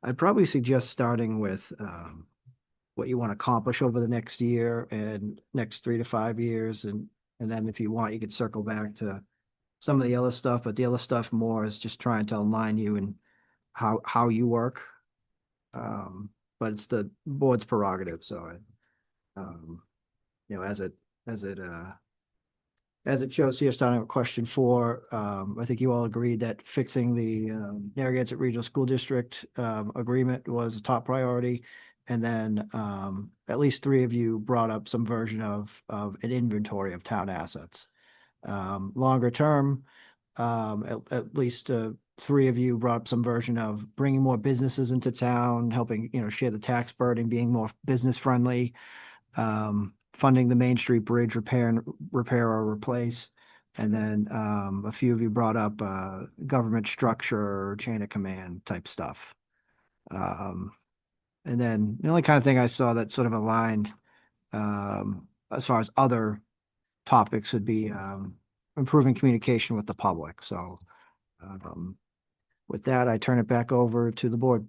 I'd probably suggest starting with what you want to accomplish over the next year and next 3 to 5 years. And then if you want, you could circle back to some of the other stuff, but the other stuff more is just trying to align you in how you work. But it's the board's prerogative, so as it shows here, starting with question 4, I think you all agreed that fixing the Narragansett Regional School District agreement was a top priority. And then at least 3 of you brought up some version of an inventory of town assets. Longer term, at least 3 of you brought up some version of bringing more businesses into town, helping, share the tax burden, being more business friendly, funding the Main Street Bridge repair or replace. And then a few of you brought up government structure or chain of command type stuff. And then the only kind of thing I saw that sort of aligned as far as other topics would be improving communication with the public. So with that, I turn it back over to the board.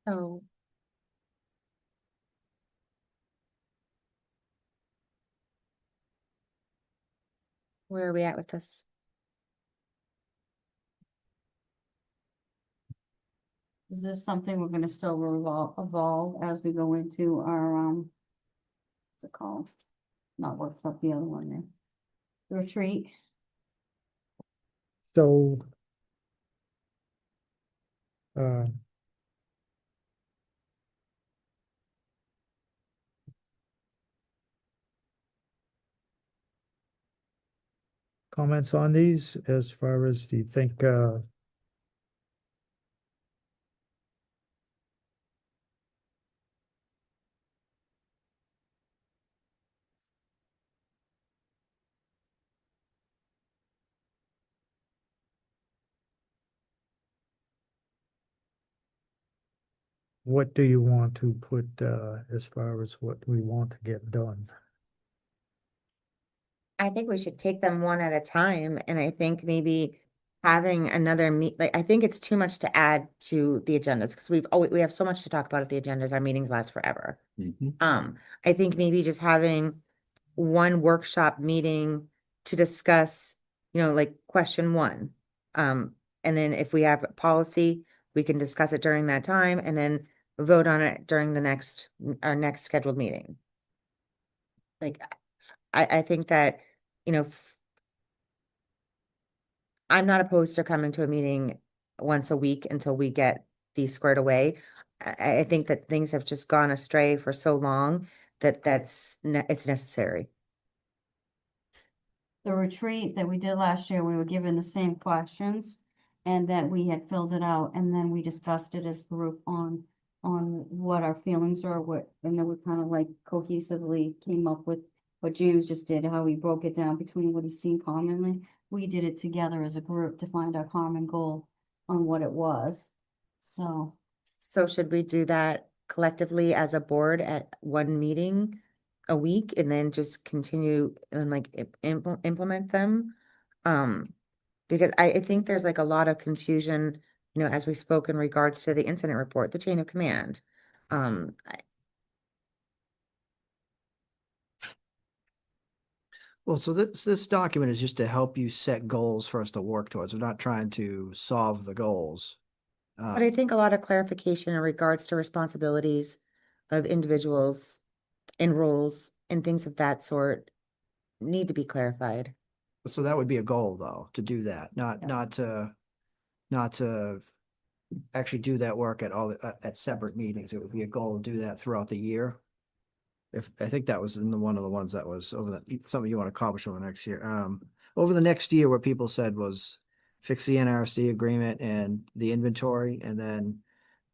So where are we at with this? Is this something we're gonna still evolve as we go into our, what's it called? Not workshop, the other one there. The retreat. So comments on these as far as do you think what do you want to put as far as what we want to get done? I think we should take them one at a time, and I think maybe having another I think it's too much to add to the agendas, because we have so much to talk about at the agendas, our meetings last forever. I think maybe just having one workshop meeting to discuss, like question 1. And then if we have a policy, we can discuss it during that time and then vote on it during our next scheduled meeting. Like, I think that, I'm not opposed to coming to a meeting once a week until we get these squared away. I think that things have just gone astray for so long that it's necessary. The retreat that we did last year, we were given the same questions and that we had filled it out and then we discussed it as a group on what our feelings are, and then we kind of like cohesively came up with what James just did, how we broke it down between what he's seen commonly. We did it together as a group to find our common goal on what it was. So should we do that collectively as a board at one meeting a week and then just continue and like implement them? Because I think there's like a lot of confusion you know, as we spoke in regards to the incident report, the chain of command. Well, so this document is just to help you set goals for us to work towards. We're not trying to solve the goals. But I think a lot of clarification in regards to responsibilities of individuals and roles and things of that sort need to be clarified. So that would be a goal, though, to do that, Yeah. not to actually do that work at at separate meetings. It would be a goal to do that throughout the year. If, I think that was in one of the ones that was something you want to accomplish over the next year. Over the next year, what people said was fix the NRSD agreement and the inventory, and then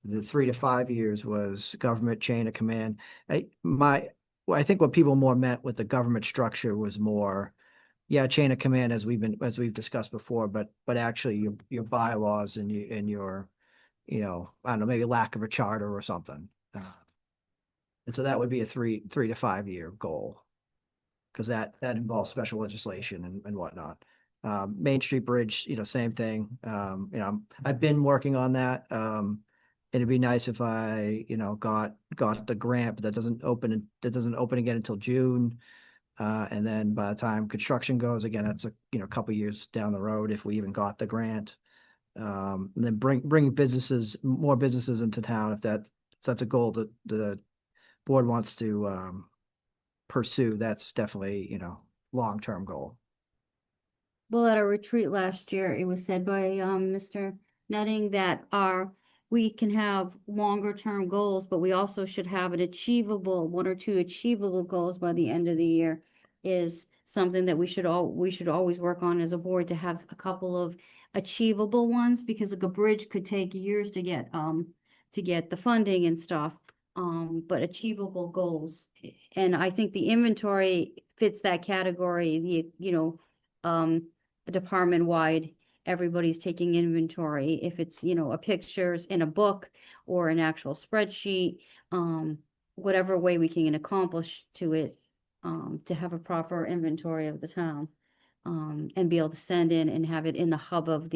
the 3 to 5 years was government chain of command. I think what people more meant with the government structure was more, yeah, chain of command as we've discussed before, but actually your bylaws and your, you know, I don't know, maybe lack of a charter or something. And so that would be a 3 to 5 year goal. Because that involves special legislation and whatnot. Main Street Bridge, you know, same thing. You know, I've been working on that. It'd be nice if I, you know, got the grant, but that doesn't open again until June. And then by the time construction goes, again, that's couple years down the road if we even got the grant. And then bring more businesses into town if that's a goal that the board wants to pursue. That's definitely, you know, long-term goal. Well, at a retreat last year, it was said by Mr. Nutting that we can have longer term goals, but we also should have one or two achievable goals by the end of the year, is something that we should always work on as a board, to have a couple of achievable ones, because like a bridge could take years to get the funding and stuff. But achievable goals. And I think the inventory fits that category. Department-wide, everybody's taking inventory. If it's, a pictures in a book or an actual spreadsheet, whatever way we can accomplish to have a proper inventory of the town. And be able to send in and have it in the hub of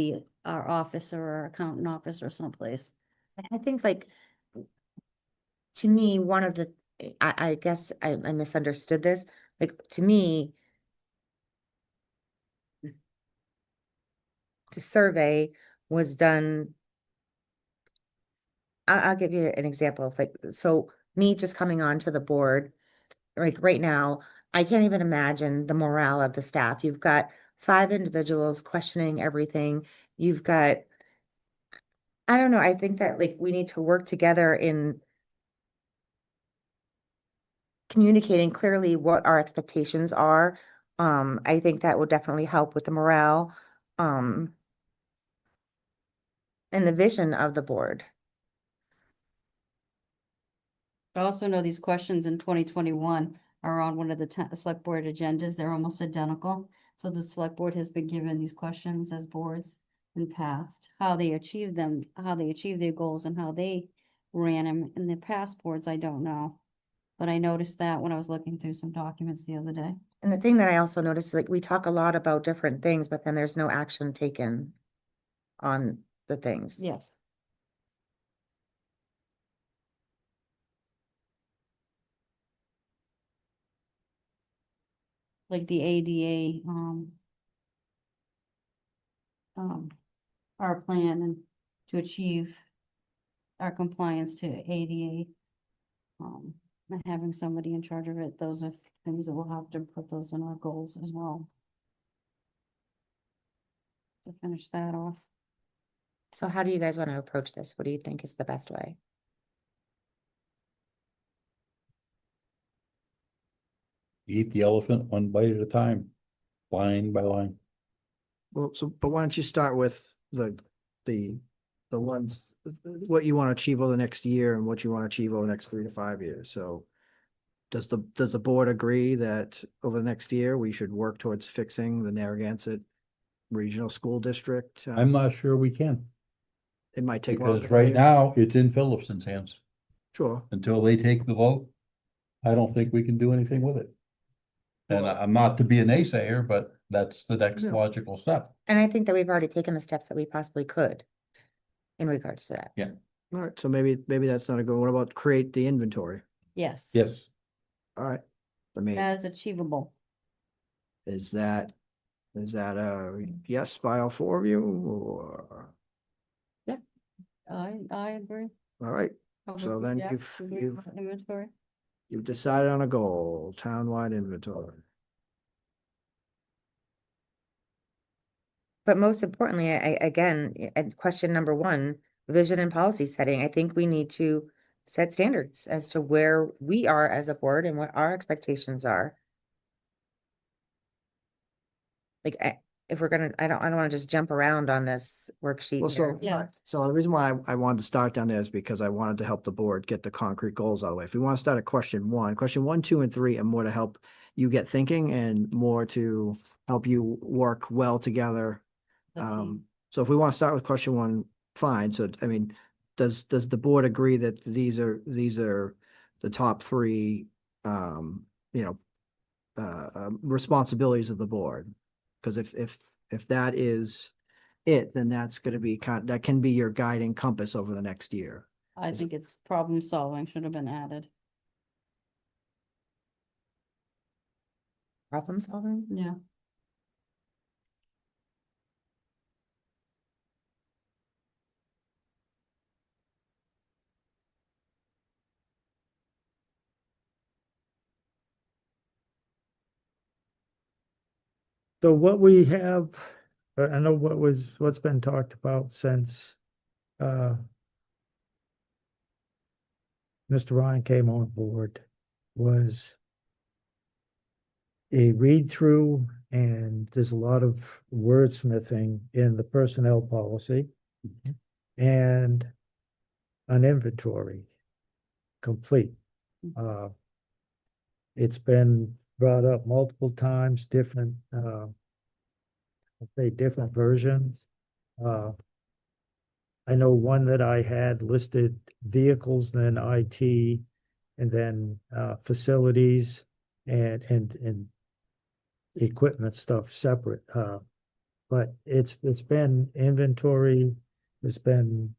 our office or our accountant office or someplace. I think to me, one of the, I guess I misunderstood this. Like, to me, the survey was done. I'll give you an example of so me just coming onto the board, like right now, I can't even imagine the morale of the staff. You've got 5 individuals questioning everything. You've got, I don't know, I think that we need to work together in communicating clearly what our expectations are. I think that will definitely help with the morale, and the vision of the board. I also know these questions in 2021 are on one of the select board agendas. They're almost identical. So the select board has been given these questions as boards in past, how they achieved them, how they achieved their goals, and how they ran them. In the past boards, I don't know. But I noticed that when I was looking through some documents the other day. And the thing that I also noticed, we talk a lot about different things, but then there's no action taken on the things. Yes. Like the ADA, our plan and to achieve our compliance to ADA. And having somebody in charge of it, those are things that we'll have to put those in our goals as well. To finish that off. So how do you guys want to approach this? What do you think is the best way? Eat the elephant one bite at a time, line by line. Well, but why don't you start with the ones, what you want to achieve over the next year and what you want to achieve over the next 3 to 5 years. So does the board agree that over the next year, we should work towards fixing the Narragansett Regional School District? I'm not sure we can, It might take longer. because than a right year. now it's in Phillipson's hands. Sure. Until they take the vote, I don't think we can do anything with it. And Well- I'm not to be a naysayer, but that's the next No. logical step. And I think that we've already taken the steps that we possibly could. in regards to that. All right, so maybe that's not a good, what about create the inventory? Yes. Yes. All right. I mean, That is achievable. is that a yes by all four of you or, I agree. all right, Public So then Jack, you've- agree you've- with Inventory. you've decided on a goal, townwide inventory. But most importantly, again, at question number one, vision and policy setting, I think we need to set standards as to where we are as a board and what our expectations are. Like, if we're gonna, I don't wanna just jump around on this worksheet Well, here. so, Yeah. so the reason why I wanted to start down there is because I wanted to help the board get the concrete goals out of the way. If we want to start at question 1, 2, and 3, and more to help you get thinking and more to help you work well together. The team. So if we want to start with question 1, fine. So, I mean, does the board agree that these are the top 3, responsibilities of the board? Because if that is it, then that's going to be that can be your guiding compass over the next year. I Is think it's problem solving should have been added. Problem solving? Yeah. So what we have, I know what's been talked about since, Mr. Ryan came on board was a read through, and there's a lot of wordsmithing in the personnel policy and an inventory complete. It's been brought up multiple times, different different versions. I know one that I had listed vehicles, then IT, and then facilities and equipment stuff separate. But it's been inventory, it's been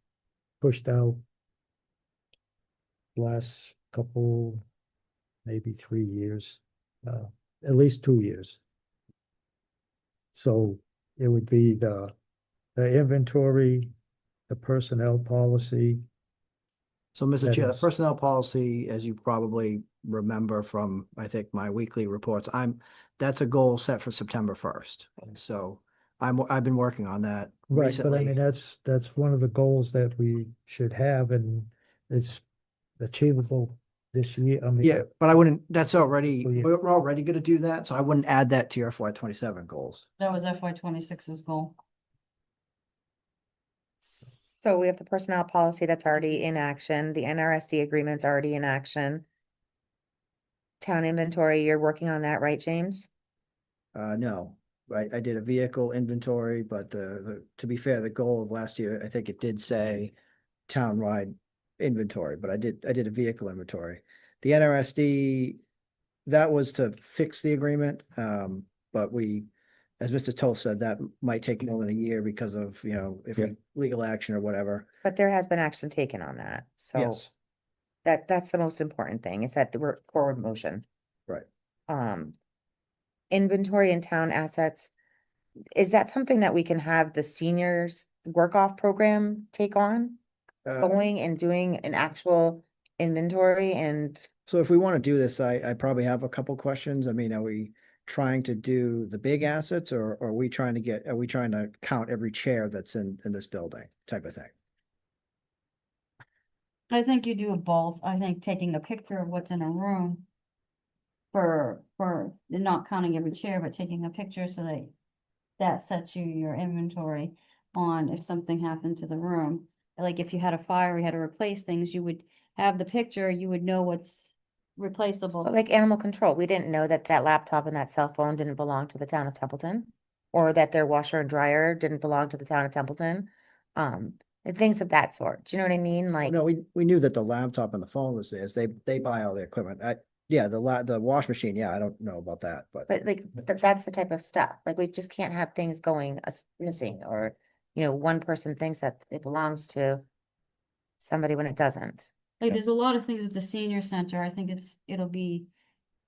pushed out last couple, maybe 3 years, at least 2 years. So it would be the inventory, the personnel policy. So, Mr. That Chair, the is- personnel policy, as you probably remember from, I think, my weekly reports, that's a goal set for September 1st. And so I've been working on that Right, but I recently. mean, that's one of the goals that we should have, and it's achievable this year. I mean, Yeah, but I wouldn't, that's already, Fiscal year. we're already gonna do that, so I wouldn't add that to your FY27 goals. That was FY26's goal. So we have the personnel policy that's already in action, the NRSD agreement's already in action. Town inventory, you're working on that, right, James? No, I did a vehicle inventory, but to be fair, the goal of last year, I think it did say townwide inventory, but I did a vehicle inventory. The NRSD, that was to fix the agreement, but as Mr. Toth said, that might take more than a year because of, legal action or whatever. But there has been action taken on that, so Yes, that's the most important thing, is that we're forward motion. right. Inventory and town assets, is that something that we can have the seniors work off program take on? Going and doing an actual inventory and, So if we want to do this, I probably have a couple questions. I mean, are we trying to do the big assets or are we trying to count every chair that's in this building type of thing? I think you do both. I think taking a picture of what's in a room for not counting every chair, but taking a picture so that sets you your inventory on if something happened to the room. Like if you had a fire, you had to replace things, you would have the picture, you would know what's replaceable. like animal control, we didn't know that that laptop and that cell phone didn't belong to the town of Templeton. Or that their washer and dryer didn't belong to the town of Templeton. And things of that sort, do you know what I mean? Like, No, we knew that the laptop and the phone was theirs. They buy all the equipment. The wash machine, yeah, I don't know about that, but but like, that's the type of stuff, like, we just can't have things going missing or, one person thinks that it belongs to somebody when it doesn't. Like, there's a lot of things at the senior center. I think it'll be,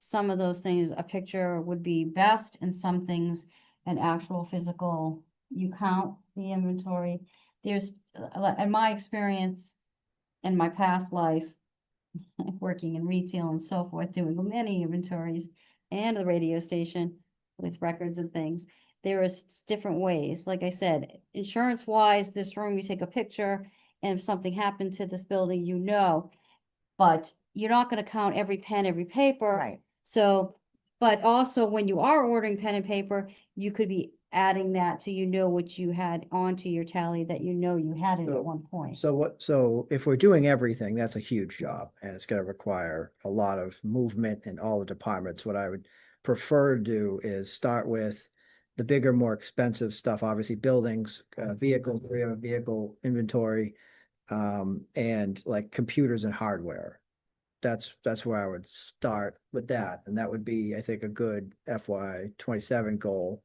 some of those things, a picture would be best, and some things, an actual physical, you count the inventory. There's, in my experience, in my past life, working in retail and so forth, doing many inventories and the radio station with records and things, there is different ways. Like I said, insurance wise, this room, you take a picture, and if something happened to this building, but you're not gonna count every pen, every paper. Right. So, but also when you are ordering pen and paper, you could be adding that so what you had onto your tally, that you had it So- at one point. So if we're doing everything, that's a huge job, and it's gonna require a lot of movement in all the departments. What I would prefer to do is start with the bigger, more expensive stuff, obviously buildings, vehicles, we have a vehicle inventory, and like computers and hardware. That's where I would start with that, and that would be, I think, a good FY2027 goal.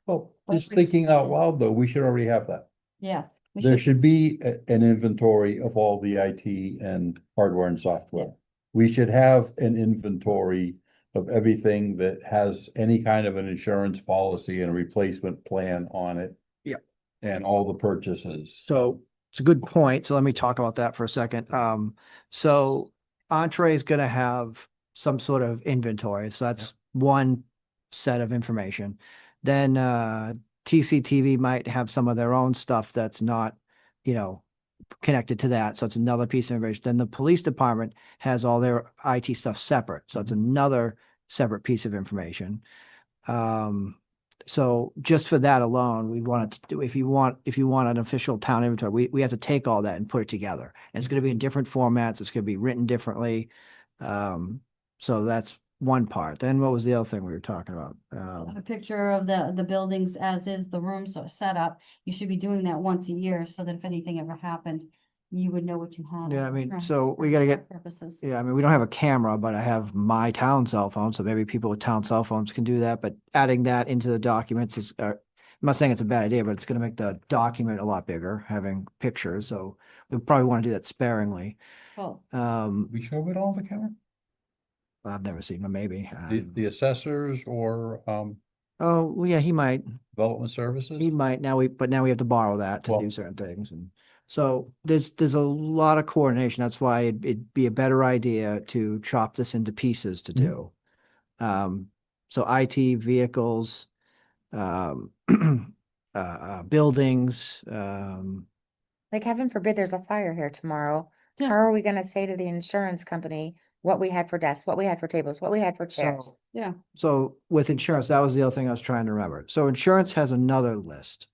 Well, But just we- thinking out loud though, we should already have that. Yeah. we There should be an inventory of all the IT and hardware and software. We should have an inventory of everything that has any kind of an insurance policy and a replacement plan on it. Yep. And all the purchases. So it's a good point. So let me talk about that for a second. So Entree is gonna have some sort of inventory. So that's one set of information. Then TCTV might have some of their own stuff that's not, connected to that. So it's another piece of information. Then the police department has all their IT stuff separate. So it's another separate piece of information. So just for that alone, we want to do, if you want an official town inventory, we have to take all that and put it together. And it's going to be in different formats. It's going to be written differently. So that's one part. Then what was the other thing we were talking about? A picture of the buildings as is, the rooms are set up. You should be doing that once a year, so that if anything ever happened, you would know what you had. Yeah, I on mean, for so we gotta get- Purposes. Yeah, I mean, we don't have a camera, but I have my town cell phone, so maybe people with town cell phones can do that, but adding that into the documents is, I'm not saying it's a bad idea, but it's gonna make the document a lot bigger, having pictures, so we probably want to do that sparingly. Well, We show it all on the camera? I've never seen them, maybe. The assessors or Oh, well, yeah, he might, development services? now we have to borrow that to Well- do certain things, and so there's a lot of coordination. That's why it'd be a better idea to chop this into pieces to do. So IT, vehicles, buildings, Like heaven forbid there's a fire here tomorrow. Yeah. How are we gonna say to the insurance company what we had for desks, what we had for tables, what we had for chairs? So, yeah, so with insurance, that was the other thing I was trying to remember. So insurance has another list.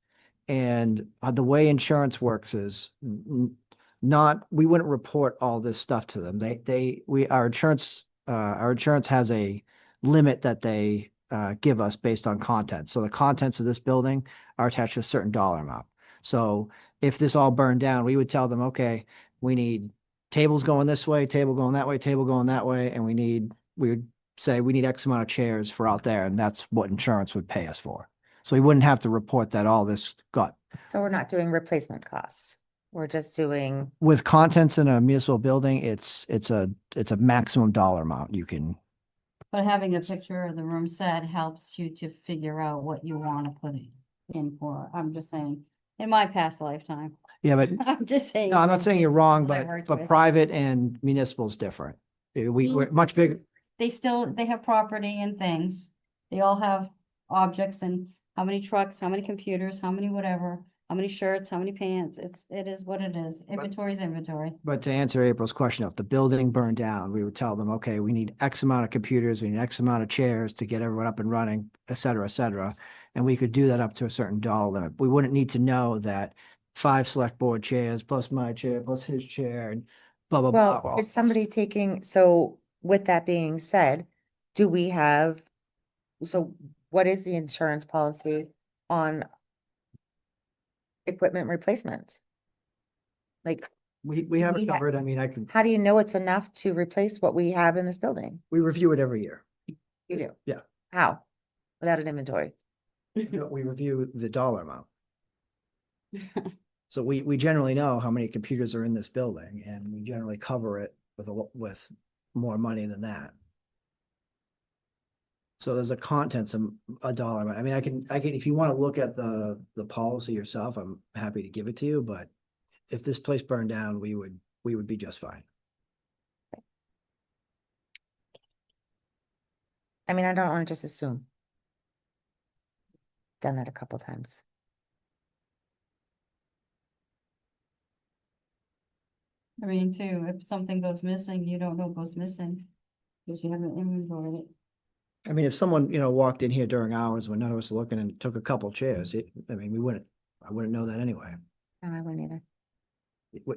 And the way insurance works is we wouldn't report all this stuff to them. Our insurance has a limit that they give us based on content. So the contents of this building are attached to a certain dollar amount. So if this all burned down, we would tell them, okay, we need tables going this way, table going that way, table going that way, and we would say we need X amount of chairs for out there, and that's what insurance would pay us for. So we wouldn't have to report that all this got. So we're not doing replacement costs. We're just doing, With contents in a municipal building, it's a maximum dollar amount you can. but having a picture of the room set helps you to figure out what you want to put in for. I'm just saying, in my past lifetime, Yeah, but I'm just saying. no, I'm not saying you're wrong, what I but worked but with. private and municipal is different. We're much bigger. They have property and things. They all have objects and how many trucks, how many computers, how many whatever, how many shirts, how many pants. It is what it is. Inventory is inventory. But to answer April's question, if the building burned down, we would tell them, okay, we need X amount of computers, we need X amount of chairs to get everyone up and running, et cetera, et cetera. And we could do that up to a certain dollar limit. We wouldn't need to know that 5 select board chairs plus my chair plus his chair and blah, blah, blah. well, is somebody taking, so with that being said, do we have, so what is the insurance policy on equipment replacement? Like, We have we it ha- covered. I mean, how do you know it's enough to replace what we have in this building? we review it every year. You do? Yeah. How? Without an inventory? We review the dollar amount. So we generally know how many computers are in this building, and we generally cover it with with more money than that. So there's a contents of a dollar amount. I mean, I can, if you want to look at the policy yourself, I'm happy to give it to you, but if this place burned down, we would be just fine. I mean, I don't want to just assume. Done that a couple times. I mean, too, if something goes missing, you don't know it goes missing. Because you haven't inventoried it. I mean, if someone, walked in here during hours when none of us were looking and took a couple chairs, I mean, I wouldn't know that anyway. No, I wouldn't either.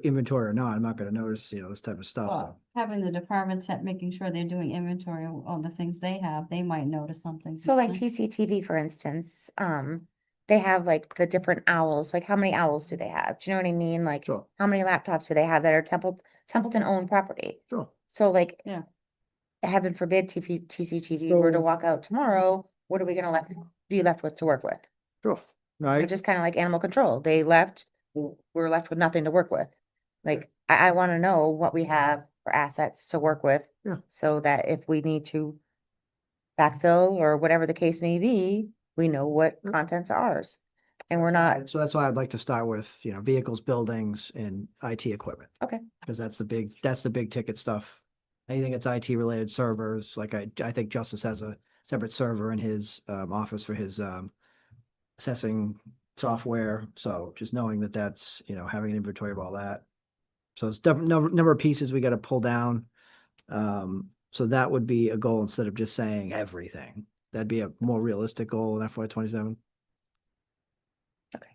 Inventory or not, I'm not gonna notice, this type of stuff. Well, having the departments making sure they're doing inventory on the things they have, they might notice something. So like missing. TCTV, for instance, they have like the different owls, like how many owls do they have? Do you know what I mean? Like, Sure. how many laptops do they have that are Templeton owned property? Sure. So like, Yeah. heaven forbid TCTV were to So- walk out tomorrow, what are we gonna be left with to work with? Sure. No, They're just kind of like animal control. They left, we're left with nothing to work with. Like, I want to know what we have for assets to work with. Yeah. So that if we need to backfill or whatever the case may be, we know what Yep. contents are ours. And we're not, So that's why I'd like to start with, vehicles, buildings, and IT equipment. Okay. Because that's the big ticket stuff. Anything that's IT related, servers, like I think Justice has a separate server in his office for his assessing software. So just knowing that that's, having an inventory of all that. So it's different number of pieces we got to pull down. So that would be a goal instead of just saying everything. That'd be a more realistic goal in FY27. okay.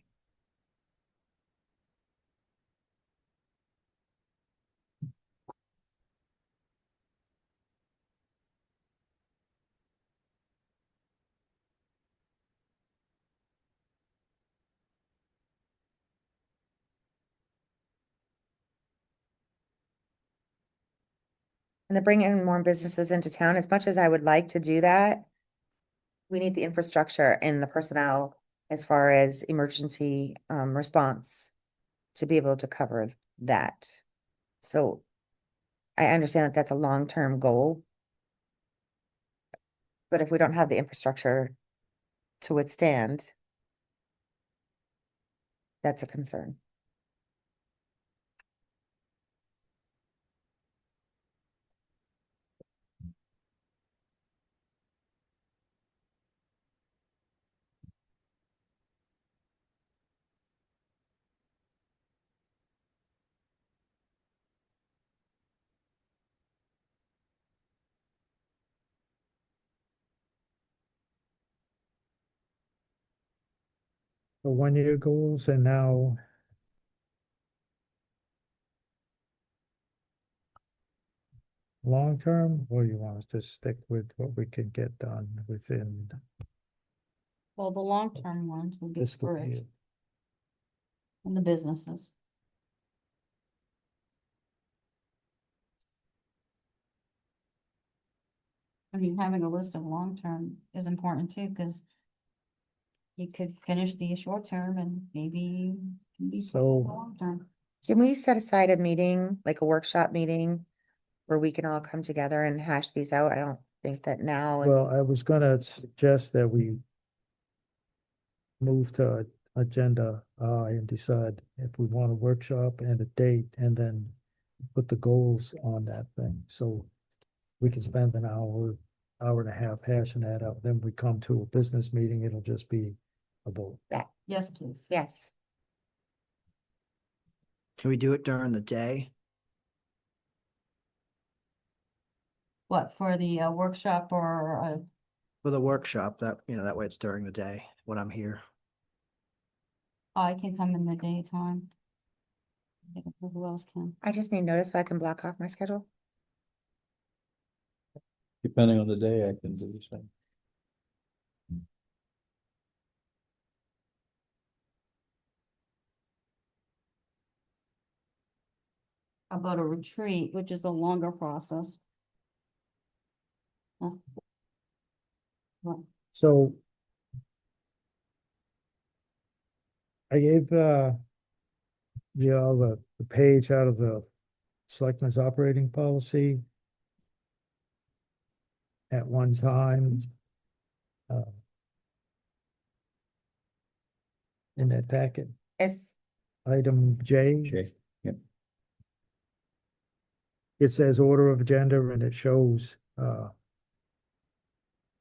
And to bring in more businesses into town, as much as I would like to do that, we need the infrastructure and the personnel as far as emergency response to be able to cover that. So I understand that that's a long-term goal. But if we don't have the infrastructure to withstand, that's a concern. The 1 year goals and now long term, or you want us to stick with what we could get done within Well, the long-term ones will get fiscal first, year? and the businesses. I mean, having a list of long-term is important too, because you could finish the short-term and maybe can be So- long-term. Can we set aside a meeting, like a workshop meeting, where we can all come together and hash these out? I don't think that now is, Well, I was gonna suggest that we move to agenda and decide if we want a workshop and a date, and then put the goals on that thing. So we can spend an hour and a half hashing that out. Then we come to a business meeting, it'll just be a vote. Yes, please. yes. Can we do it during the day? What, for the workshop or For the workshop, that way it's during the day when I'm here. I can come in the daytime? I don't know who else can? I just need notice so I can block off my schedule. Depending on the day, I can do the same. How about a retreat, which is the longer process? Huh? What? So I gave, you all the page out of the Selectmen's operating policy at one time. In that packet, It's, item J. Okay, yep. It says order of agenda and it shows,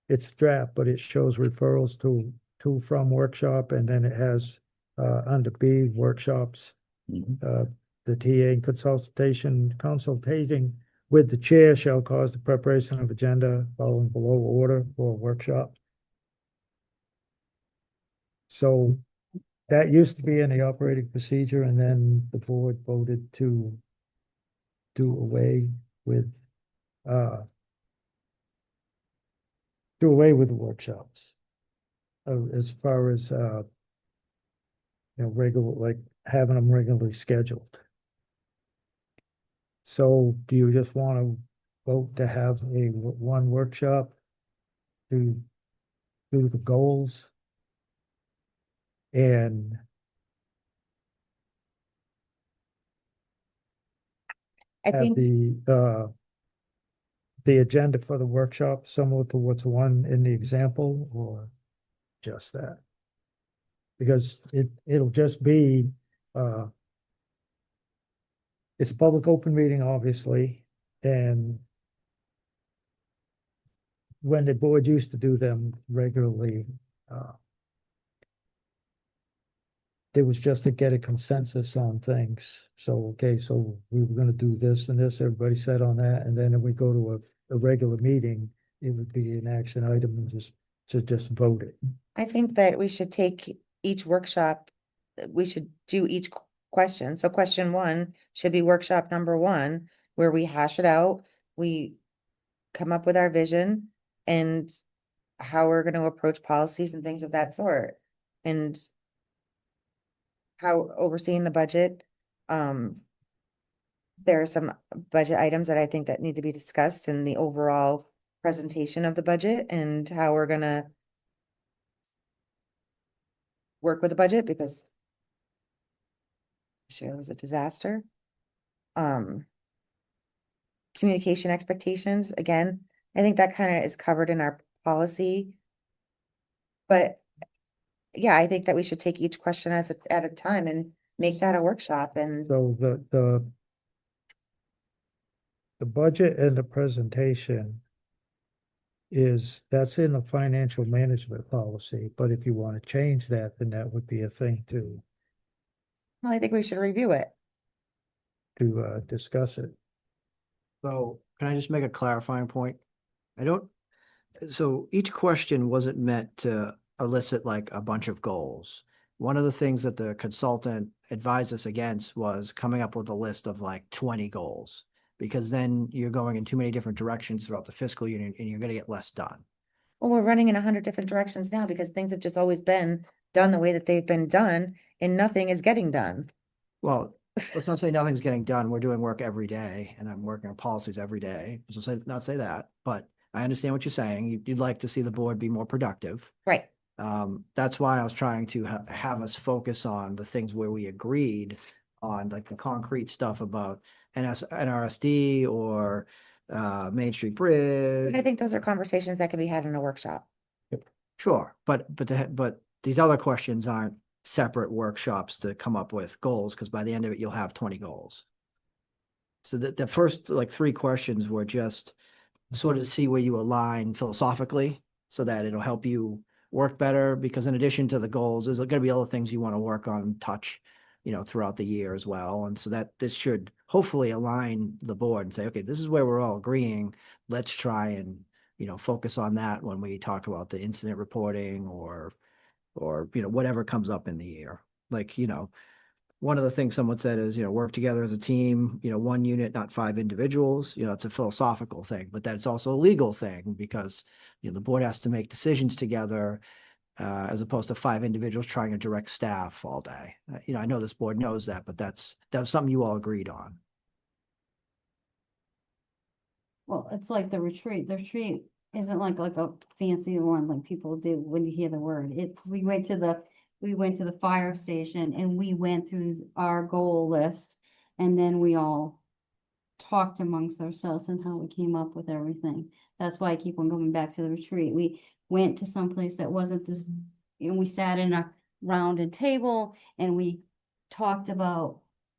it's draft, but it shows referrals to from workshop, and then it has, under B, workshops, Mhm. the TA consultating with the chair shall cause the preparation of agenda following below order for workshop. So that used to be in the operating procedure, and then the board voted to do away with, do away with the workshops. As far as, regular, like having them regularly scheduled. So do you just want to vote to have one workshop to do the goals? And I have think, the agenda for the workshop similar to what's one in the example, or just that? Because it'll just be, it's a public open meeting, obviously, and when the board used to do them regularly, it was just to get a consensus on things. So, okay, so we were gonna do this and this, everybody said on that, and then if we go to a regular meeting, it would be an action item and just vote it. I think that we should take each workshop, we should do each question. So question 1 should be workshop number 1, where we hash it out. We come up with our vision and how we're going to approach policies and things of that sort. And how overseeing the budget. There are some budget items that I think that need to be discussed in the overall presentation of the budget, and how we're gonna work with the budget, because this year was a disaster. Communication expectations, again, I think that kind of is covered in our policy. But yeah, I think that we should take each question at a time and make that a workshop. And So the budget and the presentation that's in the financial management policy, but if you want to change that, then that would be a thing to well, I think we should review it. discuss it. So can I just make a clarifying point? So each question wasn't meant to elicit like a bunch of goals. One of the things that the consultant advised us against was coming up with a list of like 20 goals, because then you're going in too many different directions throughout the fiscal year and you're gonna get less done. Well, we're running in 100 different directions now because things have just always been done the way that they've been done, and nothing is getting done. Well, let's not say nothing's getting done. We're doing work every day and I'm working on policies every day. So not say that, but I understand what you're saying. You'd like to see the board be more productive. Right. That's why I was trying to have us focus on the things where we agreed on, like the concrete stuff about NRSD or Main Street Bridge. But I think those are conversations that can be had in a workshop. Sure, but these other questions aren't separate workshops to come up with goals, because by the end of it, you'll have 20 goals. So the first like 3 questions were just sort of to see where you align philosophically, so that it'll help you work better, because in addition to the goals, there's going to be other things you want to work on, touch, throughout the year as well. And so that this should hopefully align the board and say, okay, this is where we're all agreeing. Let's try and, focus on that when we talk about the incident reporting or whatever comes up in the year. Like, one of the things someone said is, work together as a team, 1 unit, not 5 individuals. It's a philosophical thing, but that's also a legal thing, because, the board has to make decisions together, as opposed to 5 individuals trying to direct staff all day. I know this board knows that, but that was something you all agreed on. Well, it's like the retreat. The retreat isn't like a fancy one like people do when you hear the word. We went to the we went to the fire station and we went through our goal list. And then we all talked amongst ourselves and how we came up with everything. That's why I keep on going back to the retreat. We went to someplace that wasn't this, and we sat in a rounded table and we talked about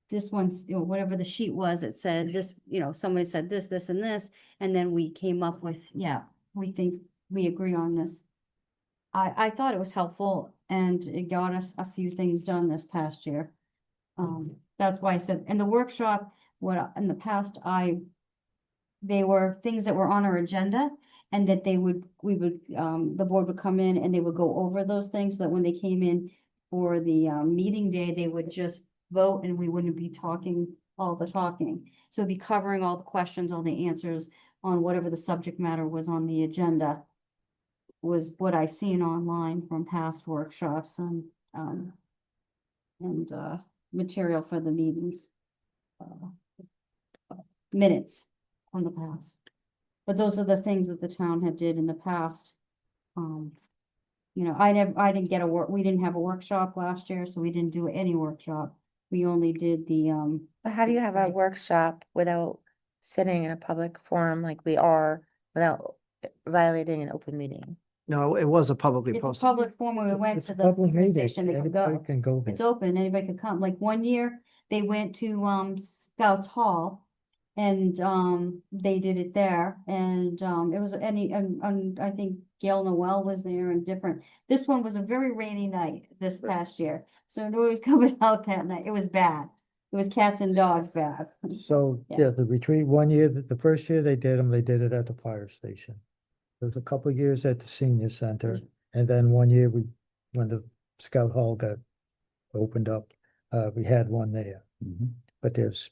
this one's, whatever the sheet was, it said this, somebody said this, this, and this, and then we came up with, yeah, we think we agree on this. I thought it was helpful and it got us a few things done this past year. That's why I said, in the workshop, in the past, they were things that were on our agenda and that the board would come in and they would go over those things, so that when they came in for the, meeting day, they would just vote and we wouldn't be talking all the talking. So it'd be covering all the questions, all the answers on whatever the subject matter was on the agenda, was what I've seen online from past workshops and material for the meetings. Minutes on the past. But those are the things that the town had did in the past. I didn't get we didn't have a workshop last year, so we didn't do any workshop. We only did the, But how do you have a Right. workshop without sitting in a public forum like we are, without violating an open meeting? No, it was a publicly it's a posted. public forum where we went It's to a the public fire meeting. station, they could Anybody go. can go It's there. open, anybody could come. Like one year, they went to Scouts Hall and they did it there and it was and I think Gail Noel was there and different. This one was a very rainy night this past year, so it was coming out that night. It was bad. It was cats and dogs bad. So, Yeah. yeah, the retreat, one year, the first year they did it at the fire station. There was a couple of years at the senior center, and then one year when the Scout Hall got opened up, we had one there. But there's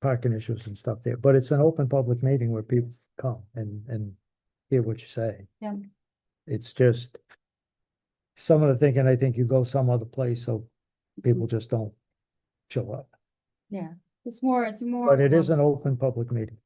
parking issues and stuff there, but it's an open public meeting where people come and hear what you say. Yeah. It's just some of the thinking, I think you go some other place, so people just don't show up. Yeah. It's more. But it of is a- an open public meeting.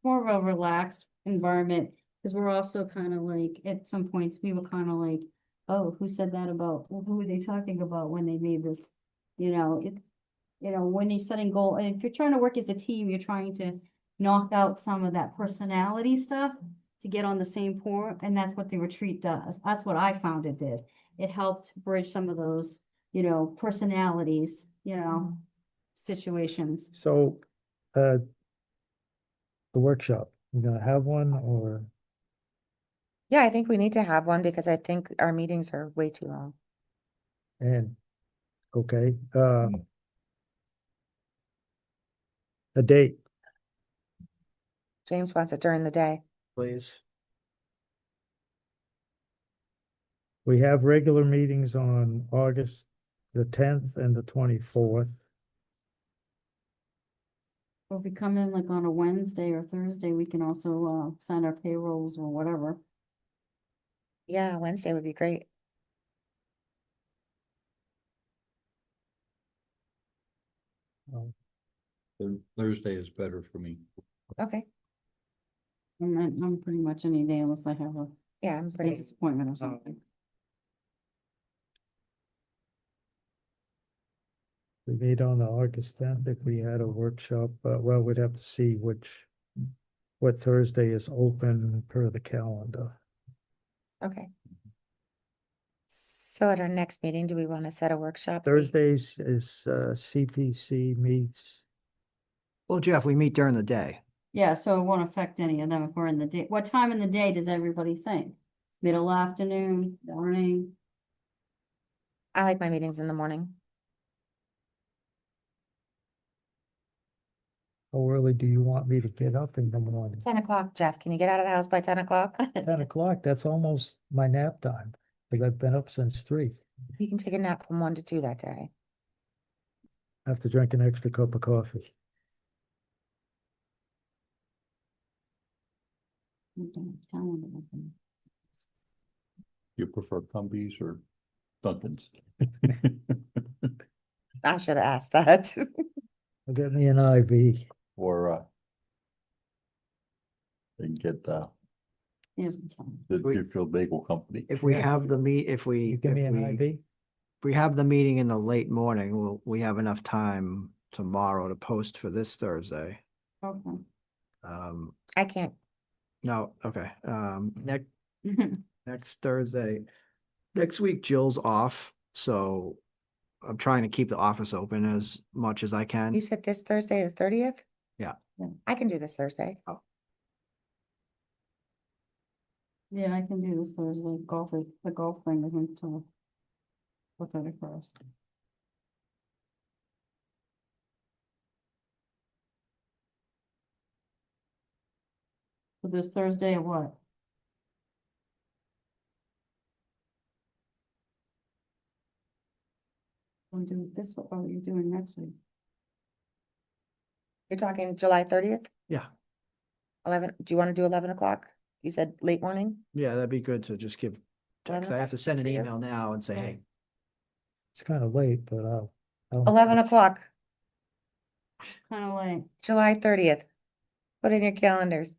more of a relaxed environment, because we're also kind of like, at some points, we were kind of like, oh, who said that about, who were they talking about when they made this? When you're setting goal, and if you're trying to work as a team, you're trying to knock out some of that personality stuff to get on the same point, and that's what the retreat does. That's what I found it did. It helped bridge some of those, personalities, situations. So, the workshop, you gonna have one or? Yeah, I think we need to have one because I think our meetings are way too long. And, okay, a date, James wants it during the day. Please. we have regular meetings on August the 10th and the 24th. Or if we come in like on a Wednesday or Thursday, we can also sign our payrolls or whatever. Yeah, Wednesday would be great. Thursday is better for me. Okay, I'm pretty much any day unless I have a yeah, I'm pretty, dentist appointment or something. We meet on the August 10th. If we had a workshop, well, we'd have to see what Thursday is open per the calendar. okay. So at our next meeting, do we want to set a workshop? date? Thursdays is CPC meets, Well, Jeff, we meet during the day. Yeah, so it won't affect any of them if we're in the day. What time in the day does everybody think? Middle afternoon, morning? I like my meetings in the morning. how early do you want me to get up in the morning? 10 o'clock, Jeff. Can you get out of the house by 10 o'clock? 10 o'clock, that's almost my nap time, because I've been up since 3. You can take a nap from 1 to 2 that day. I have to drink an extra cup of coffee. Calendar open. You prefer Cumbies or Dunkin's? I should have asked that. I'll get me an IV. Or they can get Here's my calendar. the We- Deerfield Bagel Company. If we have the meet, if You we, give me if an we, IV? we have the meeting in the late morning, we have enough time tomorrow to post for this Thursday. Okay. I can't, No, okay, next Thursday, next week Jill's off, so I'm trying to keep the office open as much as I can. you said this Thursday, the 30th? Yeah. I can do this Thursday. Yeah, I can do this Thursday. The golf thing isn't until the 31st. But this Thursday at what? I'm doing this, what are you doing next week? You're talking July 30th? Yeah, 11, do you want to do 11 o'clock? You said late morning? yeah, that'd be good to just give, because I have to send an for you? email now and say, Yeah. hey, It's kind of late, but I'll. 11 o'clock, Kind of late. July 30th. Put in your calendars.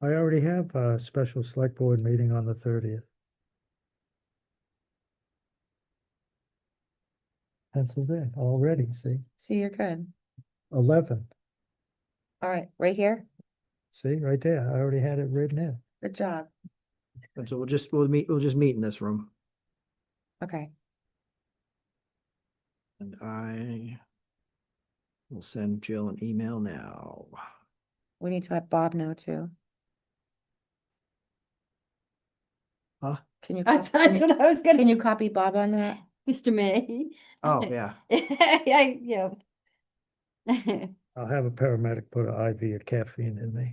I already have a special select board meeting on the 30th. Penciled in already, see, See, you're good. 11, All right, right here. see, right there, I already had it written in. Good job. and so we'll just meet in this room. Okay. And I will send Jill an email now. We need to let Bob know too. Huh? Can you, That's can you, what I was gonna. can you copy Bob on that? Mr. May. Oh, yeah. Yeah. I'll have a paramedic put an IV of caffeine in me.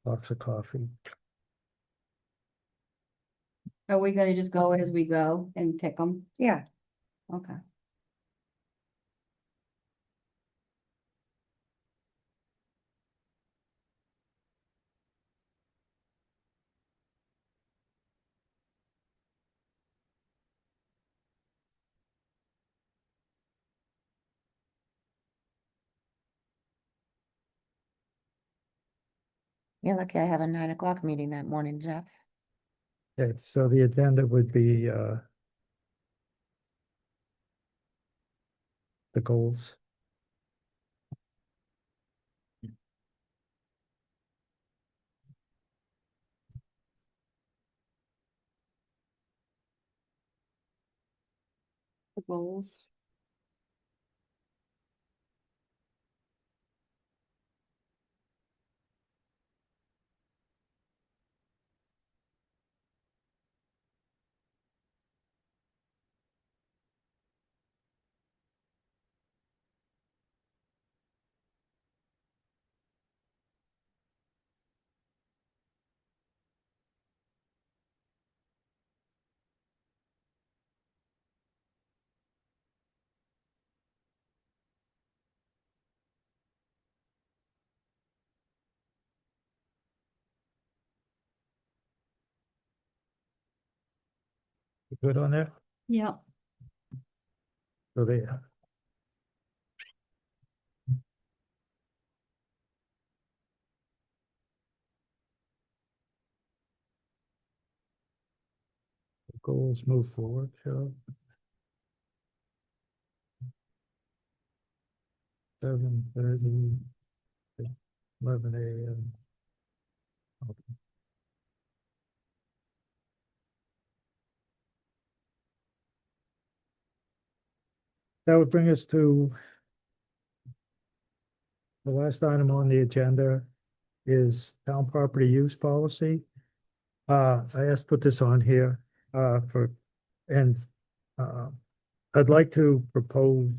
Box of coffee. Are we gonna just go as we go and pick them? Yeah. Okay. You're lucky I have a 9 o'clock meeting that morning, Jeff. Okay, so the agenda would be, the goals. The goals. You good on that? Yeah. So there. Goals move forward, so. 7:30, 11 a.m. That would bring us to the last item on the agenda is town property use policy. I asked to put this on here, and I'd like to propose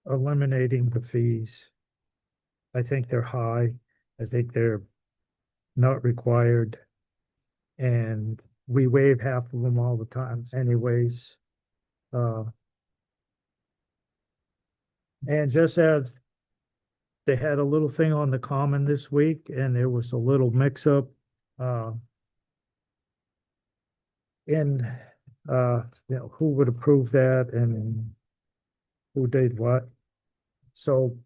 eliminating the fees. I think they're high. I think they're not required. And we waive half of them all the time anyways. And just as they had a little thing on the common this week and there was a little mix up in who would approve that and who did what. So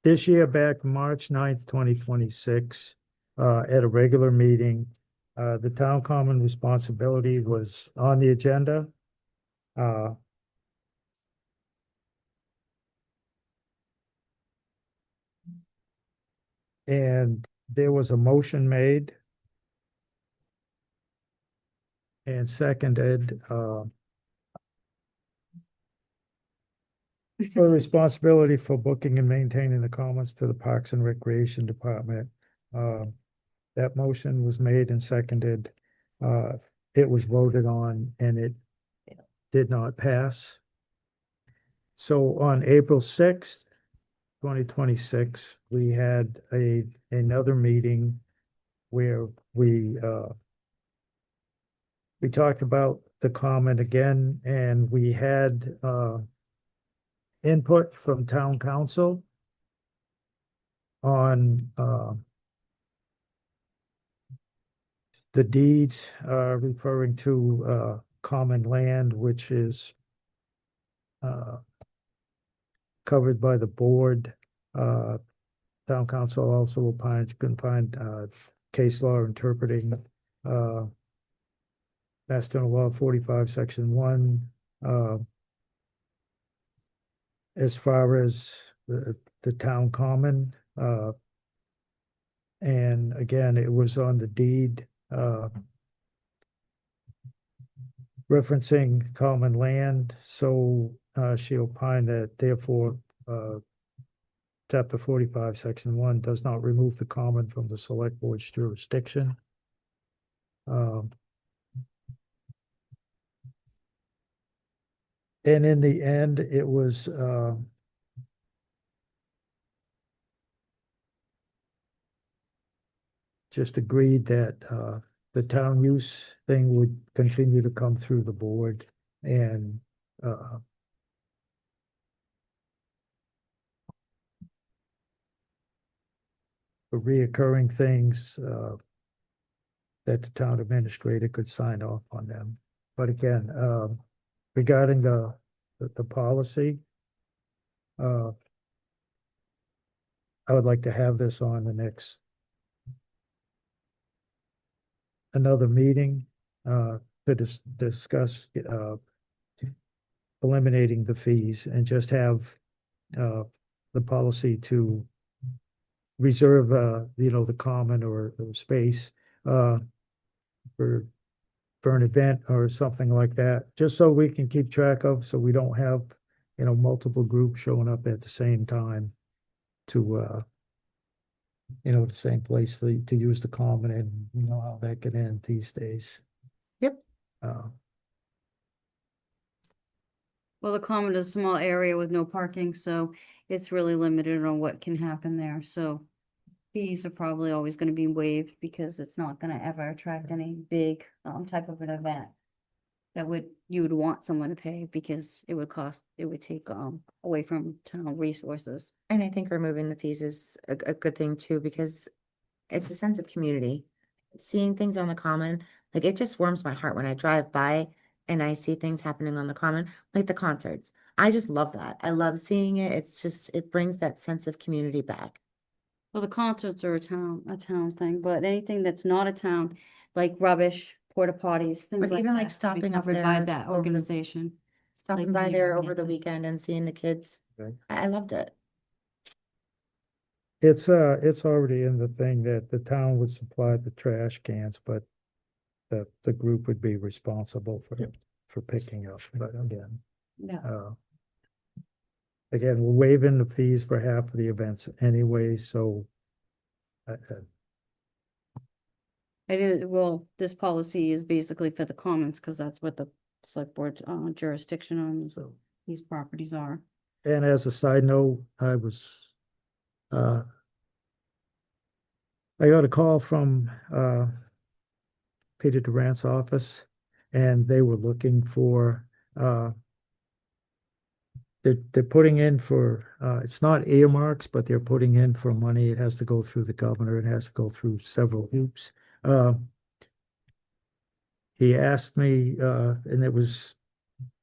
this year, back March 9th, 2026, at a regular meeting, The town common responsibility was on the agenda. And there was a motion made and seconded, for responsibility for booking and maintaining the commons to the Parks and Recreation Department. That motion was made and seconded. It was voted on and it did not pass. So on April 6th, 2026, we had another meeting where we talked about the common again, and we had input from town council on the deeds referring to common land, which is covered by the board. Town council also opines, can find case law interpreting Mass General Law 45, Section 1, as far as the town common. And again, it was on the deed referencing common land. So she opined that therefore Chapter 45, Section 1 does not remove the common from the select board's jurisdiction. And in the end, it was just agreed that the town use thing would continue to come through the board, and the reoccurring things that the town administrator could sign off on them. But again, regarding the policy, I would like to have this on the next another meeting to discuss eliminating the fees, and just have the policy to reserve the common or space for an event or something like that, just so we can keep track of, so we don't have multiple groups showing up at the same time to the same place to use the common, and you know how that can end these days. Yep. Well, the common is a small area with no parking, so it's really limited on what can happen there, so fees are probably always gonna be waived, because it's not gonna ever attract any big type of an event that you would want someone to pay, because it would take away from town resources. And I think removing the fees is a good thing too, because it's a sense of community. Seeing things on the common, like it just warms my heart when I drive by and I see things happening on the common, like the concerts. I just love that. I love seeing it. It's just, it brings that sense of community back. Well, the concerts are a town thing, but anything that's not a town, like rubbish, porta potties, things But like even that, like be stopping up covered by there that over the- organization. Stopping Like by the there over the events. weekend and seeing the kids. Right. I loved it. It's already in the thing that the town would supply the trash cans, but the group would be responsible for picking up, but again. Yeah. Again, we're waiving the fees for half of the events anyway, so. Well, this policy is basically for the commons, because that's what the select board jurisdiction on So, these properties are. and as a side note, I got a call from Peter Durant's office, and they were looking for they're putting in for it's not earmarks, but they're putting in for money. It has to go through the governor. It has to go through several hoops. He asked me, and it was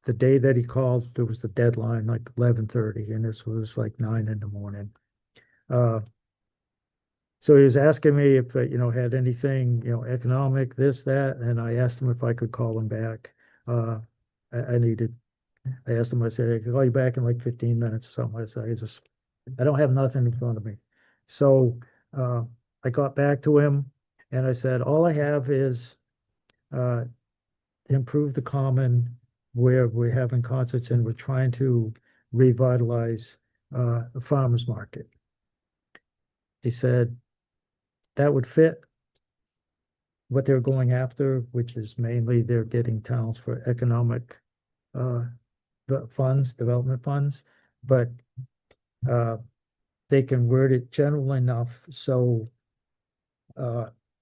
the day that he called, there was the deadline, like 11:30, and this was like 9 in the morning. So he was asking me if, had anything, economic, this, that, and I asked him if I could call him back. I asked him, I said, I could call you back in like 15 minutes or something. I said, I don't have nothing in front of me. So, I got back to him and I said, all I have is, improve the common where we're having concerts and we're trying to revitalize, the farmer's market. He said, that would fit what they're going after, which is mainly they're getting towns for economic funds, development funds, but they can word it general enough so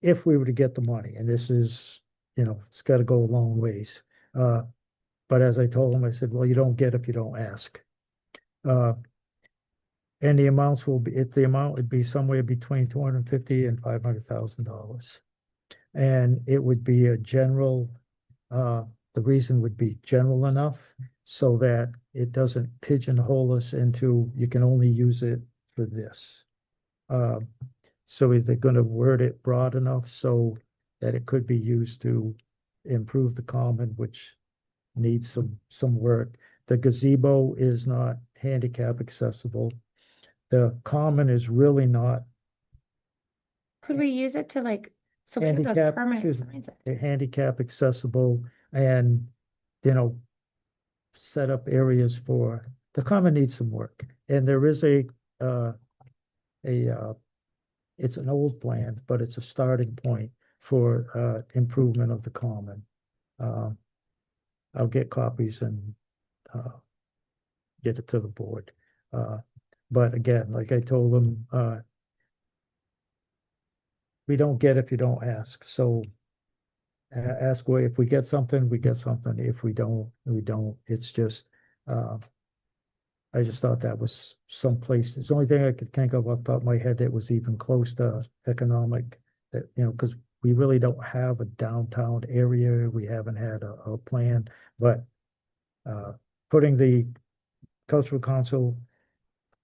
if we were to get the money, and this is, it's got to go a long ways. But as I told him, I said, well, you don't get if you don't ask. And the amounts will be, the amount would be somewhere between $250,000 and $500,000. And it would be a general, the reason would be general enough so that it doesn't pigeonhole us into, you can only use it for this. So they're going to word it broad enough so that it could be used to improve the common, which needs some work. The gazebo is not handicap accessible. The common is really not Could we use it to like, so we have those handicap, permanent signs up? handicap accessible and, set up areas for, the common needs some work. And there is it's an old plan, but it's a starting point for, improvement of the common. I'll get copies and, get it to the board. But again, like I told them, we don't get if you don't ask. So ask away. If we get something, we get something. If we don't, we don't. It's just, I just thought that was someplace. It's the only thing I could think of off the top of my head that was even close to economic, that, because we really don't have a downtown area. We haven't had a plan, but putting the cultural council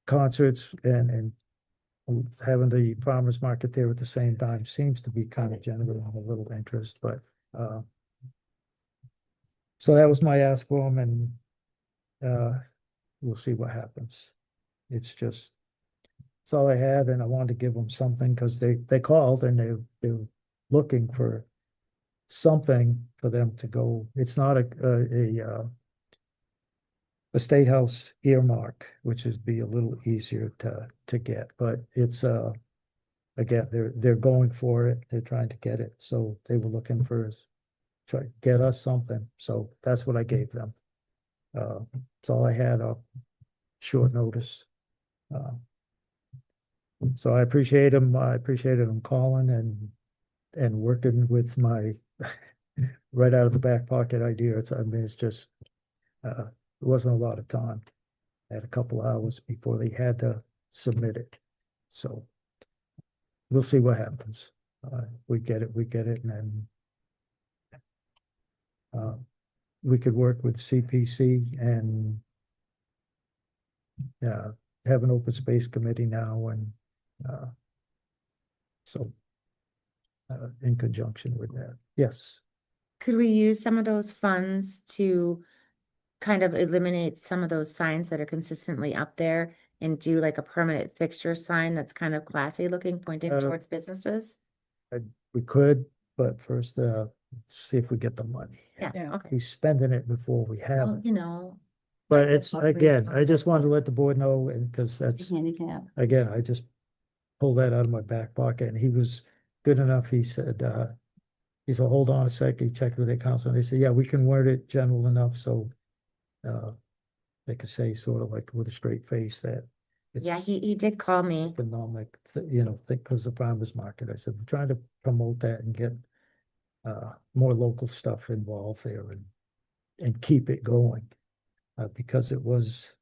concerts and having the farmers market there at the same time seems to be kind of generating a little interest, but so that was my ask for him, and we'll see what happens. It's just, it's all I had, and I wanted to give them something because they called and they're looking for something for them to go. It's not a State House earmark, which would be a little easier to get, but it's again, they're going for it. They're trying to get it. So they were looking for try to get us something. So that's what I gave them. That's all I had on short notice. So I appreciate them. I appreciated them calling and working with my right out of the back pocket idea. It's just it wasn't a lot of time. I had a couple hours before they had to submit it. So we'll see what happens. We get it, and then we could work with CPC and have an open space committee now, and so in conjunction with that. Yes. Could we use some of those funds to kind of eliminate some of those signs that are consistently up there and do like a permanent fixture sign that's kind of classy looking, pointing towards businesses? We could, but first, see if we get the money. Yeah, okay. He's spending it before we have Well, it. But it's, again, I just wanted to let the board know, and because that's, Handicap. again, I just pulled that out of my back pocket, and he was good enough. He said, he said, hold on a sec. He checked with the council, and they said, yeah, we can word it general enough so they could say sort of like with a straight face that it's Yeah, he did call me. economic, because the farmers market. I said, we're trying to promote that and get more local stuff involved there and keep it going. Because it was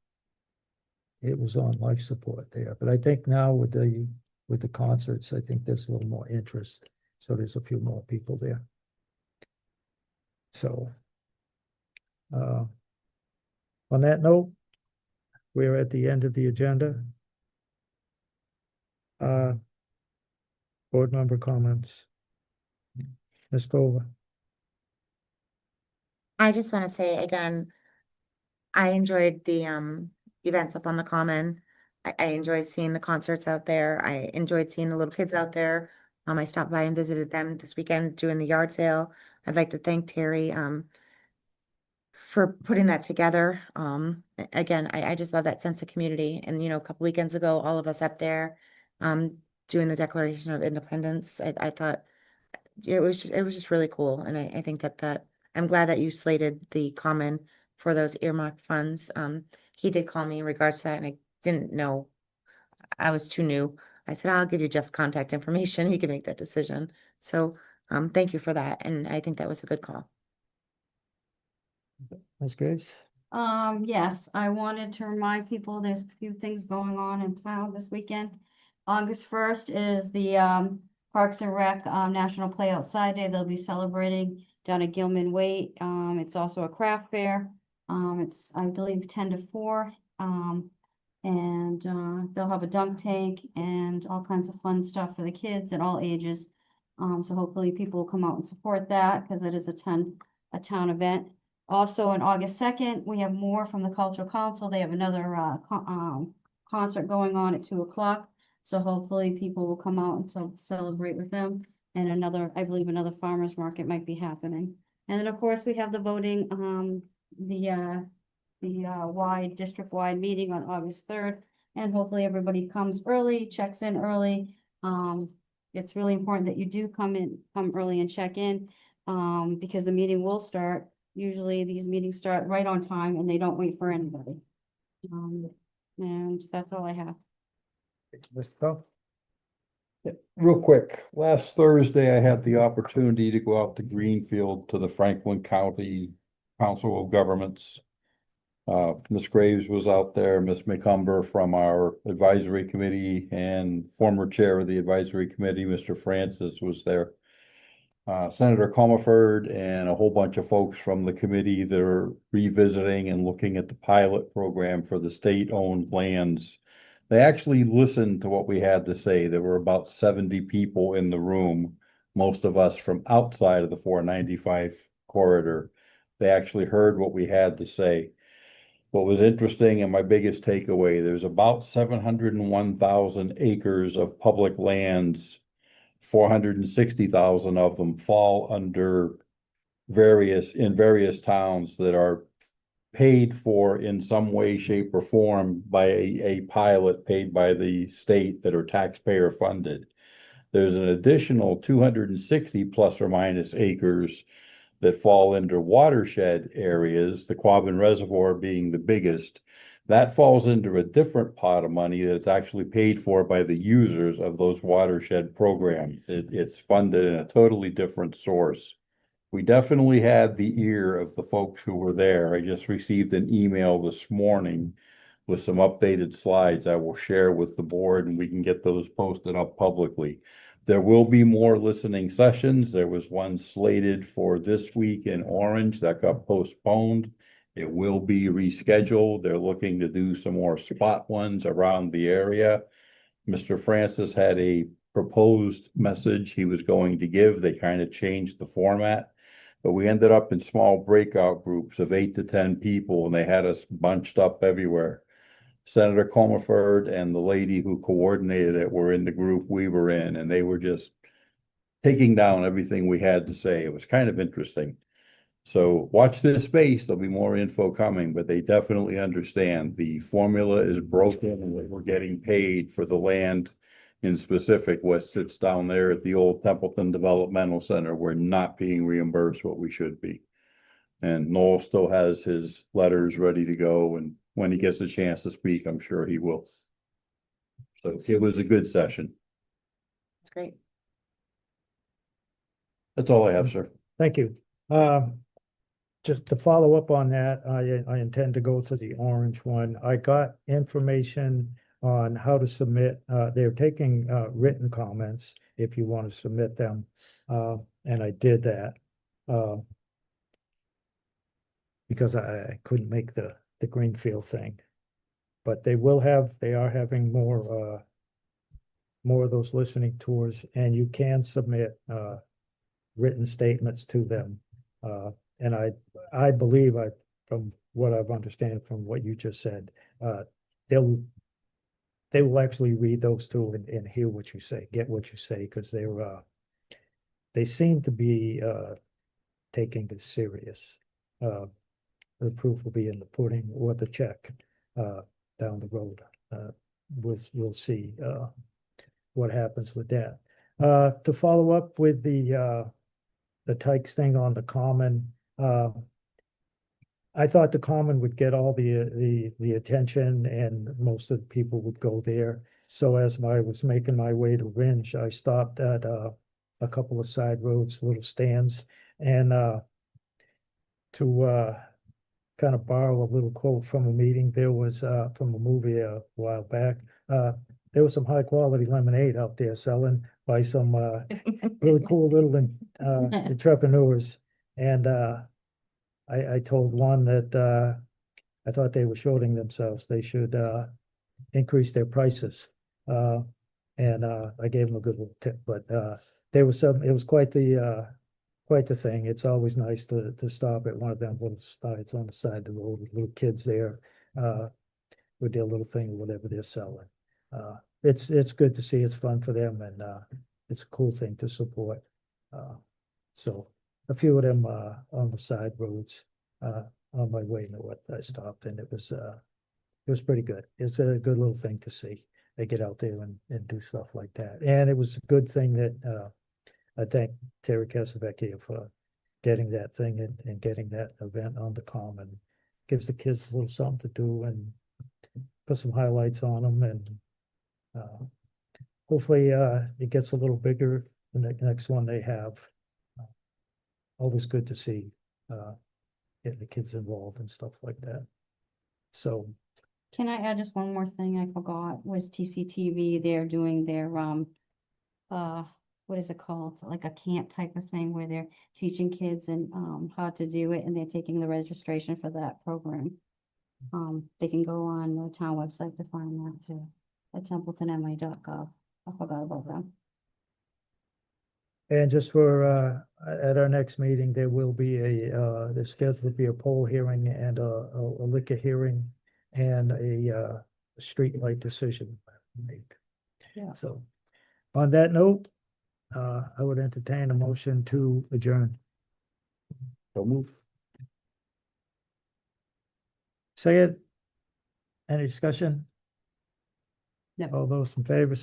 on life support there. But I think now with the concerts, I think there's a little more interest. So there's a few more people there. So on that note, we're at the end of the agenda. board member comments. Ms. Coover. I just want to say again, I enjoyed the events up on the common. I enjoyed seeing the concerts out there. I enjoyed seeing the little kids out there. I stopped by and visited them this weekend doing the yard sale. I'd like to thank Terry for putting that together. Again, I just love that sense of community. And you know, a couple weekends ago, all of us up there doing the Declaration of Independence. I thought it was just really cool. And I think that I'm glad that you slated the common for those earmarked funds. He did call me in regards to that, and I didn't know. I was too new. I said, I'll give you Jeff's contact information. He can make that decision. So thank you for that. And I think that was a good call. Ms. Graves. Yes, I wanted to remind people there's a few things going on in town this weekend. August 1st is the Parks and Rec National Play Outside Day. They'll be celebrating down at Gilman Waite. It's also a craft fair. It's, I believe, 10 to 4. And they'll have a dunk tank and all kinds of fun stuff for the kids at all ages. So hopefully people will come out and support that because it is a town event. Also on August 2nd, we have more from the Cultural Council. They have another concert going on at 2 o'clock. So hopefully people will come out and celebrate with them. And another, I believe another farmer's market might be happening. And then of course we have the voting, district-wide meeting on August 3rd. And hopefully everybody comes early, checks in early. It's really important that you do come early and check in because the meeting will start. Usually these meetings start right on time and they don't wait for anybody. And that's all I have. Mr. Thump. Real quick, last Thursday, I had the opportunity to go out to Greenfield to the Franklin County Council of Governments. Ms. Graves was out there, Ms. McCumber from our advisory committee and former chair of the advisory committee, Mr. Francis was there. Senator Comerford and a whole bunch of folks from the committee that are revisiting and looking at the pilot program for the state-owned lands. They actually listened to what we had to say. There were about 70 people in the room, most of us from outside of the 495 corridor. They actually heard what we had to say. What was interesting and my biggest takeaway, there's about 701,000 acres of public lands. 460,000 of them fall under various towns that are paid for in some way, shape, or form by a pilot paid by the state that are taxpayer funded. There's an additional 260 plus or minus acres that fall into watershed areas, the Quabbin Reservoir being the biggest. That falls into a different pot of money that's actually paid for by the users of those watershed programs. It's funded in a totally different source. We definitely had the ear of the folks who were there. I just received an email this morning with some updated slides I will share with the board, and we can get those posted up publicly. There will be more listening sessions. There was one slated for this week in Orange that got postponed. It will be rescheduled. They're looking to do some more spot ones around the area. Mr. Francis had a proposed message he was going to give. They kind of changed the format, but we ended up in small breakout groups of 8 to 10 people, and they had us bunched up everywhere. Senator Comerford and the lady who coordinated it were in the group we were in, and they were just taking down everything we had to say. It was kind of interesting. So watch this space. There'll be more info coming, but they definitely understand the formula is broken and that we're getting paid for the land in specific. What sits down there at the old Templeton Developmental Center, we're not being reimbursed what we should be. And Noel still has his letters ready to go. And when he gets a chance to speak, I'm sure he will. So it was a good session. That's great. That's all I have, sir. Thank you. Just to follow up on that, I intend to go to the Orange one. I got information on how to submit. They're taking written comments if you want to submit them. And I did that because I couldn't make the Greenfield thing. But they are having more more of those listening tours, and you can submit, written statements to them. And I believe from what I've understand from what you just said, they will actually read those too and hear what you say, get what you say, because they seem to be, taking this serious. The proof will be in the pudding or the check, down the road. We'll see, what happens with that. To follow up with the Tykes thing on the common, I thought the common would get all the attention and most of the people would go there. So as I was making my way to Ringe, I stopped at a couple of side roads, little stands, and to kind of borrow a little quote from a meeting, there was from a movie a while back. There was some high quality lemonade out there selling by some really cool little entrepreneurs. And I told one that I thought they were shorting themselves. They should increase their prices. And I gave them a good little tip, but there was it was quite the thing. It's always nice to stop at one of them little sites on the side of the road with little kids there with their little thing or whatever they're selling. It's good to see. It's fun for them, and it's a cool thing to support. So a few of them on the side roads on my way north, I stopped, and it was pretty good. It's a good little thing to see. They get out there and do stuff like that. And it was a good thing that I thank Terry Casavecchia for getting that thing and getting that event on the common. Gives the kids a little something to do and put some highlights on them, and hopefully it gets a little bigger the next one they have. Always good to see getting the kids involved and stuff like that. So Can I add just one more thing I forgot? Was TCTV, they're doing their, what is it called? Like a camp type of thing where they're teaching kids and, how to do it, and they're taking the registration for that program. They can go on the town website to find that too, at templetonma.gov. I forgot about them. and just for at our next meeting, there will be there's scheduled to be a poll hearing and a liquor hearing and a street light decision made. Yeah. So on that note, I would entertain a motion to adjourn. So move. Say it. Any discussion? No. All those in favor,